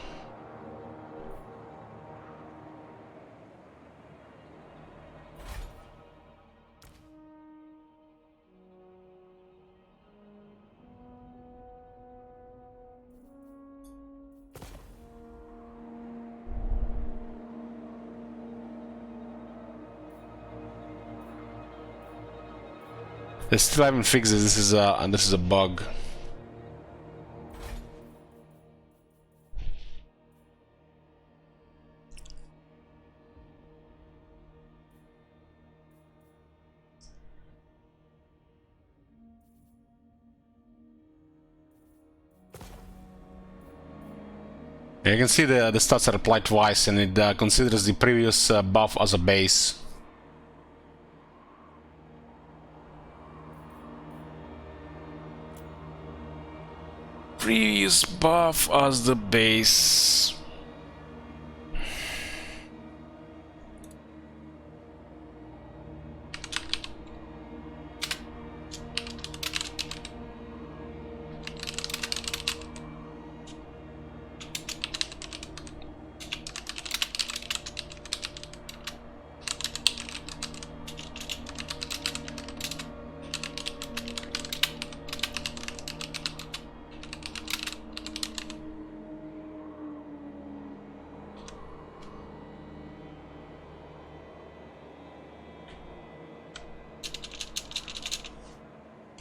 They still haven't fixed this. This is a bug. You can see the stats are applied twice, and it considers the previous buff as a base. Previous buff as the base.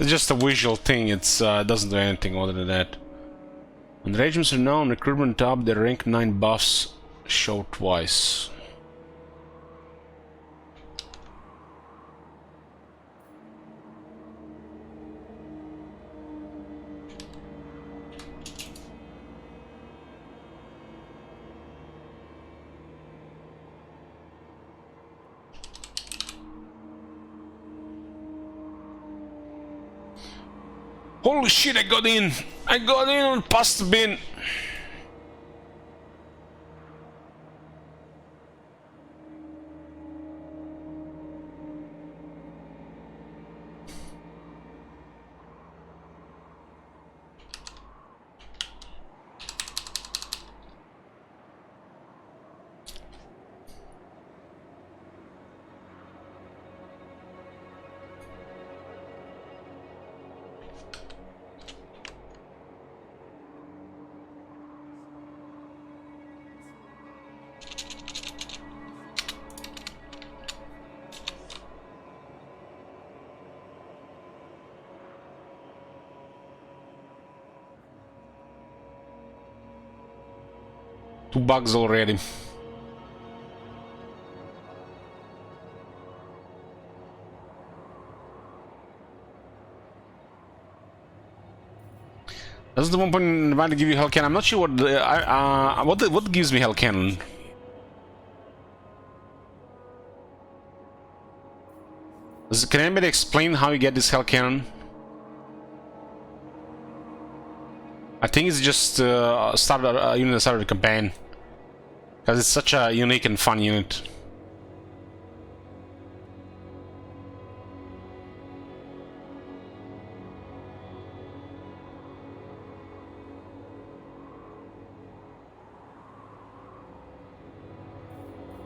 It's just a visual thing, it doesn't do anything other than that. When the regiments are known, recruitment tab, their rank 9 buffs show twice. Holy shit, I got in! I got in on past the bin! Two bugs already. Doesn't the 1 point advantage give you Hell Cannon? I'm not sure what the, what gives me Hell Cannon. Can anybody explain how you get this Hell Cannon? I think it's just unit that started the campaign, because it's such a unique and fun unit.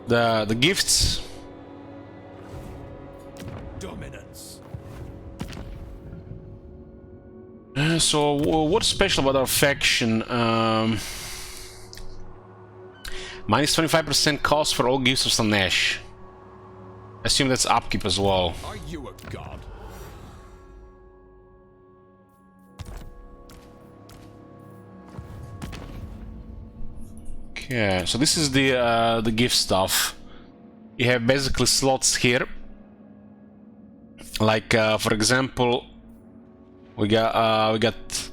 The gifts. Dominance. So what's special about our faction? Minus 25% cost for all gifts of Slanesh. I assume that's upkeep as well. Are you a god? Okay, so this is the gift stuff. You have basically slots here. Like for example, we got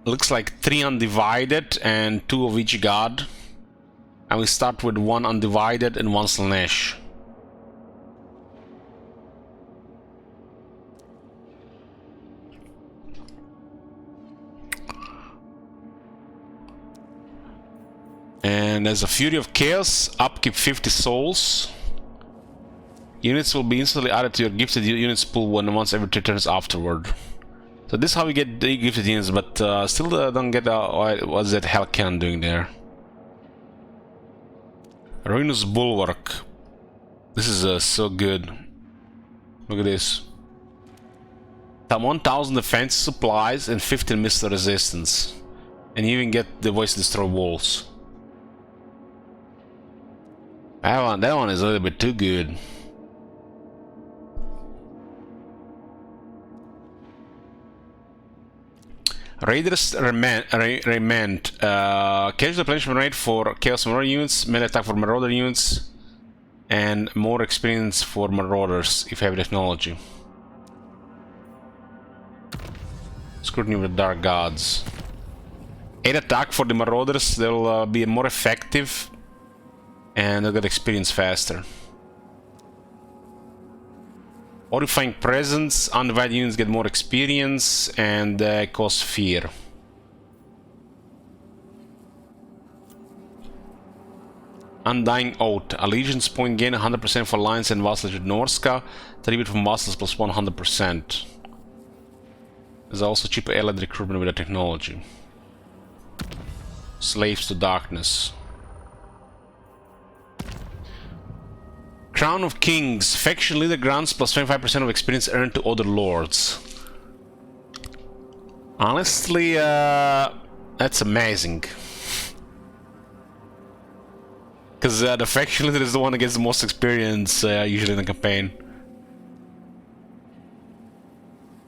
looks like 3 undivided and 2 of each god, and we start with 1 undivided and 1 Slanesh. And as a Fury of Chaos, upkeep 50 souls. Units will be instantly added to your gifted units pool once every 3 turns afterward. So this is how we get the gifted units, but still don't get what's that Hell Cannon doing there. Ruinous Bulwark. This is so good. Look at this. 1000 defense supplies and 15 missile resistance. And you even get the voice destroy walls. That one is a little bit too good. Raiders Remand. Casual replenishment rate for Chaos Marauder units, melee attack for Marauder units, and more experience for Marauders if you have technology. Scrutiny with Dark Gods. 8 attack for the Marauders, they'll be more effective and they'll get experience faster. Horrifying Presence, undivided units get more experience and cause fear. Undying Oath, allegiance point gain 100% for alliance and vassalage with Norska, tribute from vassals plus 100%. There's also cheaper allied recruitment with the technology. Slaves to Darkness. Crown of Kings. Faction leader grants plus 25% of experience earned to other lords. Honestly, that's amazing. Because the faction leader is the one that gets the most experience usually in the campaign.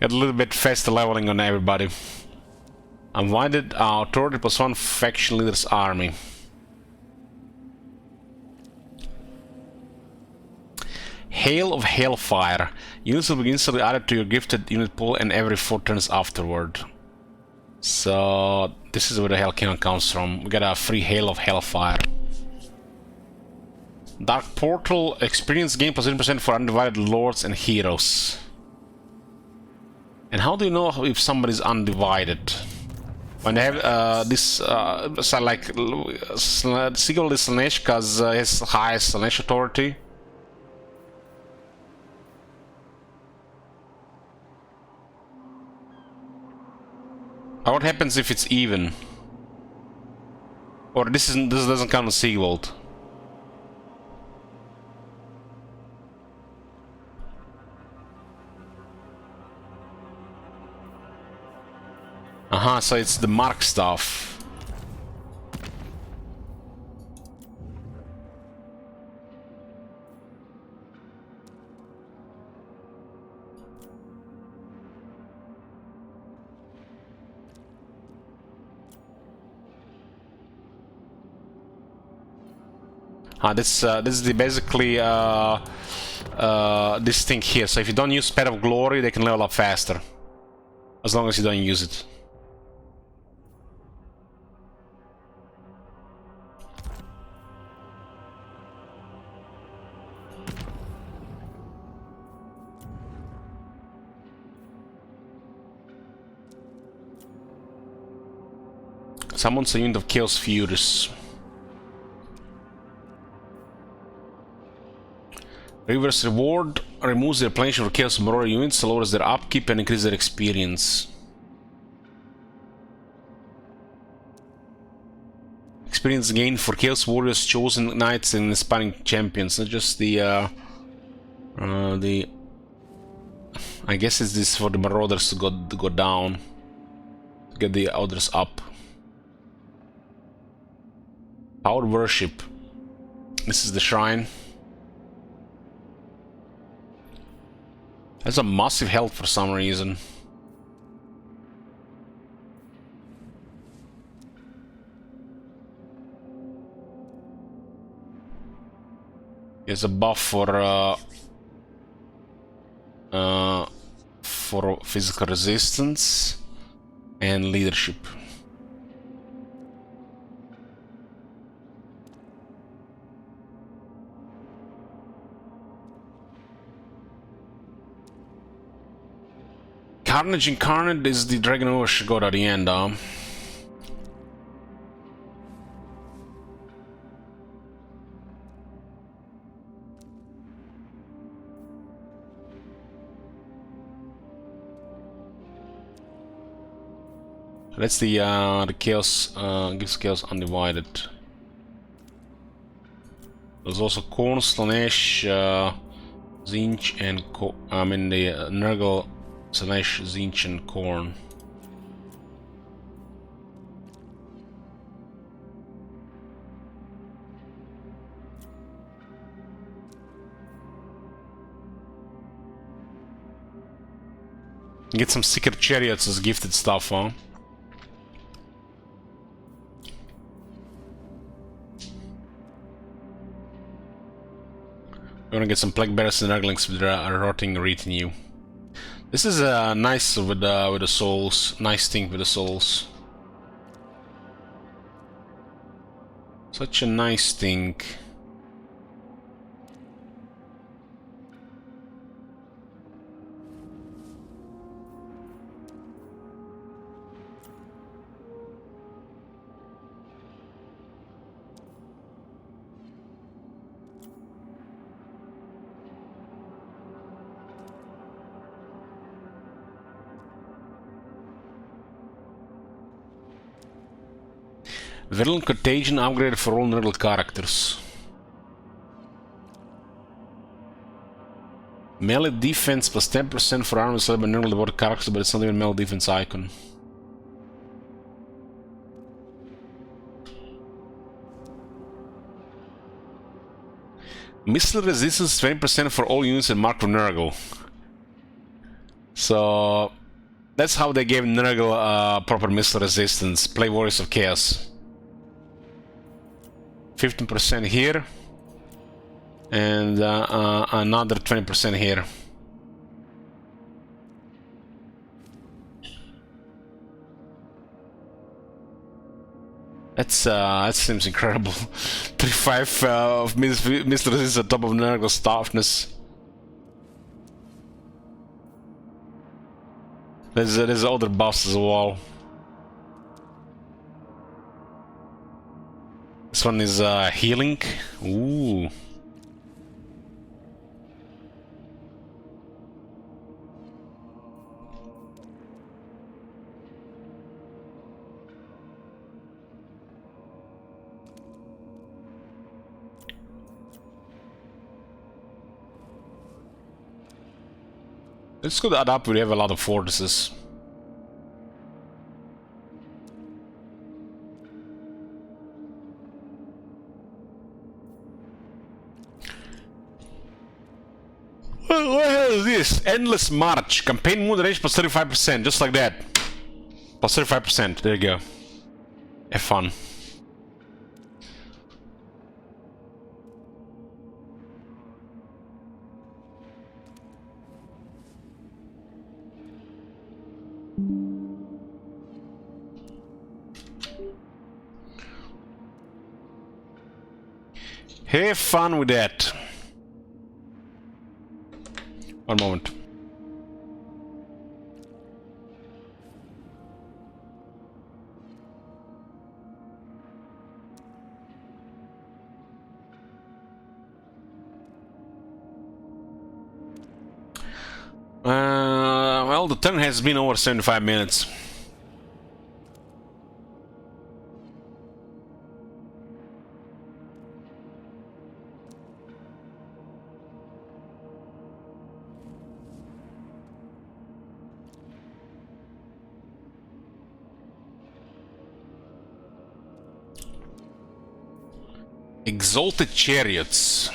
Got a little bit faster leveling on everybody. Unwinded authority plus 1 faction leader's army. Hail of Hailfire. Units will be instantly added to your gifted unit pool and every 4 turns afterward. So this is where the Hell Cannon comes from. We got a free Hail of Hailfire. Dark Portal. Experience gain plus 10% for undivided lords and heroes. And how do you know if somebody's undivided? When they have this, so like Sigvald is Slanesh because his highest Slanesh authority. What happens if it's even? Or this doesn't count as Sigvald. So it's the mark stuff. This is basically this thing here. So if you don't use Spell of Glory, they can level up faster, as long as you don't use it. Summons a unit of Chaos Furies. Reverse Reward removes the replenishment of Chaos Marauder units, lowers their upkeep and increases their experience. Experience gain for Chaos Warriors, Chosen Knights and Inspiring Champions, not just the I guess it's this for the Marauders to go down, to get the others up. Power Worship. This is the shrine. Has a massive health for some reason. There's a buff for physical resistance and leadership. Carnage Incarnate is the Dragon Osh god at the end, That's the chaos, gives chaos undivided. There's also Korn, Slanesh, Zinch, and the Nurgle, Slanesh, Zinch, and Korn. Get some secret chariots as gifted stuff, huh? We're gonna get some plague bearers and urglings with a rotting retinue. This is nice with the souls. Nice thing with the souls. Such a nice thing. Virulent Contagion upgraded for all Nurgle characters. Melee defense plus 10% for armor selected by Nurgle devoted characters, but it's not even melee defense icon. Missile resistance 20% for all units and marked for Nurgle. So that's how they gave Nurgle proper missile resistance. Play Warriors of Chaos. 15% here, and another 20% here. That seems incredible. 35 of missile resistance on top of Nurgle's toughness. There's other buffs as well. This one is healing. Ooh. It's good to add up. We have a lot of fortresses. What the hell is this? Endless March. Campaign mood range plus 35%. Just like that. Plus 35%. There you go. Have fun. Have fun with that. One moment. Well, the turn has been over 75 minutes. Exalted Chariots.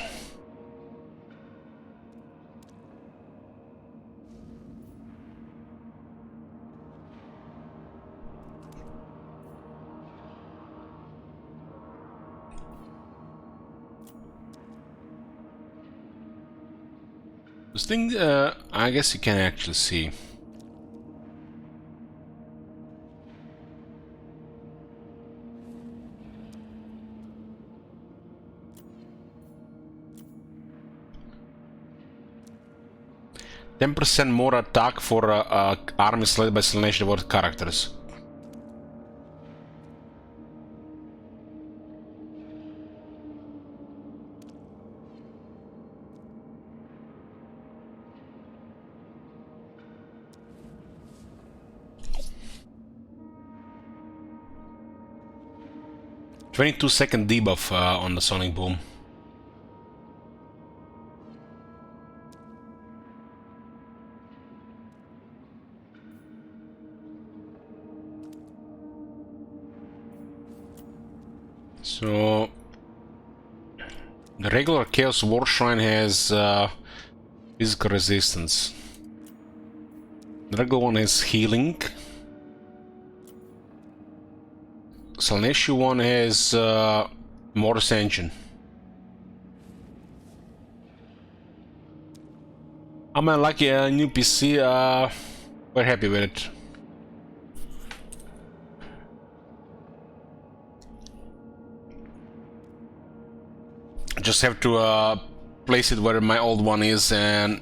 This thing, I guess you can actually see. %10 more attack for armies led by Selenish devoted characters. "22-second debuff on the Sonic Boom. So the regular Chaos War Shrine has physical resistance. The regular one is healing. Salneshu one has more ascension. I'm lucky a new PC. We're happy with it. Just have to place it where my old one is and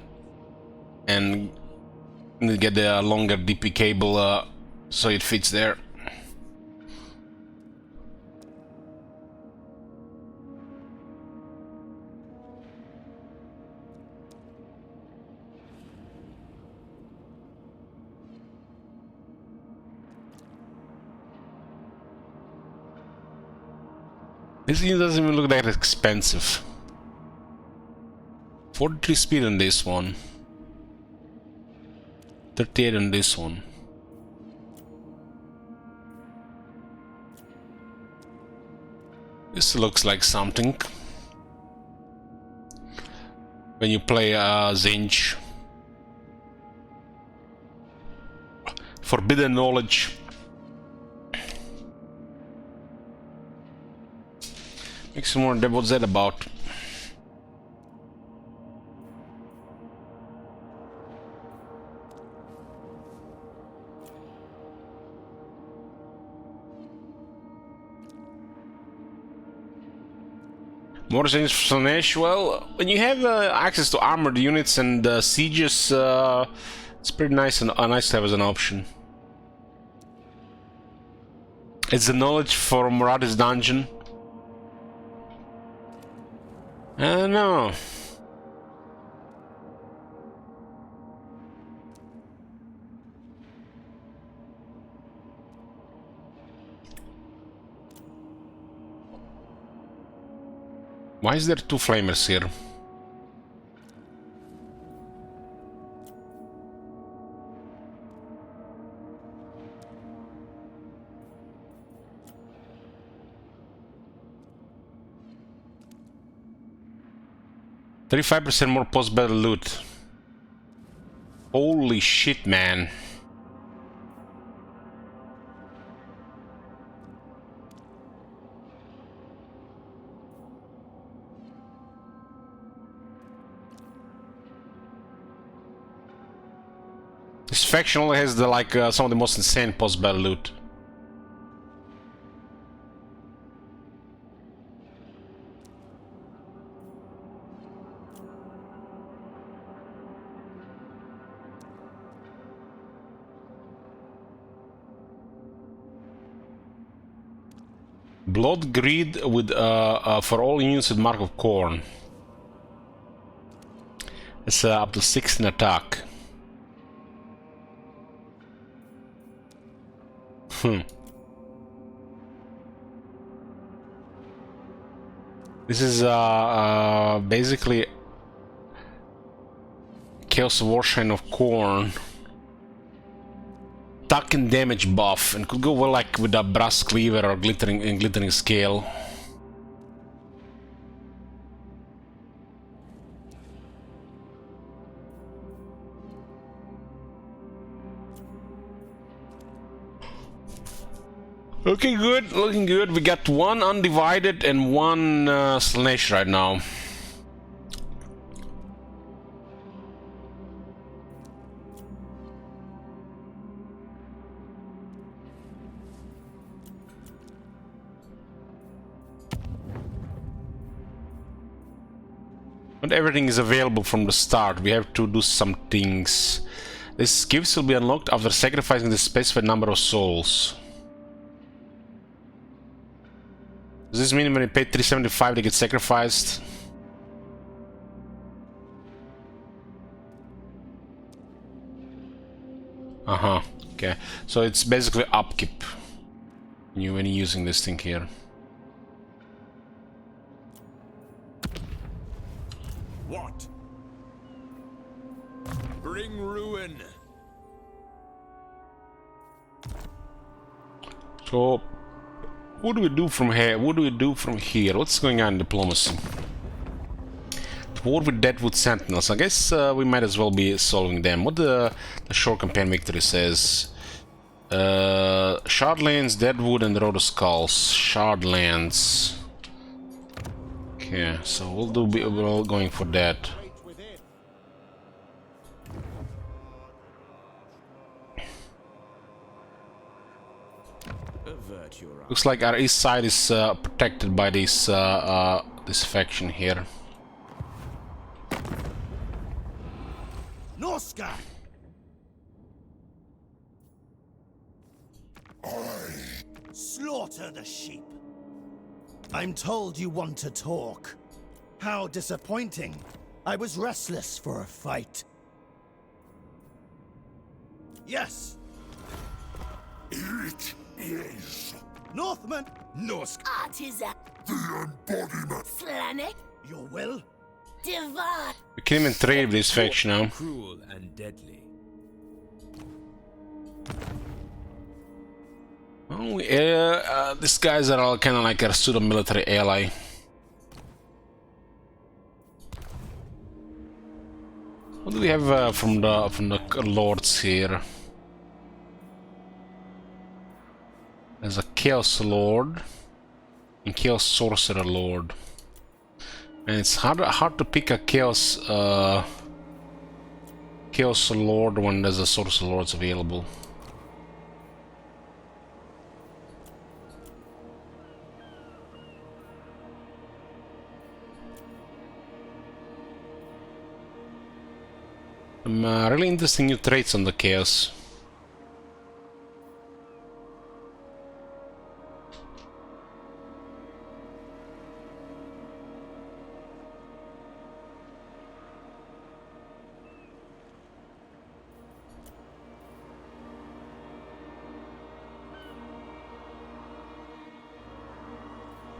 get the longer DP cable so it fits there. This unit doesn't even look that expensive. 43 speed on this one. 38 on this one. This looks like something. When you play Zinj. Forbidden Knowledge. Make some more. What's that about? More things for Slanesh. Well, when you have access to armored units and sieges, it's pretty nice and nice to have as an option. It's the knowledge for Muradi's dungeon. I don't know. Why is there two flamers here? %35% more post-battle loot. Holy shit, man. This faction only has the some of the most insane post-battle loot. Blood Greed with for all units with Mark of Corn. It's up to 16 attack. This is basically Chaos Warshrine of Corn. Attack and damage buff, and could go well like with a brass cleaver or glittering scale. Okay, good, looking good. We got one undivided and one Slanesh right now. Not everything is available from the start. We have to do some things. This gifts will be unlocked after sacrificing the specified number of souls. Does this mean when you pay 375 they get sacrificed? Okay. So it's basically upkeep when you're using this thing here. What? Bring ruin. So what do we do from here? What do we do from here? What's going on in diplomacy? At war with Deadwood Sentinels. I guess we might as well be solving them. What the short campaign victory says. Shardlands, Deadwood, and Road of Skulls. Shardlands. Okay, so we're all going for that. Looks like our east side is protected by this this faction here. Norska! Slaughter the sheep. I'm told you want to talk. How disappointing. I was restless for a fight. Yes. It is Northman. Norsk. Artisan. the embodiment. Slanek. Your will? Divine. We can even trade with this faction now. Cruel and deadly. Oh, these guys are all kind of like a pseudo-military ally. What do we have from the lords here? There's a Chaos Lord and Chaos Sorcerer Lord, and it's hard to pick a Chaos Lord when there's a Sorcerer Lords available. Some really interesting new traits on the Chaos.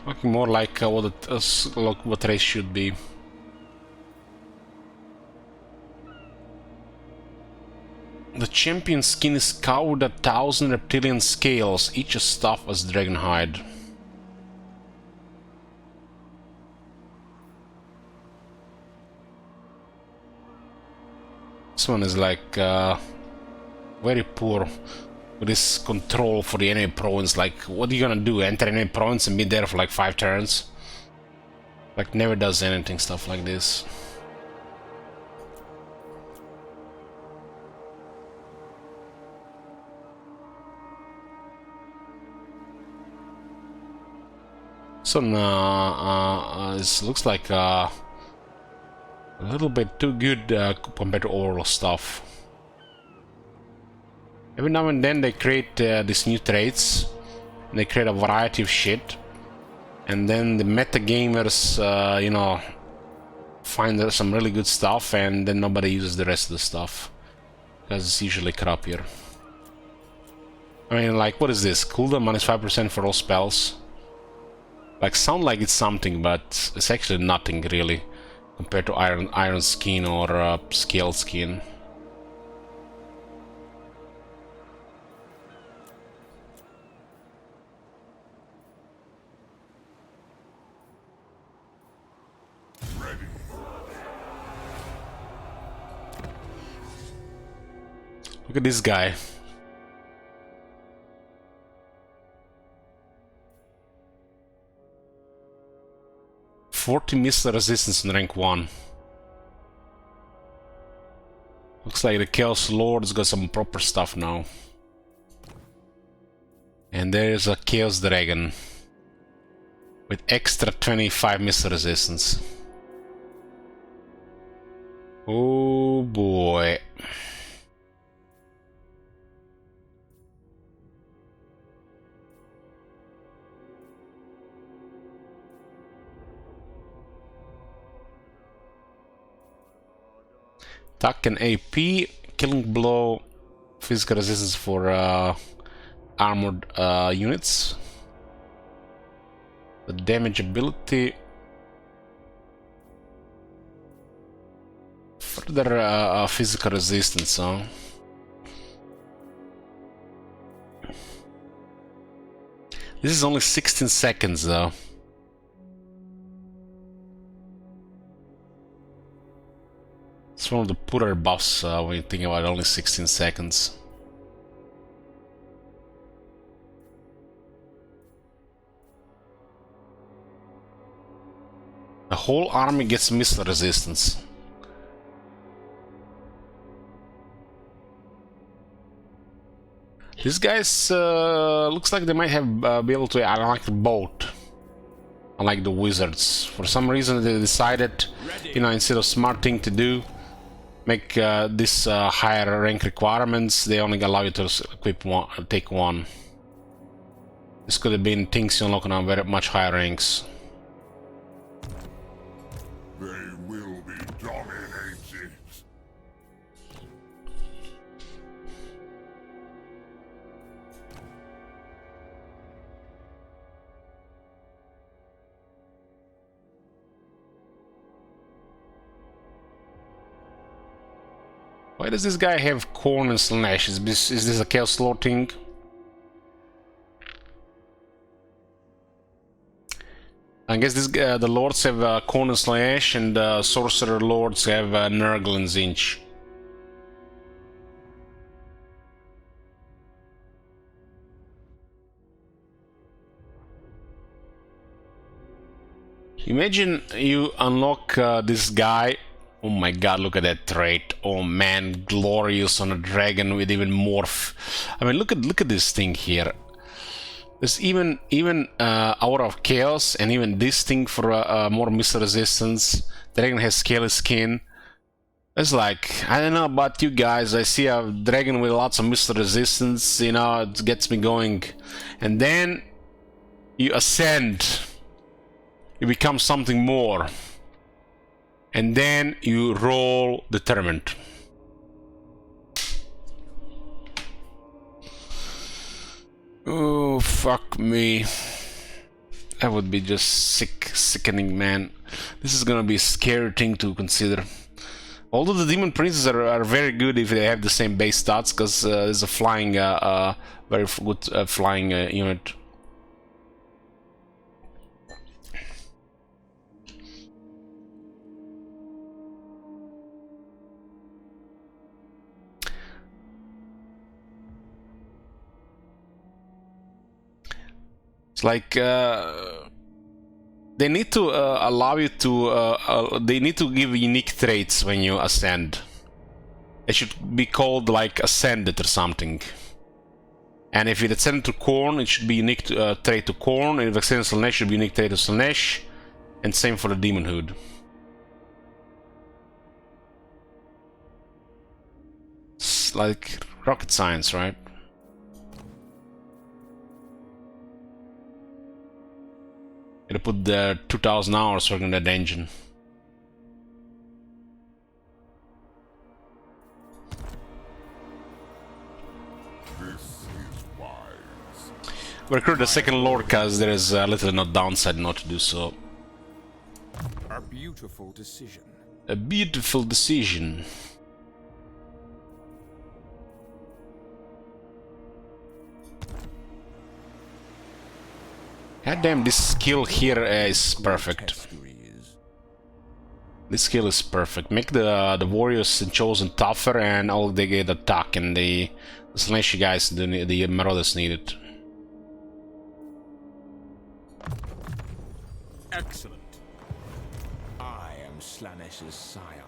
Looking more like what race should be. The champion skin is covered with 1,000 reptilian scales, each as tough as dragon hide. This one is like very poor with this control for the enemy province. Like, what are you gonna do? Enter enemy province and be there for like 5 turns? Like, never does anything, stuff like this. So this looks like a little bit too good compared to overall stuff. Every now and then they create these new traits, and they create a variety of shit, and then the meta gamers, you know, find some really good stuff, and then nobody uses the rest of the stuff because it's usually crappier. I mean, like, what is this? Cooldown -5% for all spells. Like, sound like it's something, but it's actually nothing really compared to Iron Skin or Scale Skin. Look at this guy. Missile resistance in rank 1. Looks like the Chaos Lord's got some proper stuff now. And there's a Chaos Dragon with extra 25 missile resistance. Oh boy. Attack and AP, killing blow, physical resistance for armored units. The damage ability, further physical resistance, huh? This is only 16 seconds though. It's one of the poorer buffs when you think about it, only 16 seconds. The whole army gets missile resistance. These guys looks like they might have be able to unlock the boat, unlike the wizards. For some reason they decided, you know, instead of smart thing to do, make this higher rank requirements, they only allow you to equip one, take one. This could have been things you unlock on very much higher ranks. They will be dominated. Why does this guy have corn and slash? Is this a Chaos Lord thing? I guess this the lords have corn and slash, and sorcerer lords have Nurgle and Zinch. Imagine you unlock this guy. Oh my god, look at that trait. Oh man, glorious on a dragon with even more I mean, look at this thing here. There's even Aura of Chaos, and even this thing for more missile resistance. Dragon has scaly skin. It's like, I don't know about you guys, I see a dragon with lots of missile resistance, you know, it gets me going. And then you ascend. You become something more. And then you roll determined. Oh, fuck me. That would be just sickening, man. This is gonna be a scary thing to consider. Although the Demon Princes are very good if they have the same base stats, because there's a flying, very good flying unit. Like they need to allow you to they need to give unique traits when you ascend. It should be called like ascended or something. And if it ascend to corn, it should be unique to, trait to corn, and if it ascends to Slanesh, it should be unique trait to Slanesh, and same for the demonhood. It's like rocket science, right? Gotta put the 2000 hours working on that engine. This is wise. We recruit the second lord because there is little no downside not to do so. A beautiful decision. A beautiful decision. God damn, this skill here is perfect. This skill is perfect. Make the warriors and chosen tougher, and all they get attack, and the slashy guys, the marauders need it. Excellent. I am Slanesh's scion.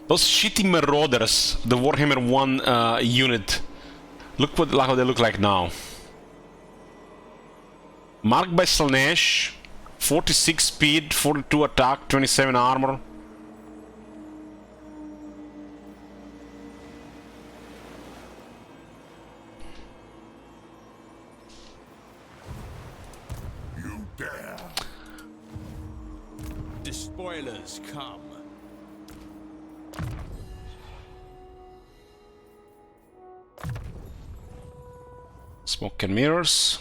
Those shitty marauders, the Warhammer 1 unit. Look how they look like now. Marked by Slanesh, 46 speed, 42 attack, 27 armor. You dare. Despoilers come. Smoke and mirrors.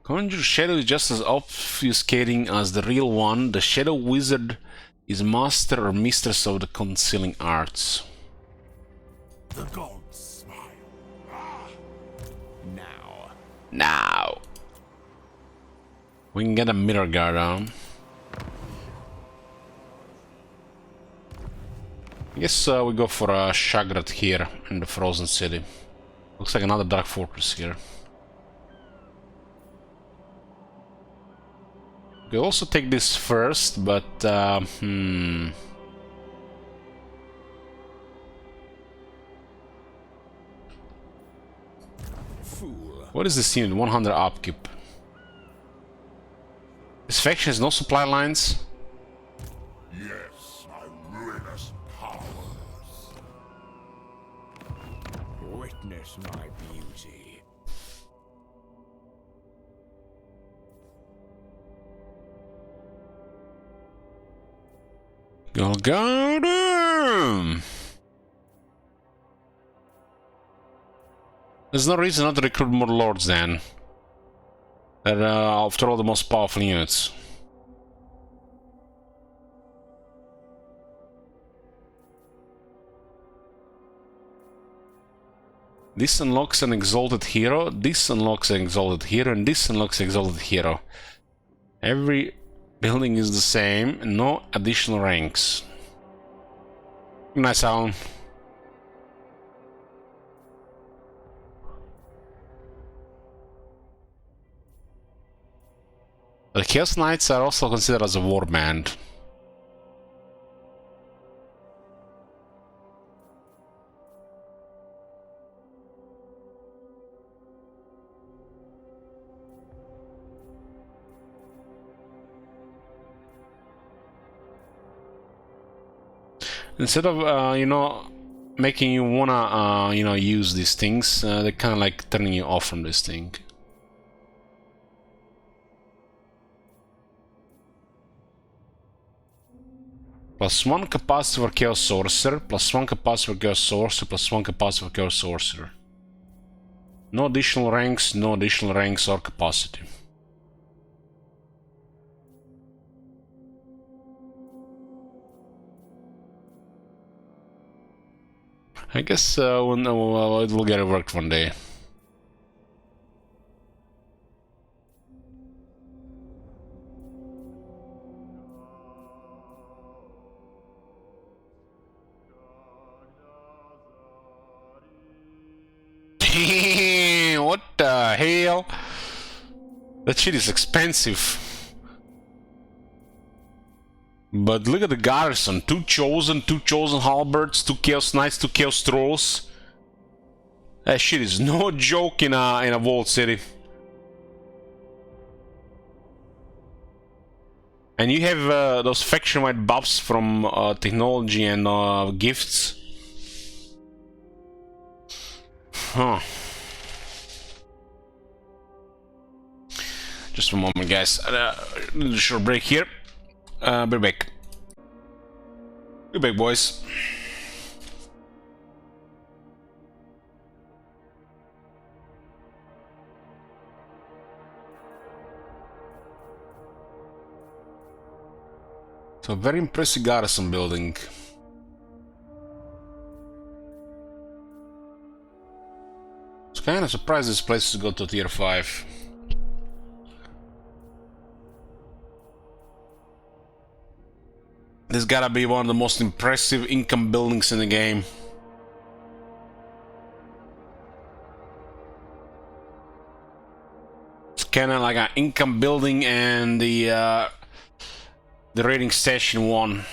Conjure Shadow is just as obfuscating as the real one. The Shadow Wizard is master or mistress of the concealing arts. The gods smile. Now we can get a mirror guard on. I guess we go for a Shagrat here in the Frozen City. Looks like another Dark Fortress here. We'll also take this first, but what is this unit? 100 upkeep. This faction has no supply lines. Yes, my ruinous powers. Witness my beauty. Golgotha! There's no reason not to recruit more lords then. They're, after all, the most powerful units. This unlocks an exalted hero, this unlocks an exalted hero, and this unlocks an exalted hero. Every building is the same, no additional ranks. Nice, Alan. The Chaos Knights are also considered as a warband. Instead of, you know, making you wanna, you know, use these things, they're kind of like turning you off from this thing. +1 capacity for Chaos Sorcerer, +1 capacity for Chaos Sorcerer, +1 capacity for Chaos Sorcerer. No additional ranks or capacity. I guess it will get worked one day. What the hell? That shit is expensive. But look at the garrison. Two chosen halberds, 2 chaos knights, 2 chaos trolls. That shit is no joke in a walled city. And you have those faction-wide buffs from technology and gifts. Huh. Just one moment, guys. Little short break here. Be back. Be back, boys. So, very impressive garrison building. I was kind of surprised this place to go to tier 5. This gotta be one of the most impressive income buildings in the game. It's kinda like an income building and the raiding station one.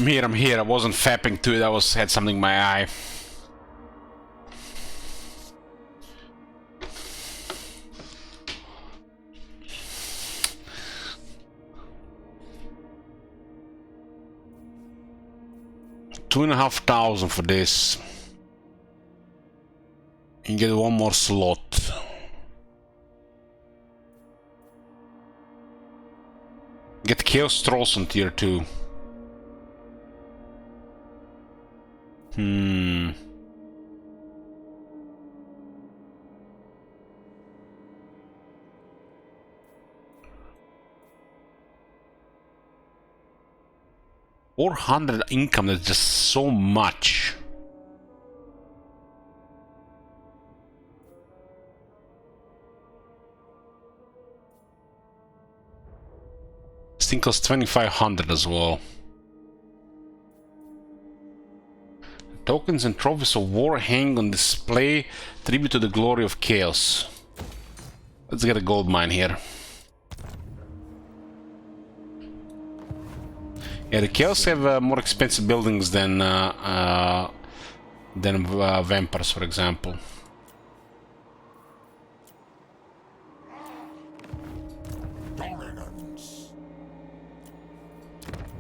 I'm here. I wasn't fapping to it. I had something in my eye. 2,500 for this. And get one more slot. Get Chaos Trolls on tier 2. $400 income, that's just so much. This thing costs 2,500 as well. Tokens and trophies of war hang on display, tribute to the glory of chaos. Let's get a gold mine here. Yeah, the chaos have more expensive buildings than vampires, for example. Dominance.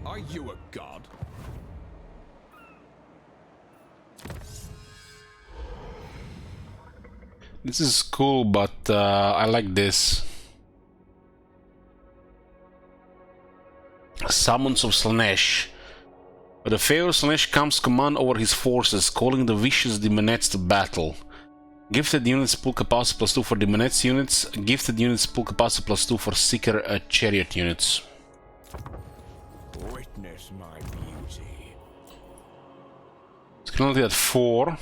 Are you a god? This is cool, but I like this. Summons of Slanesh. With the favor, Slanesh comes command over his forces, calling the vicious demonettes to battle. Gifted units pull capacity +2 for demonettes units. Gifted units pull capacity +2 for seeker chariot units. Witness my beauty. It's currently at 4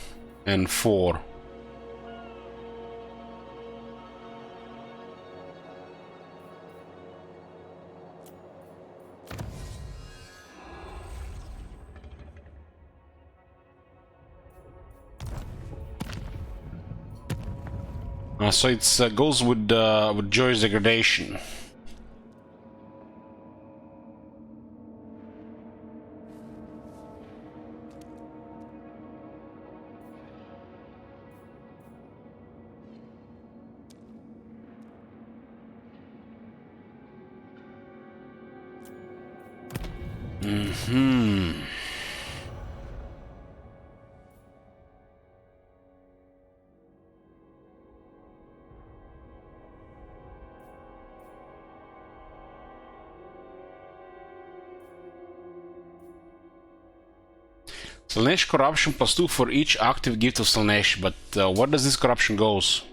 and 4. So it goes with Joy's degradation. Slanesh corruption +2 for each active gift of Slanesh, but where does this corruption goes?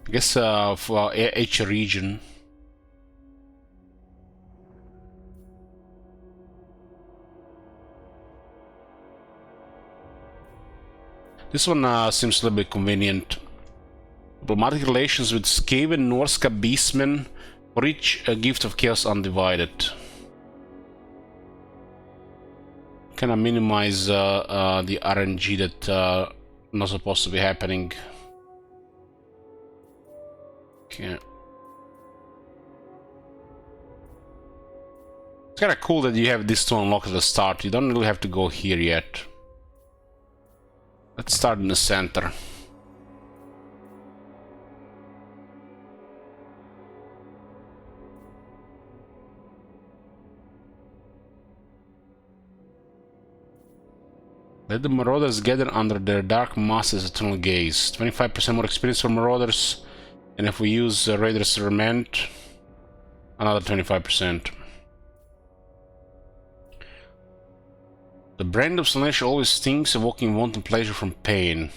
I guess for each region. This one seems a little bit convenient. Diplomatic relations with Skaven, Norska Beastmen for each gift of Chaos Undivided. Kind of minimize the RNG that not supposed to be happening. Okay. It's kind of cool that you have this to unlock at the start. You don't really have to go here yet. Let's start in the center. Let the Marauders gather under their dark masses' eternal gaze. 25% more experience for Marauders, and if we use Raiders Remand, another 25%. The brand of Slanesh always stings, evoking wanton pleasure from pain.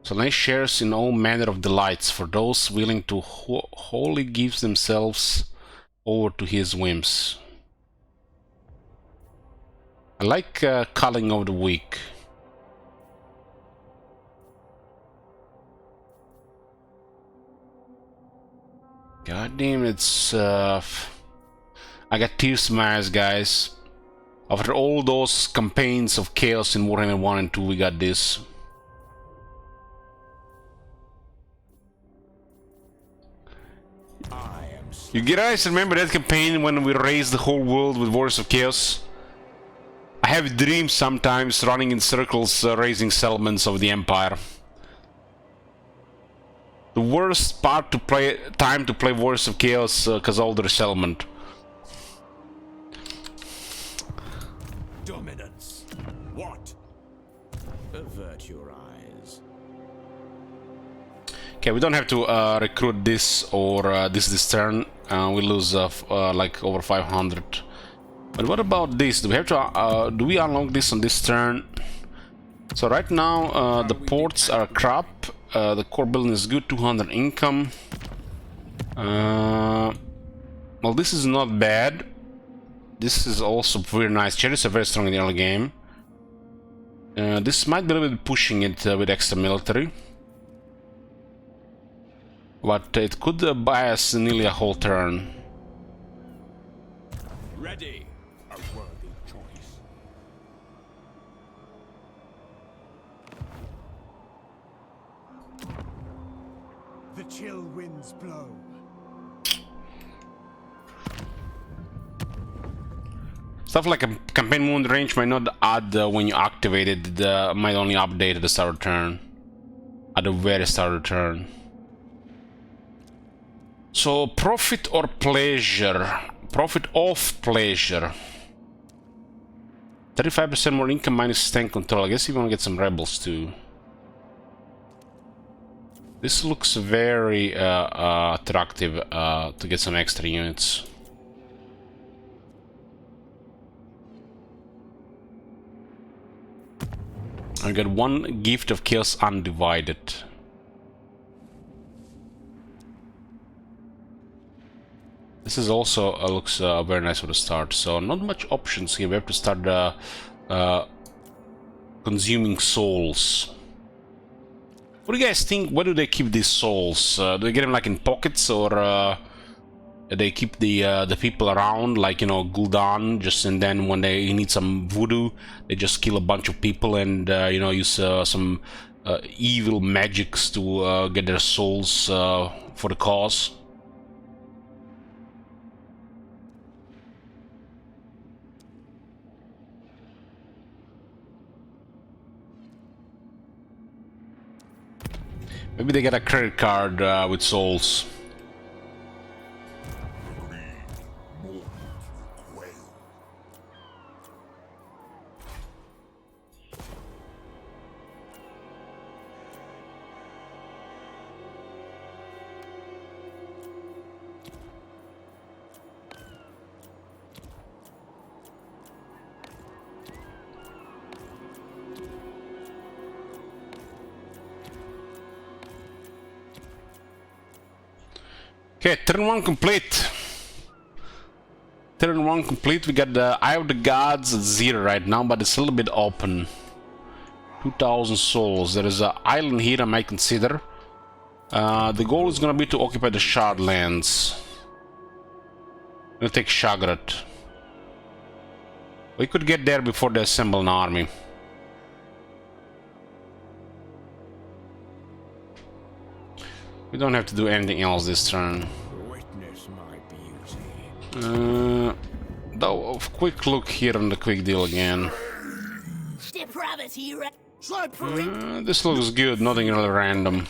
Slanesh shares in all manner of delights for those willing to wholly give themselves over to his whims. I like culling of the weak. God damn, it's I got tears in my eyes, guys. After all those campaigns of chaos in Warhammer 1 and 2, we got this. You guys remember that campaign when we raised the whole world with Warriors of Chaos? have dreams sometimes, running in circles, raising settlements of the Empire. The worst time to play Wars of Chaos, cause all the resettlement. Dominance. What? Avert your eyes. Okay, we don't have to recruit this or this turn. We lose like over 500. But what about this? Do we have to? Do we unlock this on this turn? So right now the ports are crap. The core building is good, 200 income. Well, this is not bad. This is also very nice. Cherries are very strong in the early game. This might be a little bit pushing it with extra military. But it could buy us nearly a whole turn. Ready. A worthy choice. The chill winds blow. Stuff like a campaign moon range might not add when you activate it. Might only update at the start of turn. At the very start of turn. So, profit or pleasure? Profit of pleasure. 35% more income minus 10 control. I guess you want to get some rebels too. This looks very attractive to get some extra units. I got one gift of chaos undivided. This is also looks very nice for the start. So not much options here. We have to start consuming souls. What do you guys think? Where do they keep these souls? Do they get them like in pockets, or they keep the people around, like, you know, Gul'dan, just, and then when they need some voodoo, they just kill a bunch of people and you know, use some evil magics to get their souls for the cause. Maybe they get a credit card with souls. Okay, turn 1 complete. Turn 1 complete. We got the Eye of the Gods at 0 right now, but it's a little bit open. 2,000 souls. There is an island here I might consider. The goal is gonna be to occupy the Shard lands. I'm gonna take Shagrat. We could get there before they assemble an army. We don't have to do anything else this turn. Witness my beauty. Though, a quick look here on the quick deal again. Depravity, This looks good, nothing really random.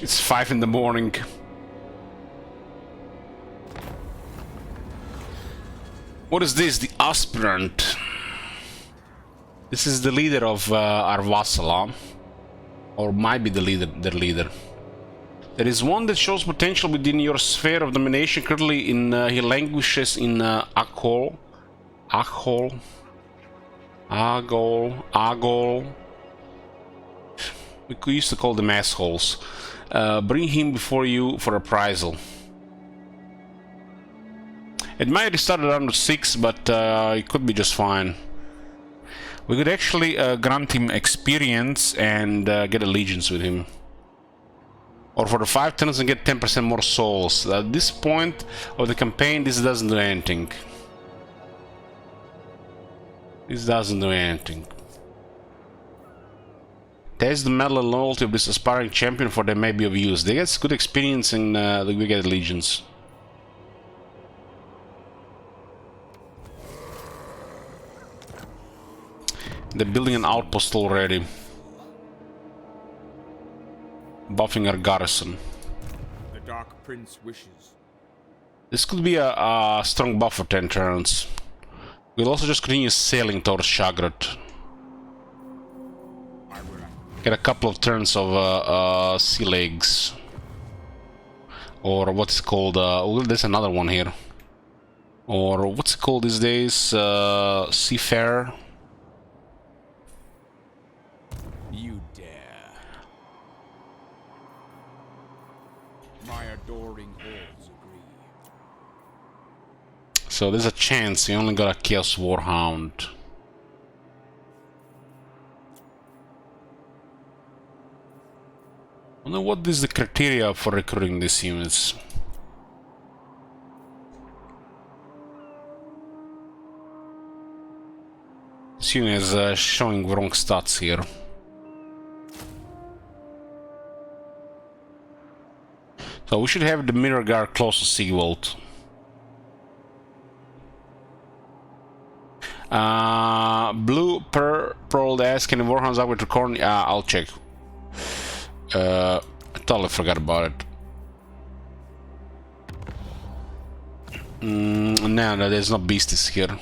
It's 5 in the morning. What is this? The aspirant. This is the leader of Arvasala, or might be the leader. Their leader. There is one that shows potential within your sphere of domination. Currently, he languishes in Agol. We used to call them assholes. Bring him before you for reprisal. It might restart around 6, but it could be just fine. We could actually grant him experience and get allegiance with him. Or for the 5 turns and get 10% more souls. At this point of the campaign, this doesn't do anything. This doesn't do anything. Test the metal and loyalty of this aspiring champion, for they may be of use. They get good experience in the Decadent Legions. They're building an outpost already. Buffing our garrison. The Dark Prince wishes. This could be a strong buff for 10 turns. We'll also just continue sailing towards Shagrat. Get a couple of turns of sea legs. Or what's it called? Oh, there's another one here. Or what's it called these days? Seafarer. You dare. My adoring hordes agree. So there's a chance you only got a Chaos Warhound. I wonder what is the criteria for recruiting these units. This unit is showing wrong stats here. So we should have the Mirror Guard close to Sigvald. Blue pearl ass, can the Warhounds up with the corn? I'll check. I totally forgot about it. No, there's no beasties here.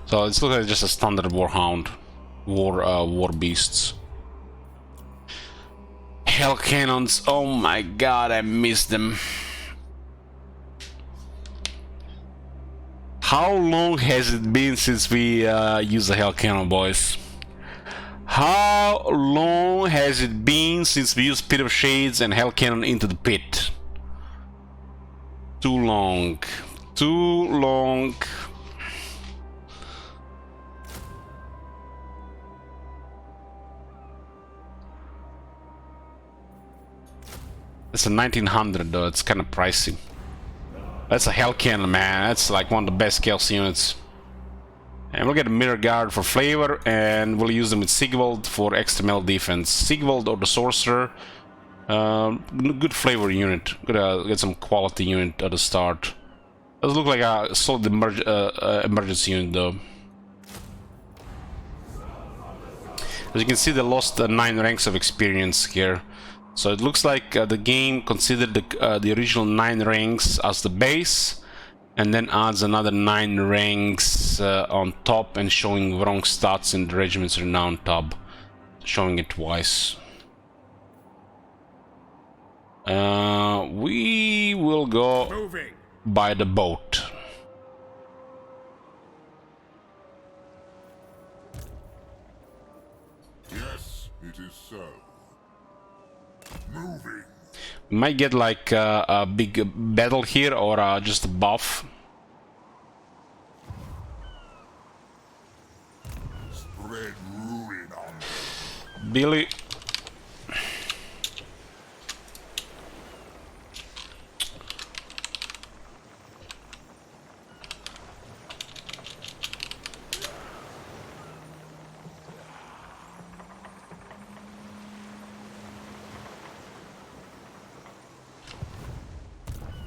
So it's looking like just a standard Warhound. War beasts. Hell cannons, oh my god, I missed them. How long has it been since we used the Hell Cannon, boys? How long has it been since we used Pit of Shades and Hell Cannon into the pit? Too long. Too long. It's a 1900 though, it's kind of pricey. That's a Hell Cannon, man. That's like one of the best Chaos units. And we'll get a Mirror Guard for flavor, and we'll use them with Sigvald for extra melee defense. Sigvald or the Sorcerer, good flavor unit. Gonna get some quality unit at the start. Does look like a solid emergency unit though. As you can see, they lost 9 ranks of experience here. So it looks like the game considered the original 9 ranks as the base, and then adds another 9 ranks on top, and showing wrong stats in the Regiment's Renown tab, showing it twice. We will go by the boat. Yes, it is so. Moving. We might get like a big battle here, or just a buff. Spread ruin on Billy.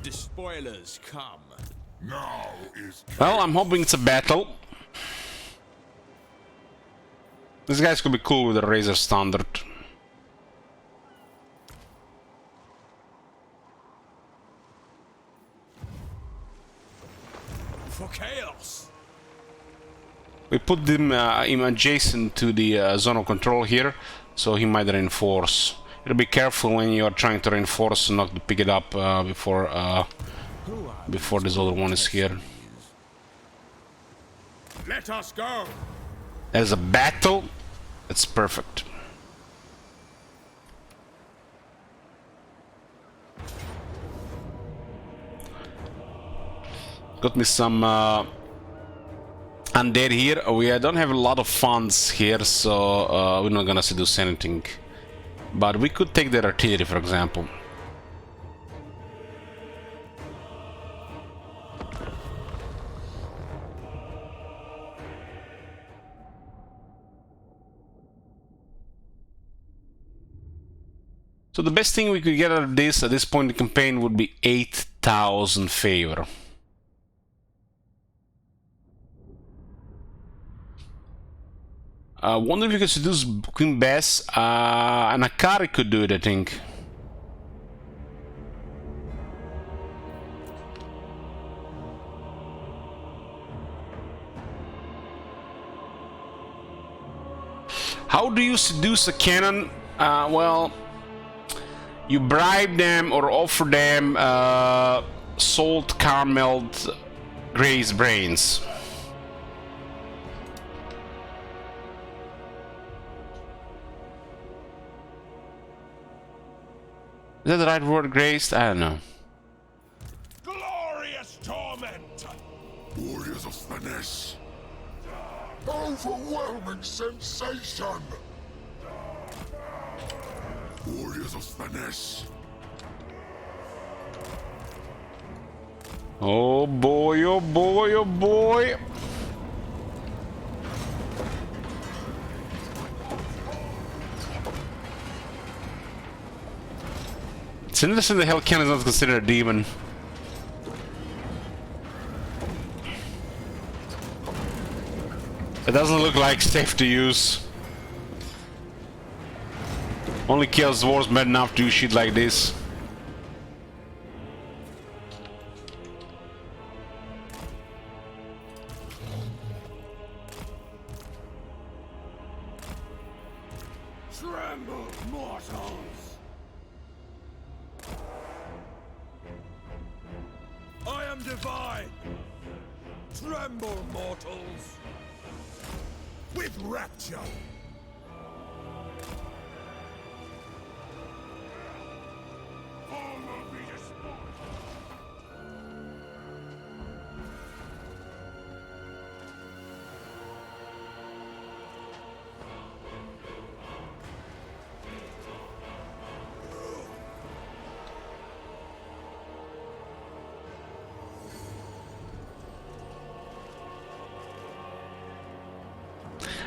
Despoilers come. now is Well, I'm hoping it's a battle. These guys could be cool with a Razor Standard. For chaos. We put him adjacent to the zone of control here, so he might reinforce. You gotta be careful when you're trying to reinforce, not to pick it up before this other one is here. Let us go. As a battle, it's perfect. Got me some undead here. We don't have a lot of funds here, so we're not gonna seduce anything. But we could take their artillery, for example. So the best thing we could get out of this at this point in the campaign would be 8,000 favor. I wonder if you could seduce Queen Bess. And Akari could do it, I think. How do you seduce a cannon? Well, you bribe them or offer them salt carameled Grey's brains. Is that the right word, Graced? I don't know. Glorious torment! Warriors of finesse. Overwhelming sensation. Warriors of finesse. Oh boy, oh boy, oh boy. It's interesting the Hell Cannon is not considered a demon. It doesn't look like safe to use. Only Chaos Dwarves mad enough to do shit like this. Tremble, mortals! I am divine! Tremble, mortals! With rapture! All will be destroyed!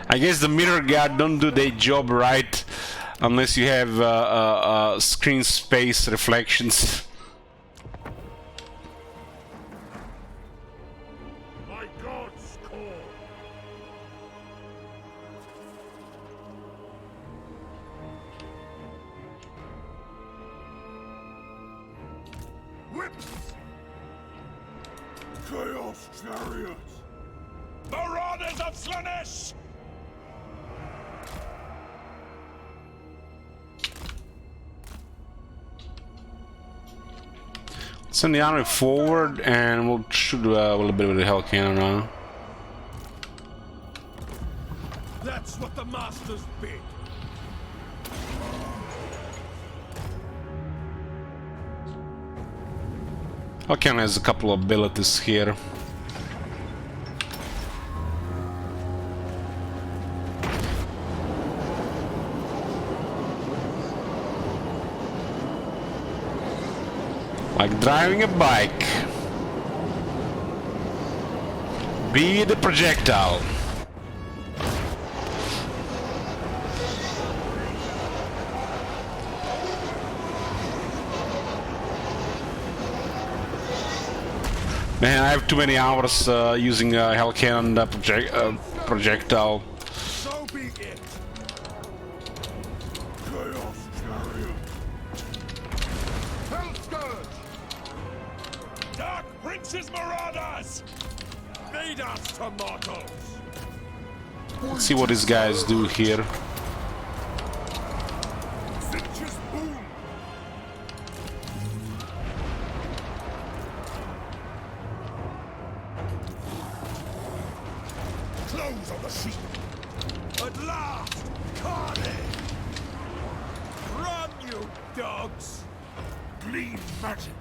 I guess the mirror guard don't do their job right unless you have screen space reflections. My God's call! Whips! Chaos Chariot! Marauders of Slaanesh! Send the army forward and we'll shoot a little bit with the Hell Cannon now. That's what the masters bid. Hell Cannon has a couple of abilities here. Like driving a bike. Be the projectile. Man, I have too many hours using Hell Cannon projectile. So be it. Chaos Chariot. Hell Scourge. Dark Prince's Marauders. Lead us to mortals. Let's see what these guys do here. Finch's Boom. Close on the sheep. At last, carnage. Run, you dogs. Glean magic.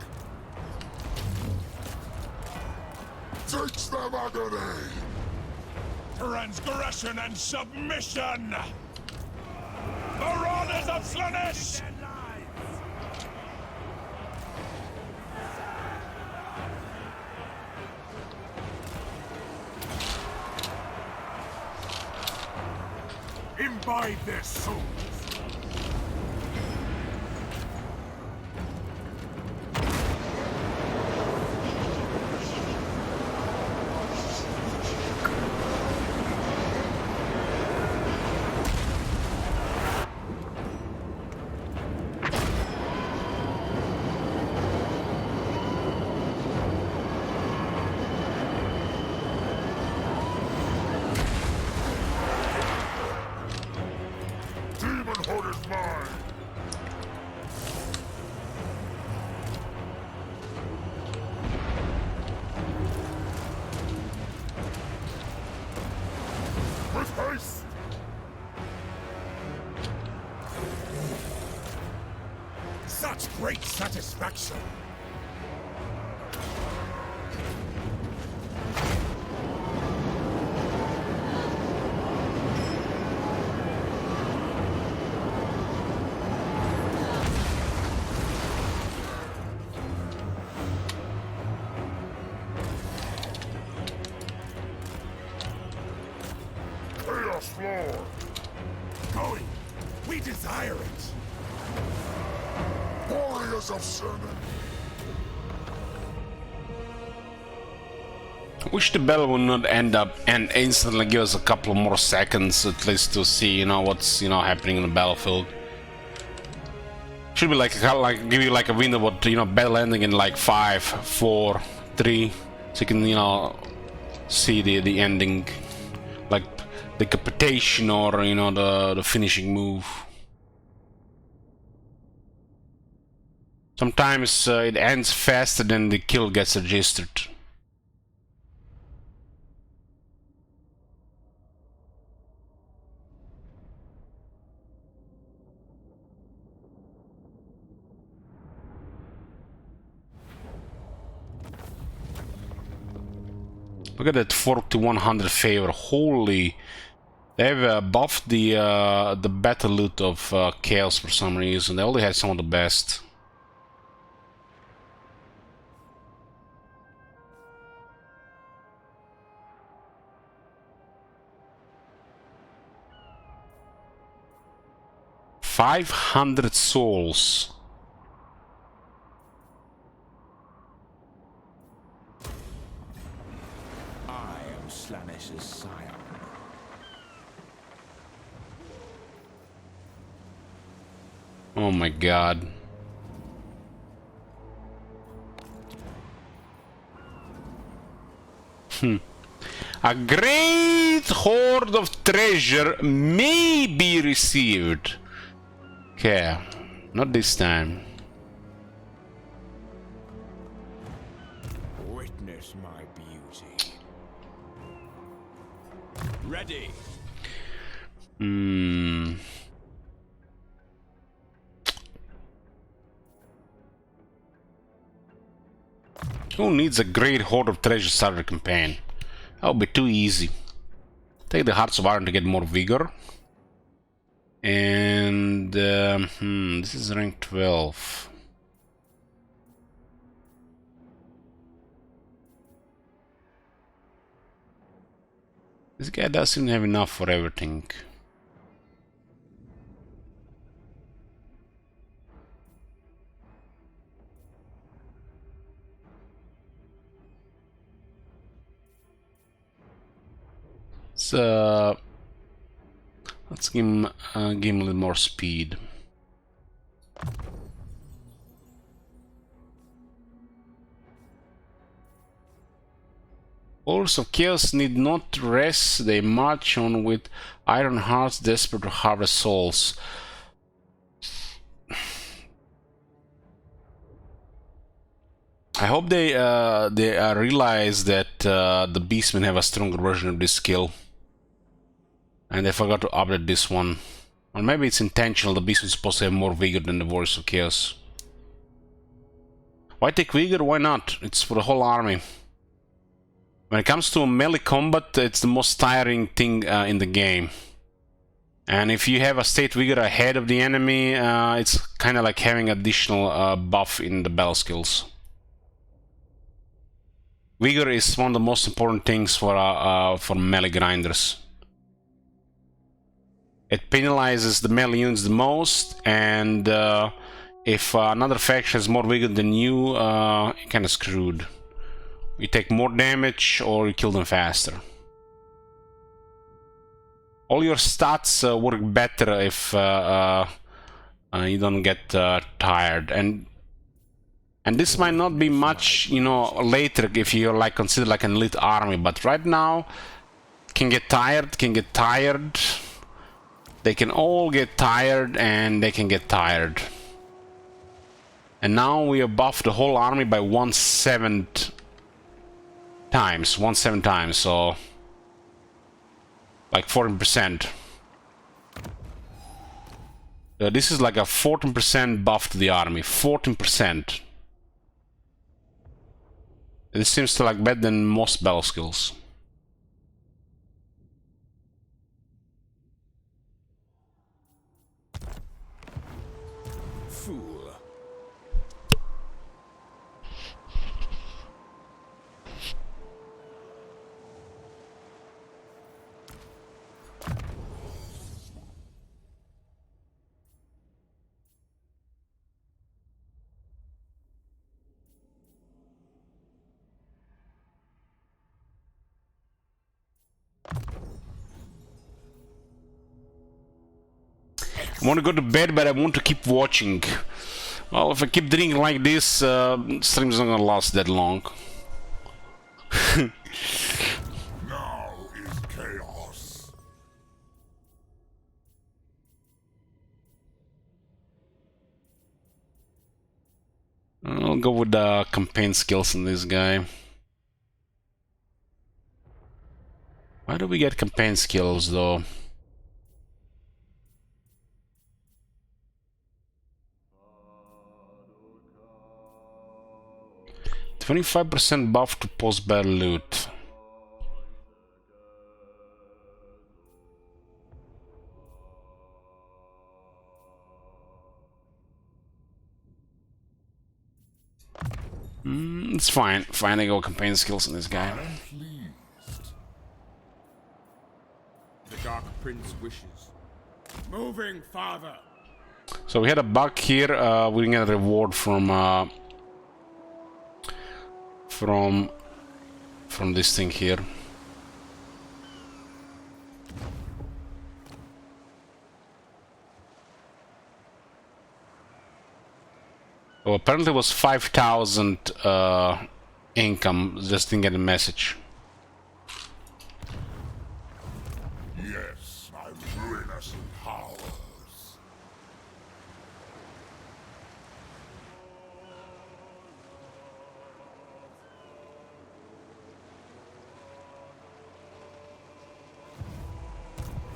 Takes them agony. Transgression and submission. Marauders Daughters of Slaanesh! Imbibe their souls! Demonhood is mine! With haste! Such great satisfaction! Chaos floor! Going! We desire it! Warriors of Sin! Wish the bell would not end up and instantly give us a couple more seconds at least to see, you know, what's, you know, happening in the battlefield. Should be like give you like a window, but you know, battle ending in like 5, 4, 3, so you can, you know, see the ending, like decapitation or, you know, the finishing move. Sometimes it ends faster than the kill gets registered. Look at that 4100 favor. Holy, they've buffed the battle loot of Chaos for some reason. They only had some of the best. $500 souls. I am Slaanesh's sire. Oh my god. A great hoard of treasure may be received. Okay, not this time. Witness my beauty. Ready. Who needs a great hoard of treasure starter campaign? That would be too easy. Take the Hearts of Iron to get more vigor. And this is rank 12. This guy doesn't have enough for everything. So let's give him a little more speed. Warriors of Chaos need not rest, they march on with iron hearts, desperate to harvest souls. I hope they realize that the Beastmen have a stronger version of this skill. And they forgot to update this one. Or maybe it's intentional, the Beastmen is supposed to have more vigor than the Warriors of Chaos. Why take vigor? Why not? It's for the whole army. When it comes to melee combat, it's the most tiring thing in the game. And if you have a state vigor ahead of the enemy, it's kind of like having additional buff in the battle skills. Vigor is one of the most important things for melee grinders. It penalizes the melee units the most, and if another faction has more vigor than you, you're kind of screwed. You take more damage or you kill them faster. All your stats work better if you don't get tired, and this might not be much, you know, later if you're like considered like an elite army, but right now can get tired. They can all get tired, and they can get tired. And now we have buffed the whole army by 1/7 times, so like 14%. This is like a 14% buff to the army. 14%. This seems to like better than most battle skills. Fool. I want to go to bed, but I want to keep watching. Well, if I keep drinking like this, stream's not gonna last that long. Now is chaos. I'll go with the campaign skills in this guy. Why do we get campaign skills though? 25% buff to post-battle loot. It's fine. Fine, I go campaign skills in this guy. The Dark Prince wishes. Moving, father. So we had a bug here. We get a reward from this thing here. Oh, apparently it was 5,000 income. Just didn't get a message. Yes, my ruinous powers.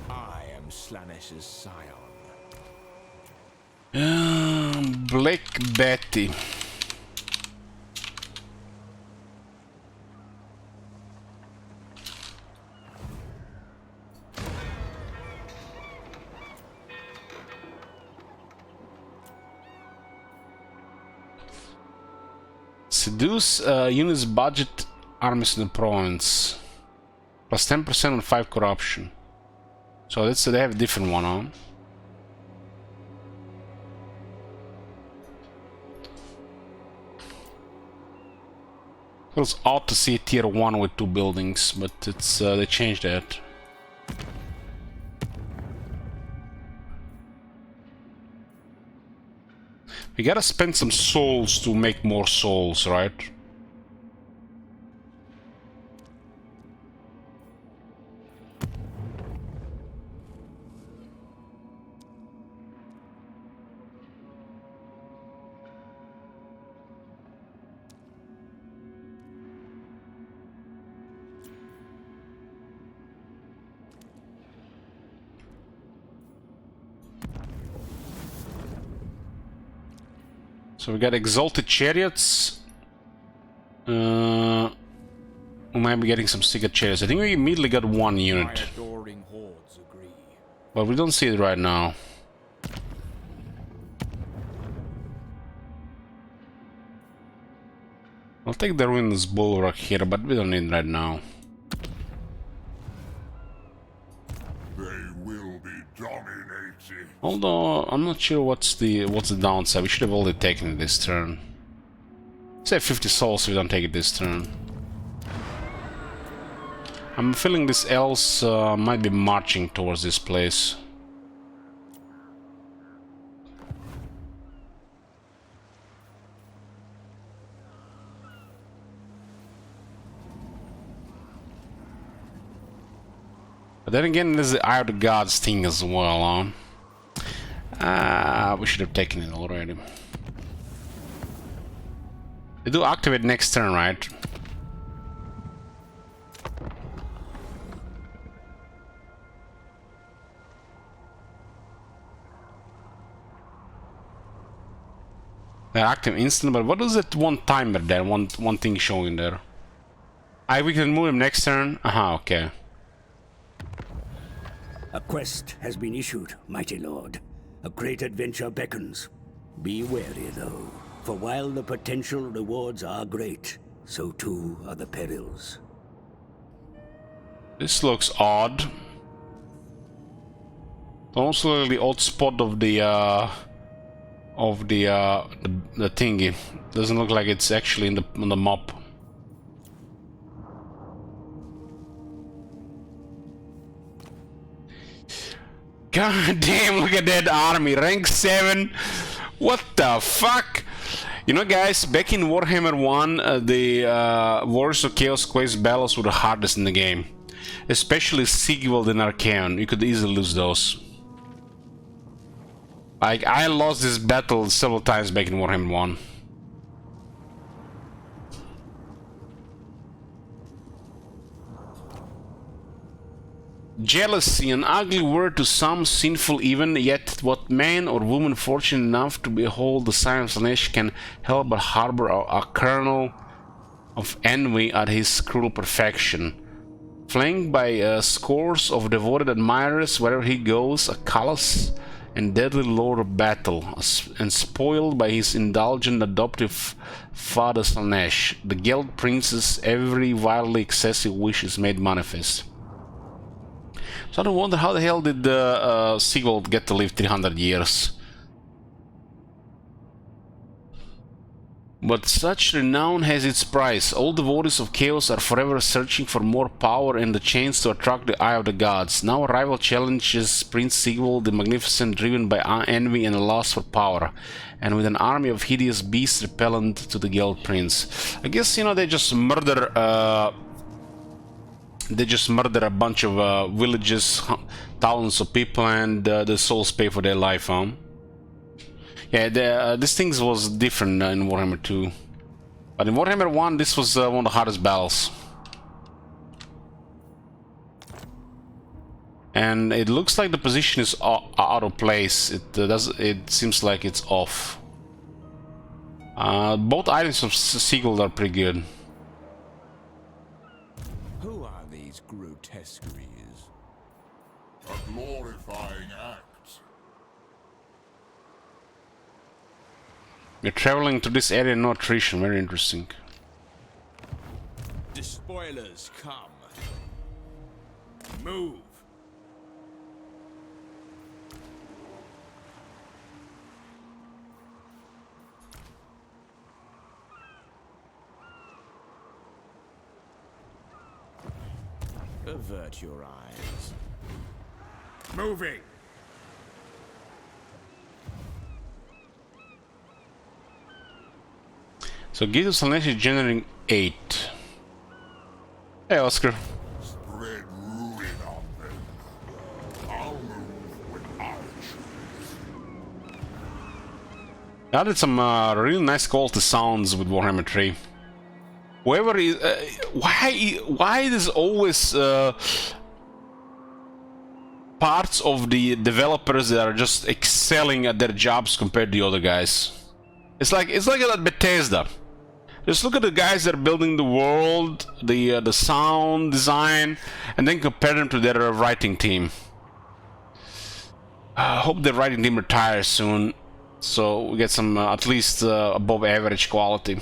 I am Slanesh's scion. Black Betty. Seduce units budget armies in the province. Plus 10% on 5 corruption. So that's they have a different one, huh? Feels odd to see tier 1 with 2 buildings, but it's they changed that. We gotta spend some souls to make more souls, right? So we got exalted chariots. We might be getting some secret chariots. I think we immediately got 1 unit. My adoring hordes agree. But we don't see it right now. I'll take the Ruins Bulwark here, but we don't need it right now. They will be dominated. Although I'm not sure what's the downside. We should have already taken it this turn. Say 50 souls if we don't take it this turn. I'm feeling this elves might be marching towards this place. But then again, there's the Eye of the Gods thing as well, we should have taken it already. They do activate next turn, right? They're active instant, but what is that one timer there? One thing showing there. We can move him next turn. Okay. A quest has been issued, mighty lord. A great adventure beckons. Be wary, though, for while the potential rewards are great, so too are the perils. This looks odd. Also, the odd spot of the thingy doesn't look like it's actually on the map. God damn, look at that army, rank 7. What the fuck? You know, guys, back in Warhammer 1, the Warriors of Chaos Quest battles were the hardest in the game. Especially Sigvald and Archaon, you could easily lose those. Like, I lost this battle several times back in Warhammer 1. Jealousy, an ugly word to some, sinful even, yet what man or woman fortunate enough to behold the sign of Slanesh can help but harbor a kernel of envy at his cruel perfection. Flanked by scores of devoted admirers wherever he goes, a callous and deadly lord of battle, and spoiled by his indulgent adoptive father Slanesh, the Geld Prince's every wildly excessive wish is made manifest. So I wonder how the hell did Sigvald get to live 300 years? But such renown has its price. All devotees of chaos are forever searching for more power and the chance to attract the eye of the gods. Now a rival challenges Prince Sigvald the Magnificent, driven by envy and a lust for power, and with an army of hideous beasts repellent to the Geld Prince. I guess, you know, they just murder a bunch of villages, thousands of people, and the souls pay for their life, huh? Yeah, this thing was different in Warhammer 2. But in Warhammer 1, this was one of the hardest battles. And it looks like the position is out of place. It seems like it's off. Both items of Sigvald are pretty good. Who are these grotesqueries? A glorifying act. We're traveling to this area, no attrition. Very interesting. Despoilers come. Move. Avert your eyes. Moving. So Guild of Slanesh is generating 8. Hey, Oscar. Spread ruin on them. I'll move with archers. I added some really nice quality sounds with Warhammer 3. Whoever is... why there's always parts of the developers that are just excelling at their jobs compared to the other guys? It's like at Bethesda. Just look at the guys that are building the world, the sound design, and then compare them to their writing team. I hope the riding team retires soon, so we get some at least above average quality.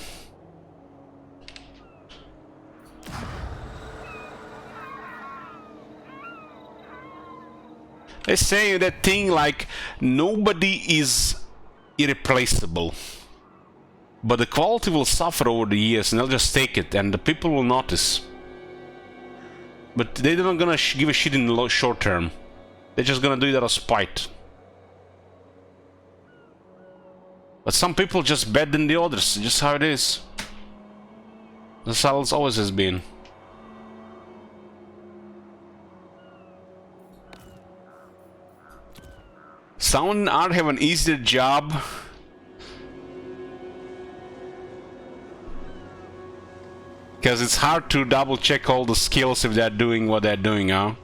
They say that thing like nobody is irreplaceable, but the quality will suffer over the years, and they'll just take it, and the people will notice. But they're not gonna give a shit in the short term. They're just gonna do it out of spite. But some people just better than the others, just how it is. That's how it always has been. Sound and art have an easier job. Because it's hard to double check all the skills if they're doing what they're doing, huh?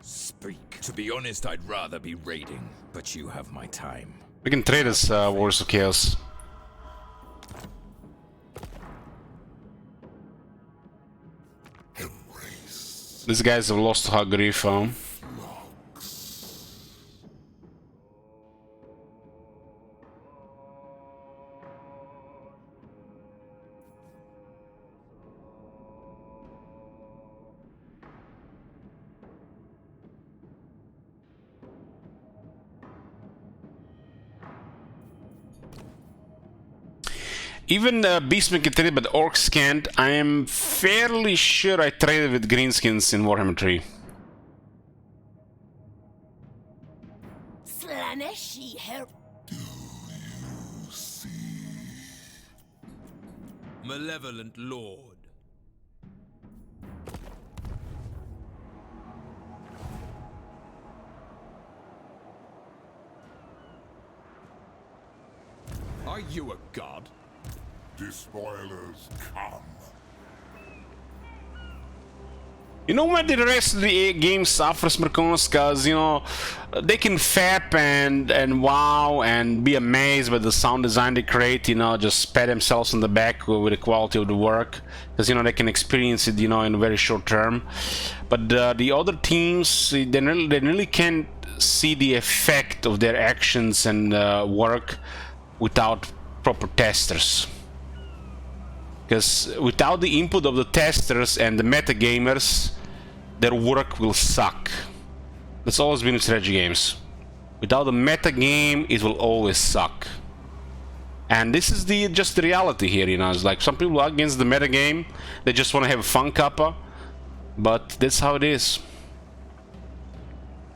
Speak. To be honest, I'd rather be raiding, but you have my time. We can trade as Wars of Chaos. These guys have lost her grief, huh? Even Beastmen can trade, but Orcs can't. I am fairly sure I traded with Greenskins in Warhammer 3. Slaneshi help. Malevolent Lord. Are you a god? Despoilers come. You know why the rest of the game suffers, Mercons? Because, you know, they can fap and wow and be amazed by the sound design they create, you know, just pat themselves on the back with the quality of the work. Because, you know, they can experience it, you know, in a very short term. But the other teams, they really can't see the effect of their actions and work without proper testers. Because without the input of the testers and the metagamers, their work will suck. That's always been with strategy games. Without the metagame, it will always suck. And this is just the reality here, you know. It's like some people are against the metagame, they just want to have a fun kappa, but that's how it is.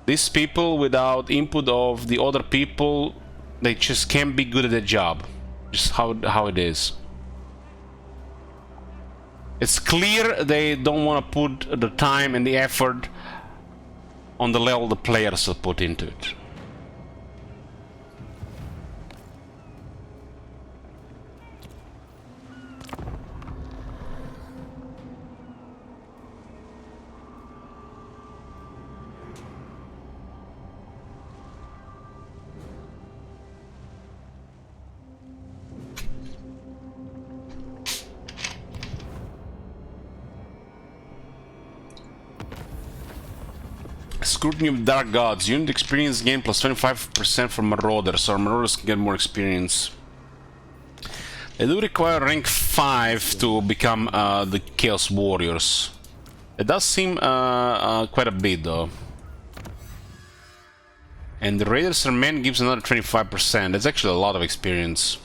These people, without input of the other people, they just can't be good at their job. Just how it is. It's clear they don't want to put the time and the effort on the level the players have put into it. Scrutiny of Dark Gods. Unit experience gain plus 25% for Marauders, or Marauders can get more experience. They do require rank 5 to become the Chaos Warriors. It does seem quite a bit though. And the Raiders Remain gives another 25%. That's actually a lot of experience.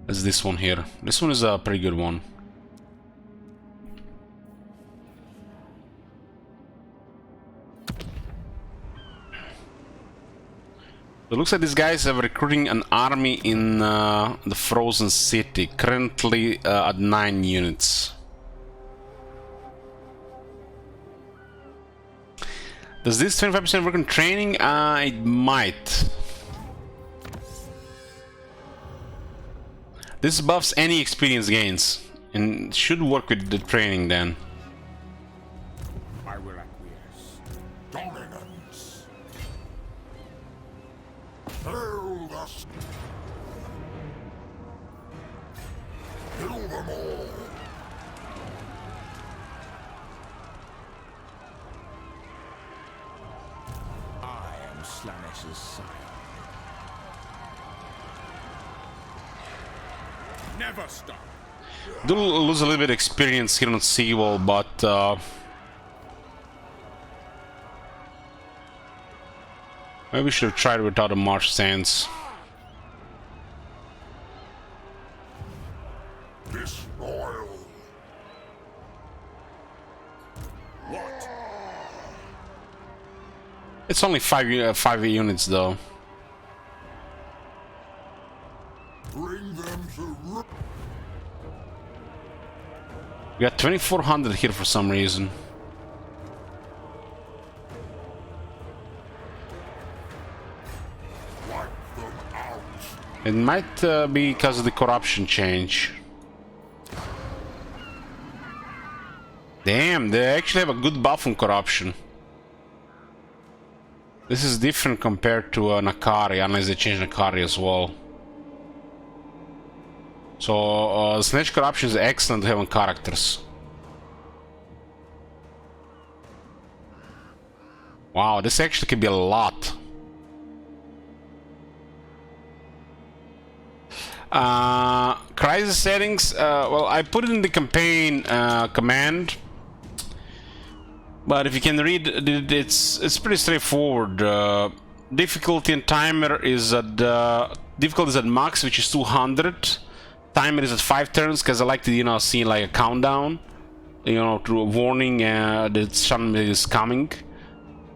Is this one here. This one is a pretty good one. It looks like these guys are recruiting an army in the Frozen City, currently at 9 units. Does this 25% work on training? It might. This buffs any experience gains, and should work with the training then. I will acquiesce. Dominance. Fill the... Kill them all. I am Slanesh's sire. Never stop. Do lose a little bit of experience here on Sigvald, but maybe we should have tried without a march stance. Disloyal. What? It's only five units though. Bring them to... We got 2400 here for some reason. Wipe them out. It might be because of the corruption change. Damn, they actually have a good buff on corruption. This is different compared to Nakari, unless they change Nakari as well. So, Snatch Corruption is excellent to have on characters. Wow, this actually could be a lot. Crisis settings, well, I put it in the campaign command. But if you can read it, it's pretty straightforward. Difficulty and timer is at difficulty is at max, which is 200. Timer is at 5 turns because I like to, you know, see like a countdown, you know, to a warning that something is coming.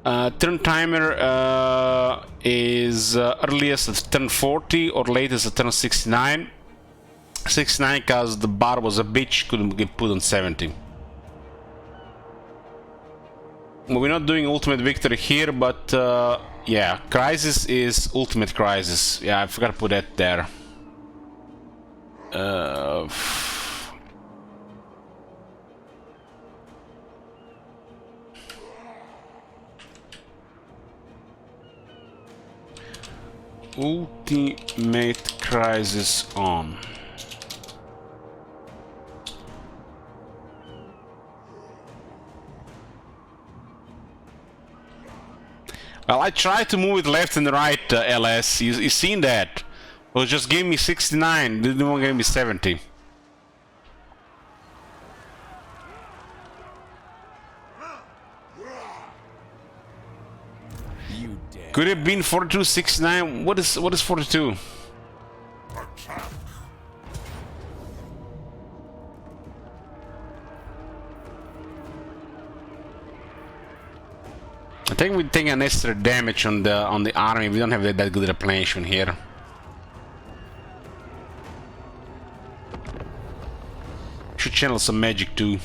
Turn timer is earliest at turn 40 or latest at turn 69. 69 because the bar was a bitch, couldn't get put on 70. Well, we're not doing ultimate victory here, but yeah, crisis is ultimate crisis. Yeah, I forgot to put that there. Ultimate crisis on. Well, I tried to move it left and right, LS. You seen that? Well, just gave me 69. Didn't want to give me 70. You dare. Could it have been 42, 69? What is 42? I think we take unnecessary damage on the army. We don't have that good replenishment here. Should channel some magic too.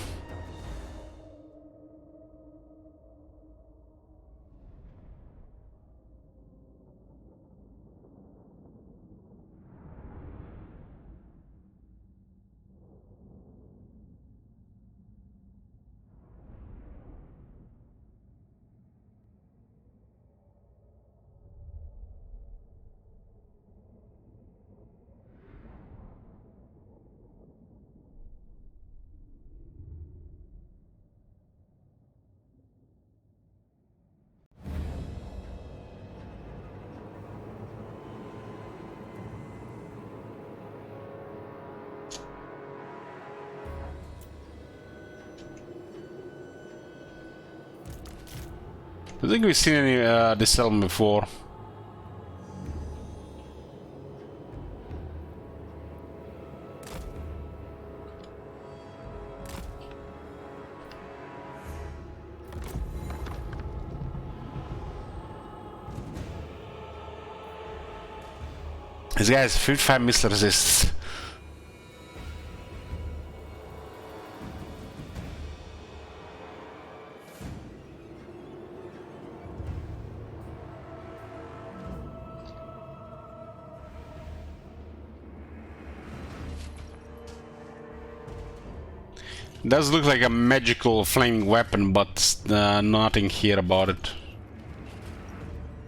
I think we've seen any this element before. This guy has 55 missile resists. Does look like a magical flaming weapon, but nothing here about it.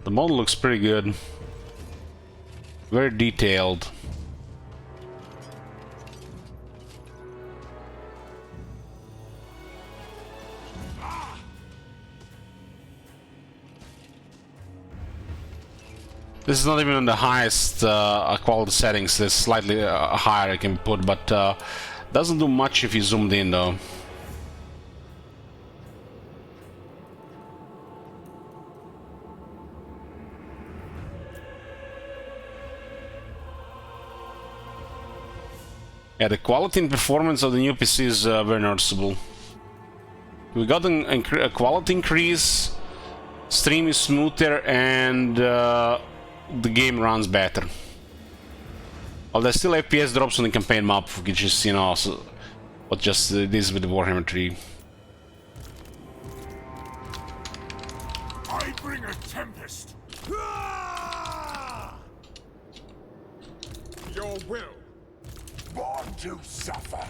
The model looks pretty good. Very detailed. This is not even on the highest quality settings. There's slightly higher I can put, but doesn't do much if you zoomed in though. Yeah, the quality and performance of the new PC is very noticeable. We got a quality increase, stream is smoother, and the game runs better. Well, there's still FPS drops on the campaign map, which is, you know, what just this with the Warhammer 3. I bring a tempest. Your will. Born to suffer.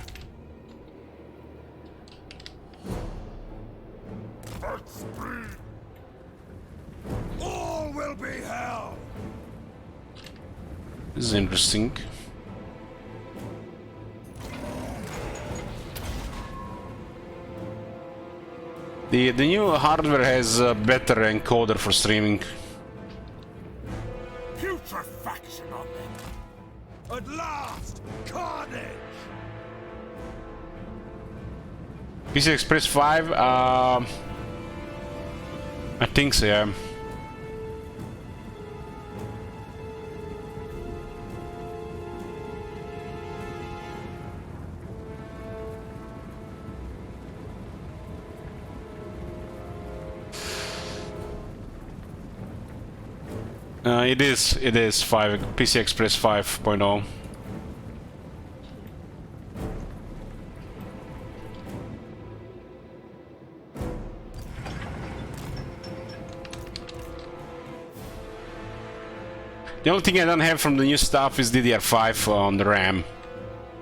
Let's breathe. All will be hell. This is interesting. The new hardware has a better encoder for streaming. Putrefaction on them. At last, carnage. PC Express 5, I think so, yeah. It is 5, PC Express 5.0. The only thing I don't have from the new stuff is DDR5 on the RAM.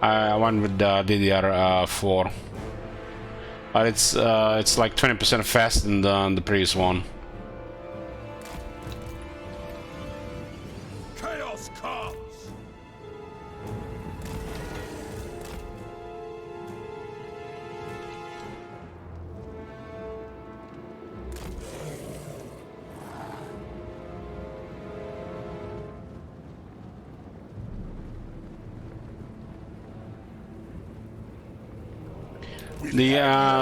I went with DDR4. But it's like 20% faster than the previous one. Chaos comes.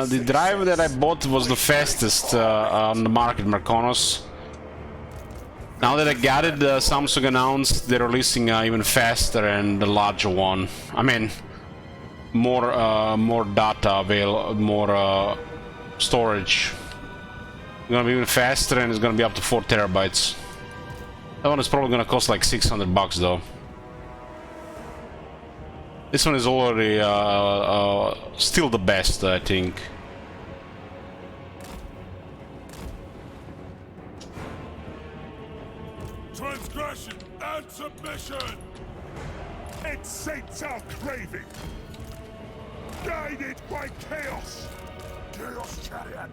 The driver that I bought was the fastest on the market, Marconos. Now that I got it, Samsung announced they're releasing even faster and the larger one. I mean, more data available, more storage. It's gonna be even faster, and it's gonna be up to 4 terabytes. That one is probably gonna cost like $600 though. This one is already still the best, I think. Transgression and submission. It sates our craving. Guided by chaos. Chaos chariot.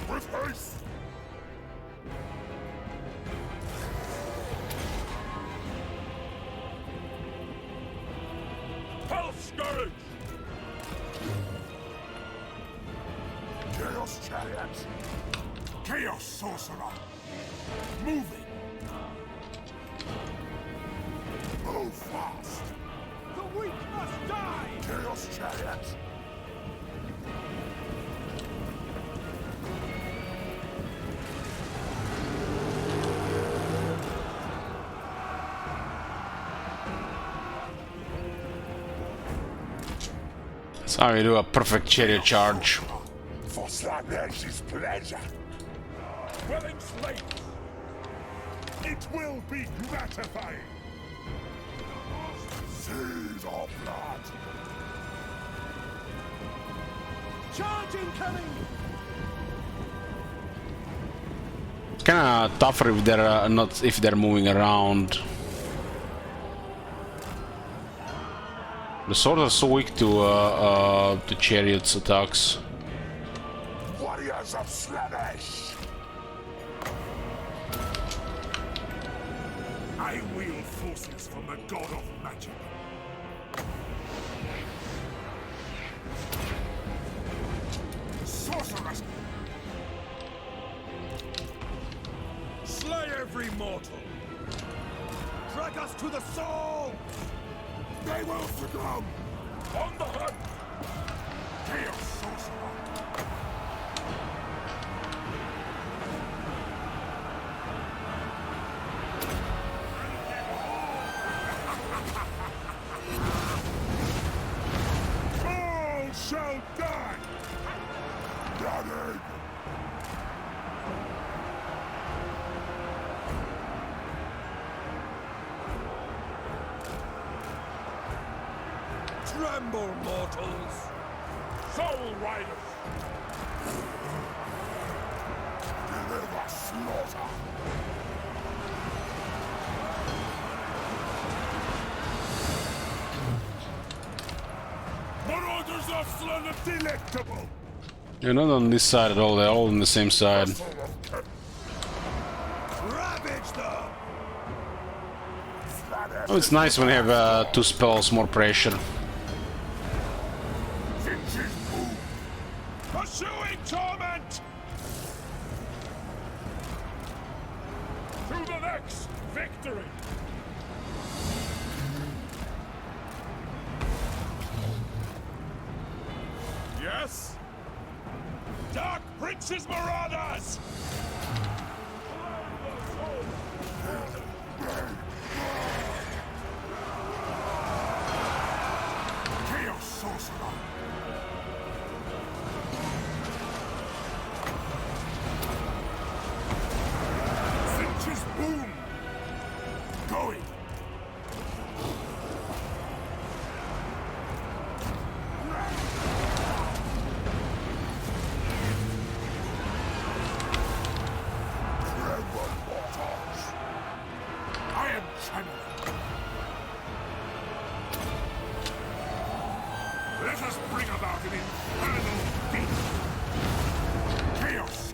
With haste! Hell Scourge! Chaos Chariot! Chaos Sorcerer! Moving! Move fast! The weak must die! Chaos Chariot! That's how you do a perfect chariot charge. For Slaane's pleasure. Willing slaves. It will be gratifying. Seas of blood. Charge incoming. Kind of tougher if they're not if they're moving around. The swords are so weak to chariots attacks. Warriors of Slaanesh! I wield forces from the god of magic. Sorceress! Slay every mortal! Drag us to the soul! They will succumb! On the hunt! Chaos Sorcerer! All shall die! Decadent! Tremble, mortals! Soul Riders! Deliver slaughter! Marauders of Slaanesh delectable! You're not on this side at all, they're all on the same side. Ravage them! Oh, it's nice when you have 2 spells, more pressure. Pursuing torment! To the next victory! Yes? Dark Prince's Marauders! Chaos Sorcerer! Finch's boom! Going! Tremble, mortals! I am channeling! Let us bring about an infernal beat! Chaos!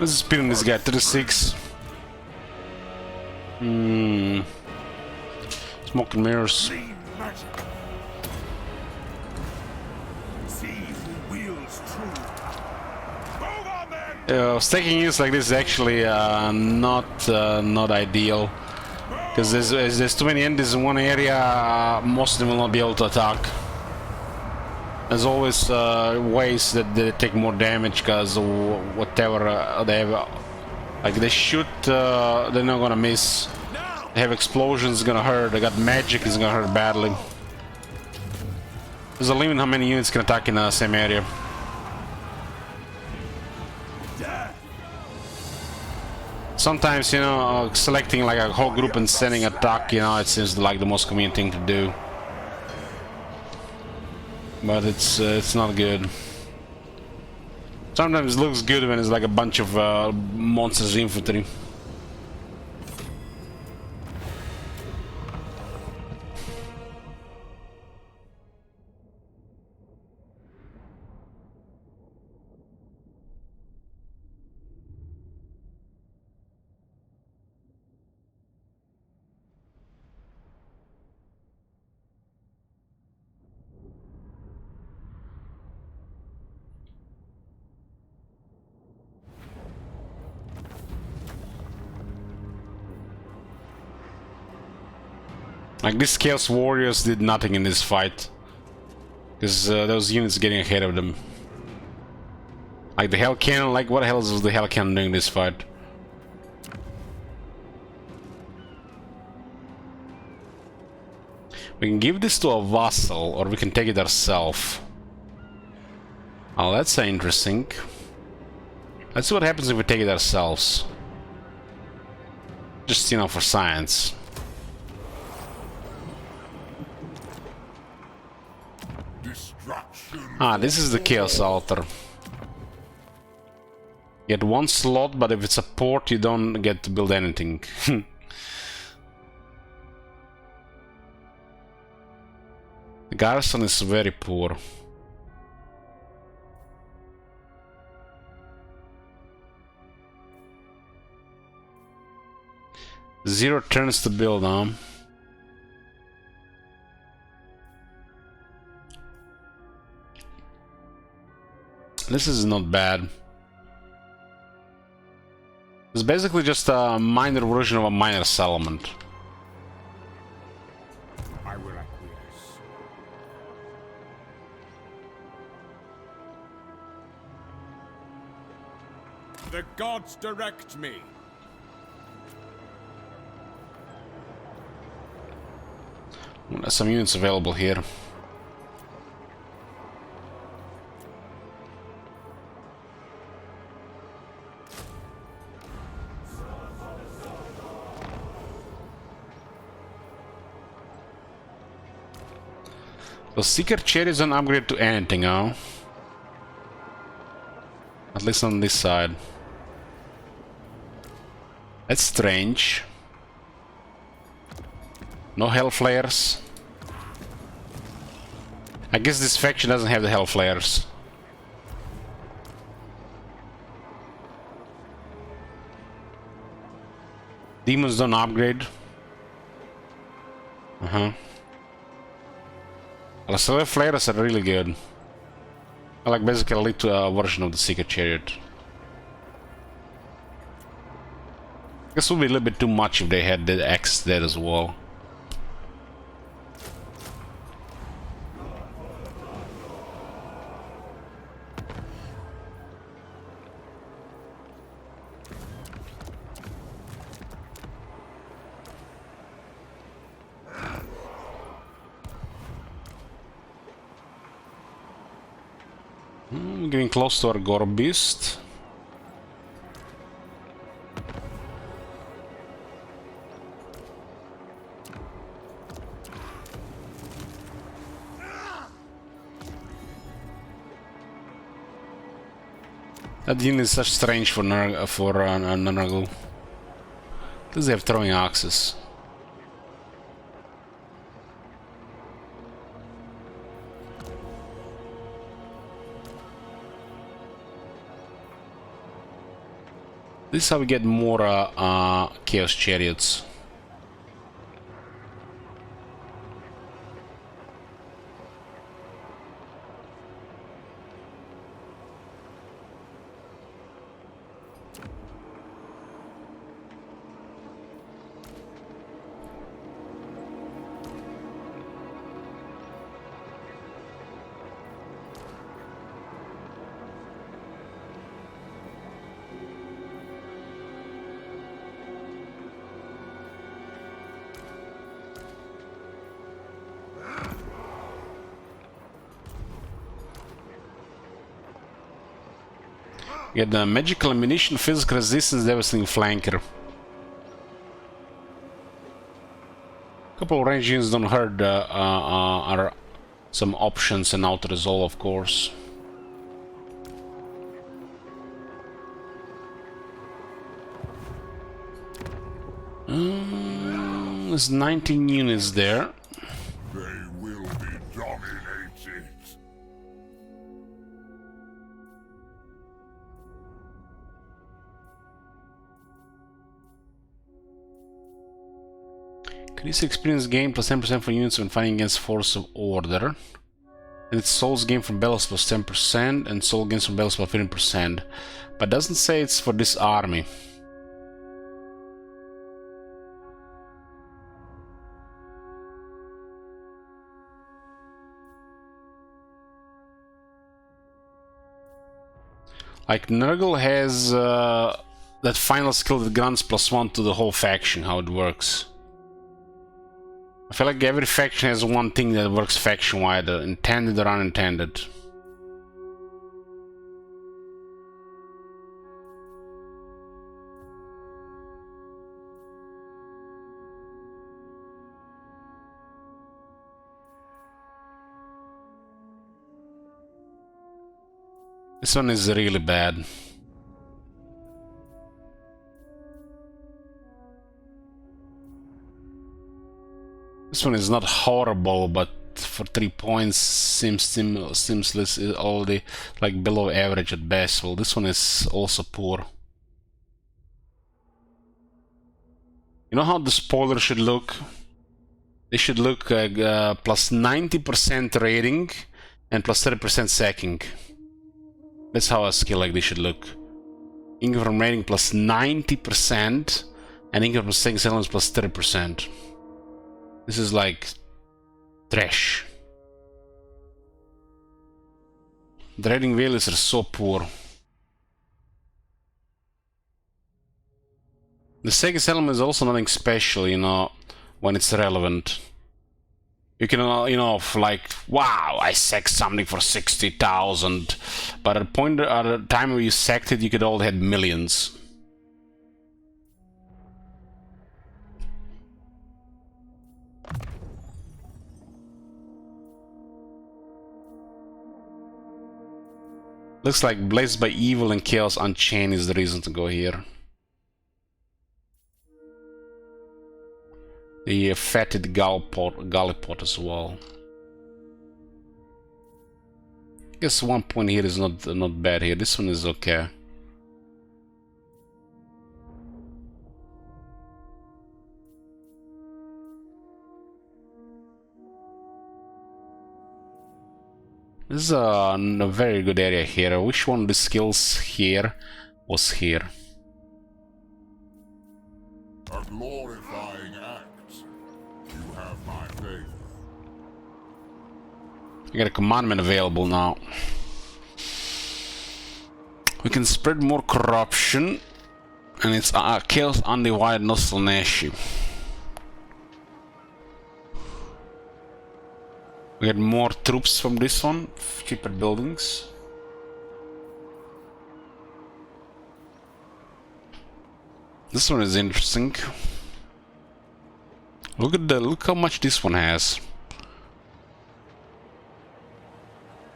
Let's spin this guy to the 6. Smoke and mirrors. Clean magic! See who wields true! Move on then! Stacking units like this is actually not ideal, because there's too many enemies in one area. Most of them will not be able to attack. There's always ways that they take more damage, because whatever they have, like they shoot, they're not gonna miss. They have explosions, gonna hurt. They got magic, is gonna hurt badly. There's a limit how many units can attack in the same area. Sometimes, you know, selecting like a whole group and sending attack, you know, it seems like the most convenient thing to do. But it's not good. Sometimes it looks good when it's like a bunch of monsters infantry. Like, these Chaos Warriors did nothing in this fight, because those units getting ahead of them. Like the Hell Cannon, like what the hell is the Hell Cannon doing in this fight? We can give this to a vassal, or we can take it ourselves. Oh, that's interesting. Let's see what happens if we take it ourselves. Just, you know, for science. Ah, this is the Chaos Altar. Get one slot, but if it's a port, you don't get to build anything. The garrison is very poor. Zero turns to build, huh? This is not bad. It's basically just a minor version of a minor settlement. I will acquiesce. The gods direct me. There's some units available here. The Seeker Chariots don't upgrade to anything, huh? At least on this side. That's strange. No Hellflares. I guess this faction doesn't have the Hellflares. Demons don't upgrade. The Solar Flares are really good. I like basically a little version of the Seeker Chariot. This would be a little bit too much if they had the X there as well. Getting close to our Gore Beast. That unit is such strange for Nurgle. Does they have throwing axes? This is how we get more Chaos Chariots. Get the magical ammunition, physical resistance, devastating flanker. Couple of range units don't hurt. Are some options and auto resolve, of course. There's 19 units there. They will be dominated. Increase experience gain plus 10% for units when fighting against Force of Order. And it's souls gain from battles plus 10% and soul gains from battles plus 15%. But doesn't say it's for this army. Like Nurgle has that final skill that grants +1 to the whole faction, how it works. I feel like every faction has one thing that works faction-wide, intended or unintended. This one is really bad. This one is not horrible, but for 3 points seems already like below average at best. Well, this one is also poor. You know how the spoiler should look? They should look plus 90% rating and plus 30% sacking. That's how a skill like this should look. Income from rating plus 90% and income from sacking settlements plus 30%. This is like trash. The rating values are so poor. The sacking settlement is also nothing special, you know, when it's relevant. You can, you know, like, wow, I sacked something for 60,000, but at the time where you sacked it, you could all had millions. Looks like Blazed by Evil and Chaos Unchained is the reason to go here. The fatted Gallipot as well. I guess 1 point here is not bad here. This one is okay. This is a very good area here. Which one of the skills here was here? A glorifying act. You have my faith. You got a commandment available now. We can spread more corruption, and it's Chaos Undivided Nostalnashi. We get more troops from this one, cheaper buildings. This one is interesting. Look how much this one has.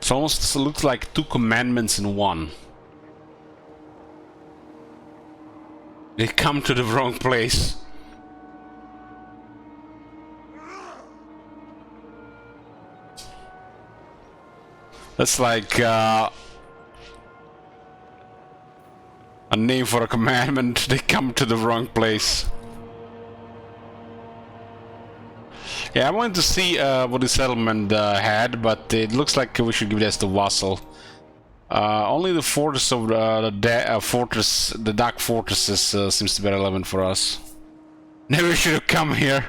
It almost looks like 2 commandments in one. They come to the wrong place. That's like a name for a commandment. They come to the wrong place. Yeah, I wanted to see what the settlement had, but it looks like we should give this to Vassal. Only the fortress of the Dark Fortresses seems to be relevant for us. Never should have come here.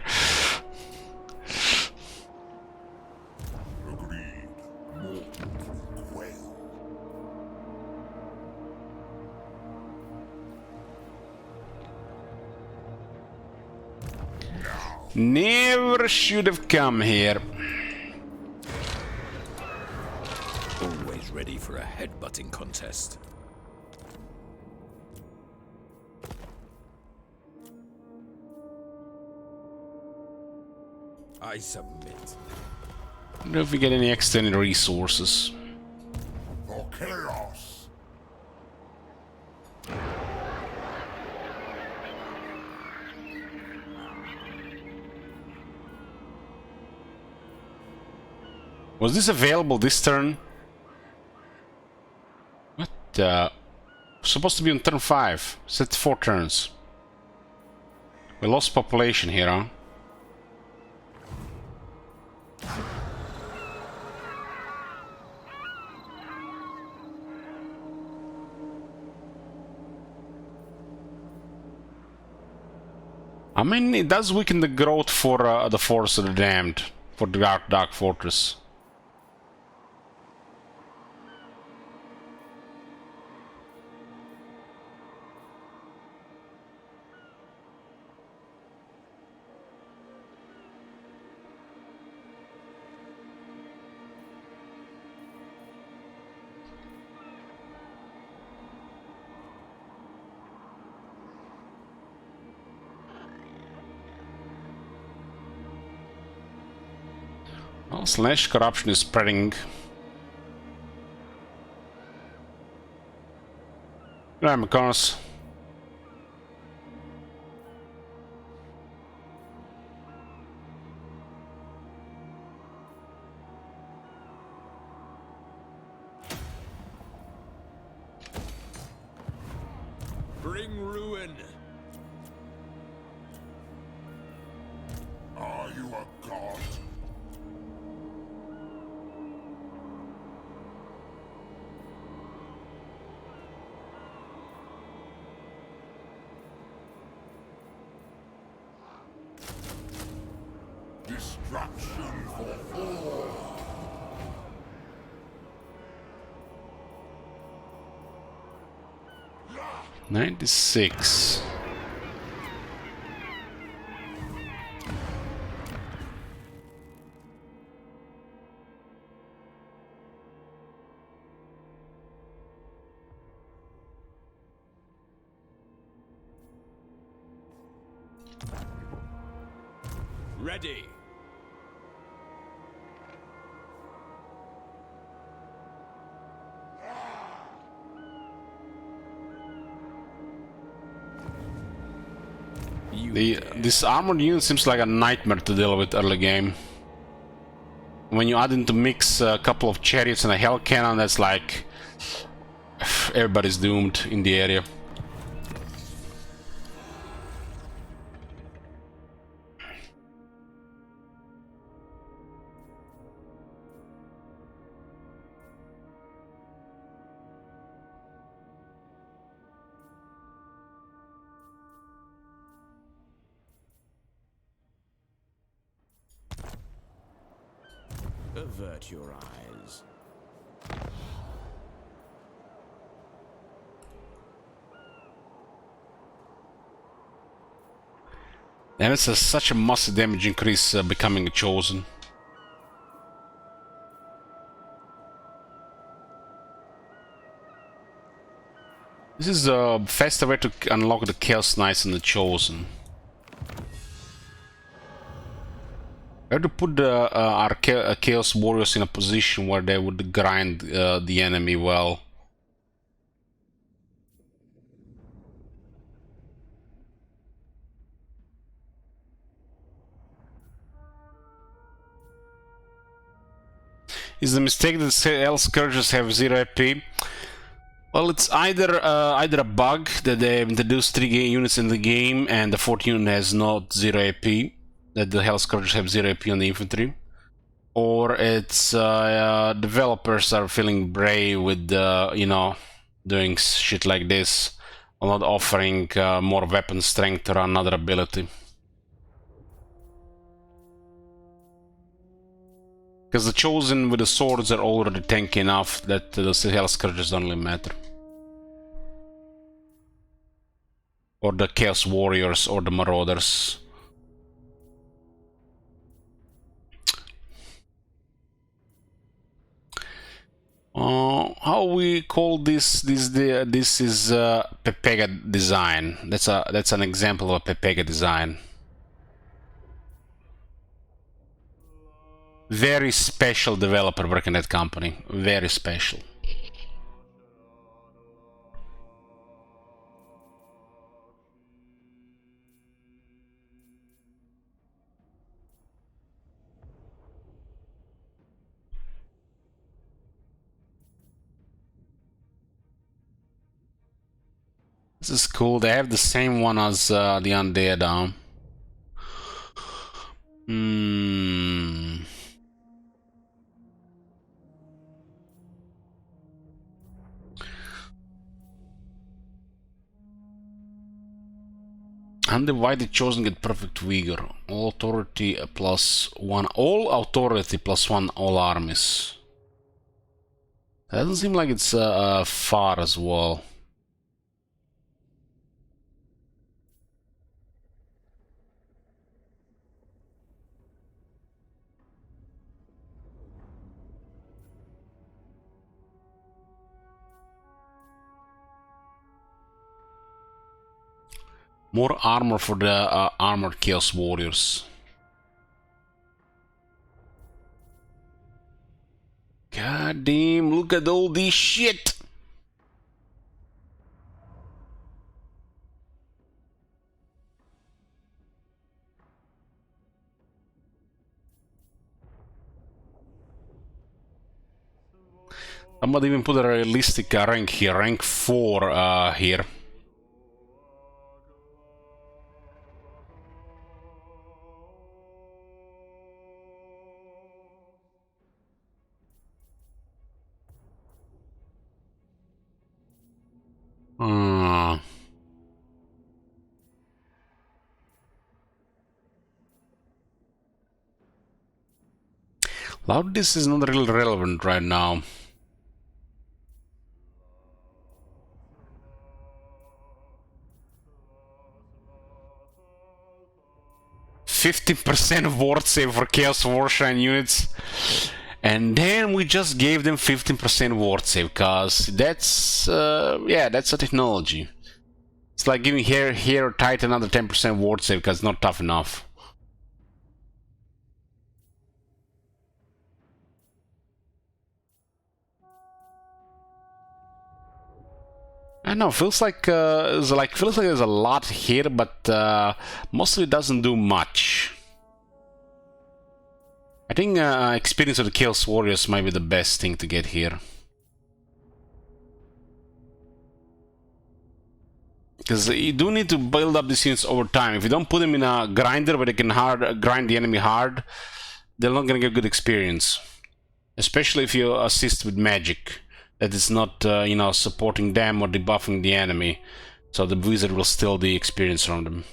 Never should have come here. Always ready for a headbutting contest. I submit. I don't know if we get any extended resources. For chaos. Was this available this turn? What the? Supposed to be on turn 5. Set 4 turns. We lost population here, huh? I mean, it does weaken the growth for the Force of the Damned, for the Dark Fortress. Well, slash corruption is spreading. Right, McConnell. bring ruin. Are you a god? Destruction for all. $96. Ready. This armored unit seems like a nightmare to deal with early game. When you add into mix a couple of chariots and a hell cannon, that's like everybody's doomed in the area. Avert your eyes. And it's such a massive damage increase becoming a chosen. This is a faster way to unlock the Chaos Knights and the Chosen. We have to put our Chaos Warriors in a position where they would grind the enemy well. Is the mistake that Hell Scourges have 0 AP? Well, it's either a bug that they introduced 3 units in the game and the 4th unit has not 0 AP, that the Hell Scourges have 0 AP on the infantry, or it's developers are feeling brave with you know, doing shit like this, or not offering more weapon strength or another ability. Because the Chosen with the swords are already tanky enough that the Hell Scourges don't really matter. Or the Chaos Warriors or the Marauders. How we call this? This is Pepega design. That's an example of a Pepega design. Very special developer working at company. Very special. This is cool. They have the same one as the Undead. Undivided Chosen get perfect vigor. All authority plus 1. All authority plus 1 all armies. That doesn't seem like it's far as well. More armor for the armored Chaos Warriors. God damn, look at all this shit! Somebody even put a realistic rank here, rank 4 here. Loudness is not really relevant right now. %50 ward save for Chaos Warshrine units. And then we just gave them 15% ward save, cause that's yeah, that's a technology. It's like giving here tight another 10% ward save, cause it's not tough enough. I know, feels like there's a lot here, but mostly it doesn't do much. I think experience of the Chaos Warriors might be the best thing to get here. Because you do need to build up these units over time. If you don't put them in a grinder where they can grind the enemy hard, they're not gonna get good experience. Especially if you assist with magic. That is not, you know, supporting them or debuffing the enemy. So the wizard will steal the experience from them.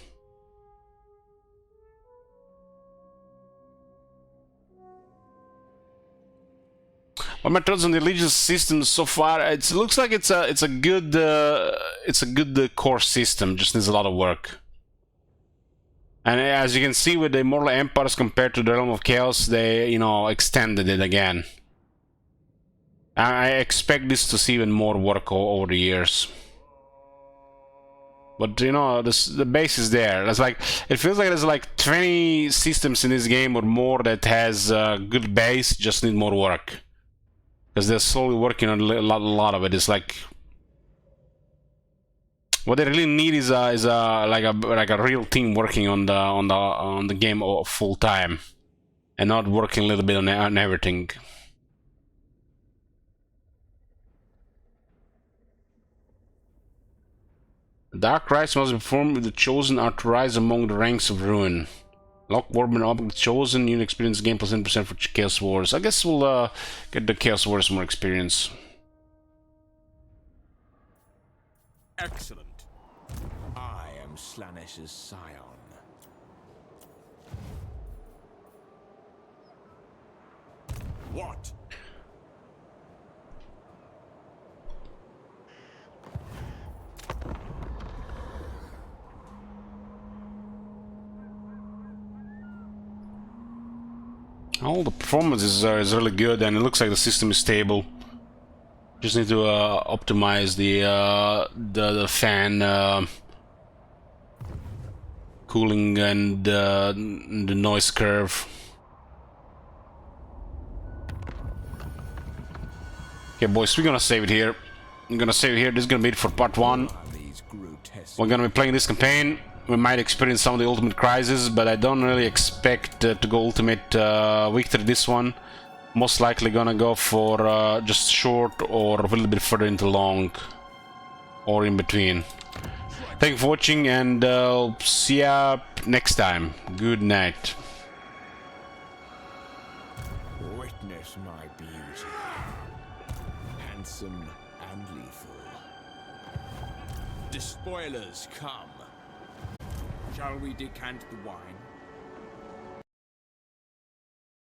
Well, my thoughts on the allegiance system so far, it looks like it's a good core system. Just needs a lot of work. And as you can see with the Immortal Empires compared to the Realm of Chaos, they, you know, extended it again. I expect this to see even more work over the years. But you know, the base is there. It's like, it feels like there's like 20 systems in this game or more that has a good base, just need more work. Because they're slowly working on a lot of it. It's like what they really need is like a real team working on the game full time, and not working a little bit on everything. Dark rites must be performed with the chosen are to rise among the ranks of ruin. Lock Warband object chosen, unit experience gain plus 10% for Chaos Wars. I guess we'll get the Chaos Wars more experience. Excellent. I am Slanesh's scion. What? All the performance is really good, and it looks like the system is stable. Just need to optimize the fan cooling and the noise curve. Okay, boys, we're gonna save it here. I'm gonna save it here. This is gonna be it for part 1. We're gonna be playing this campaign. We might experience some of the ultimate crisis, but I don't really expect to go ultimate victory this one. Most likely gonna go for just short or a little bit further into long, or in between. Thank you for watching, and see ya next time. Good night. Witness my beauty. Handsome and lethal. Despoilers come. Shall we decant the wine?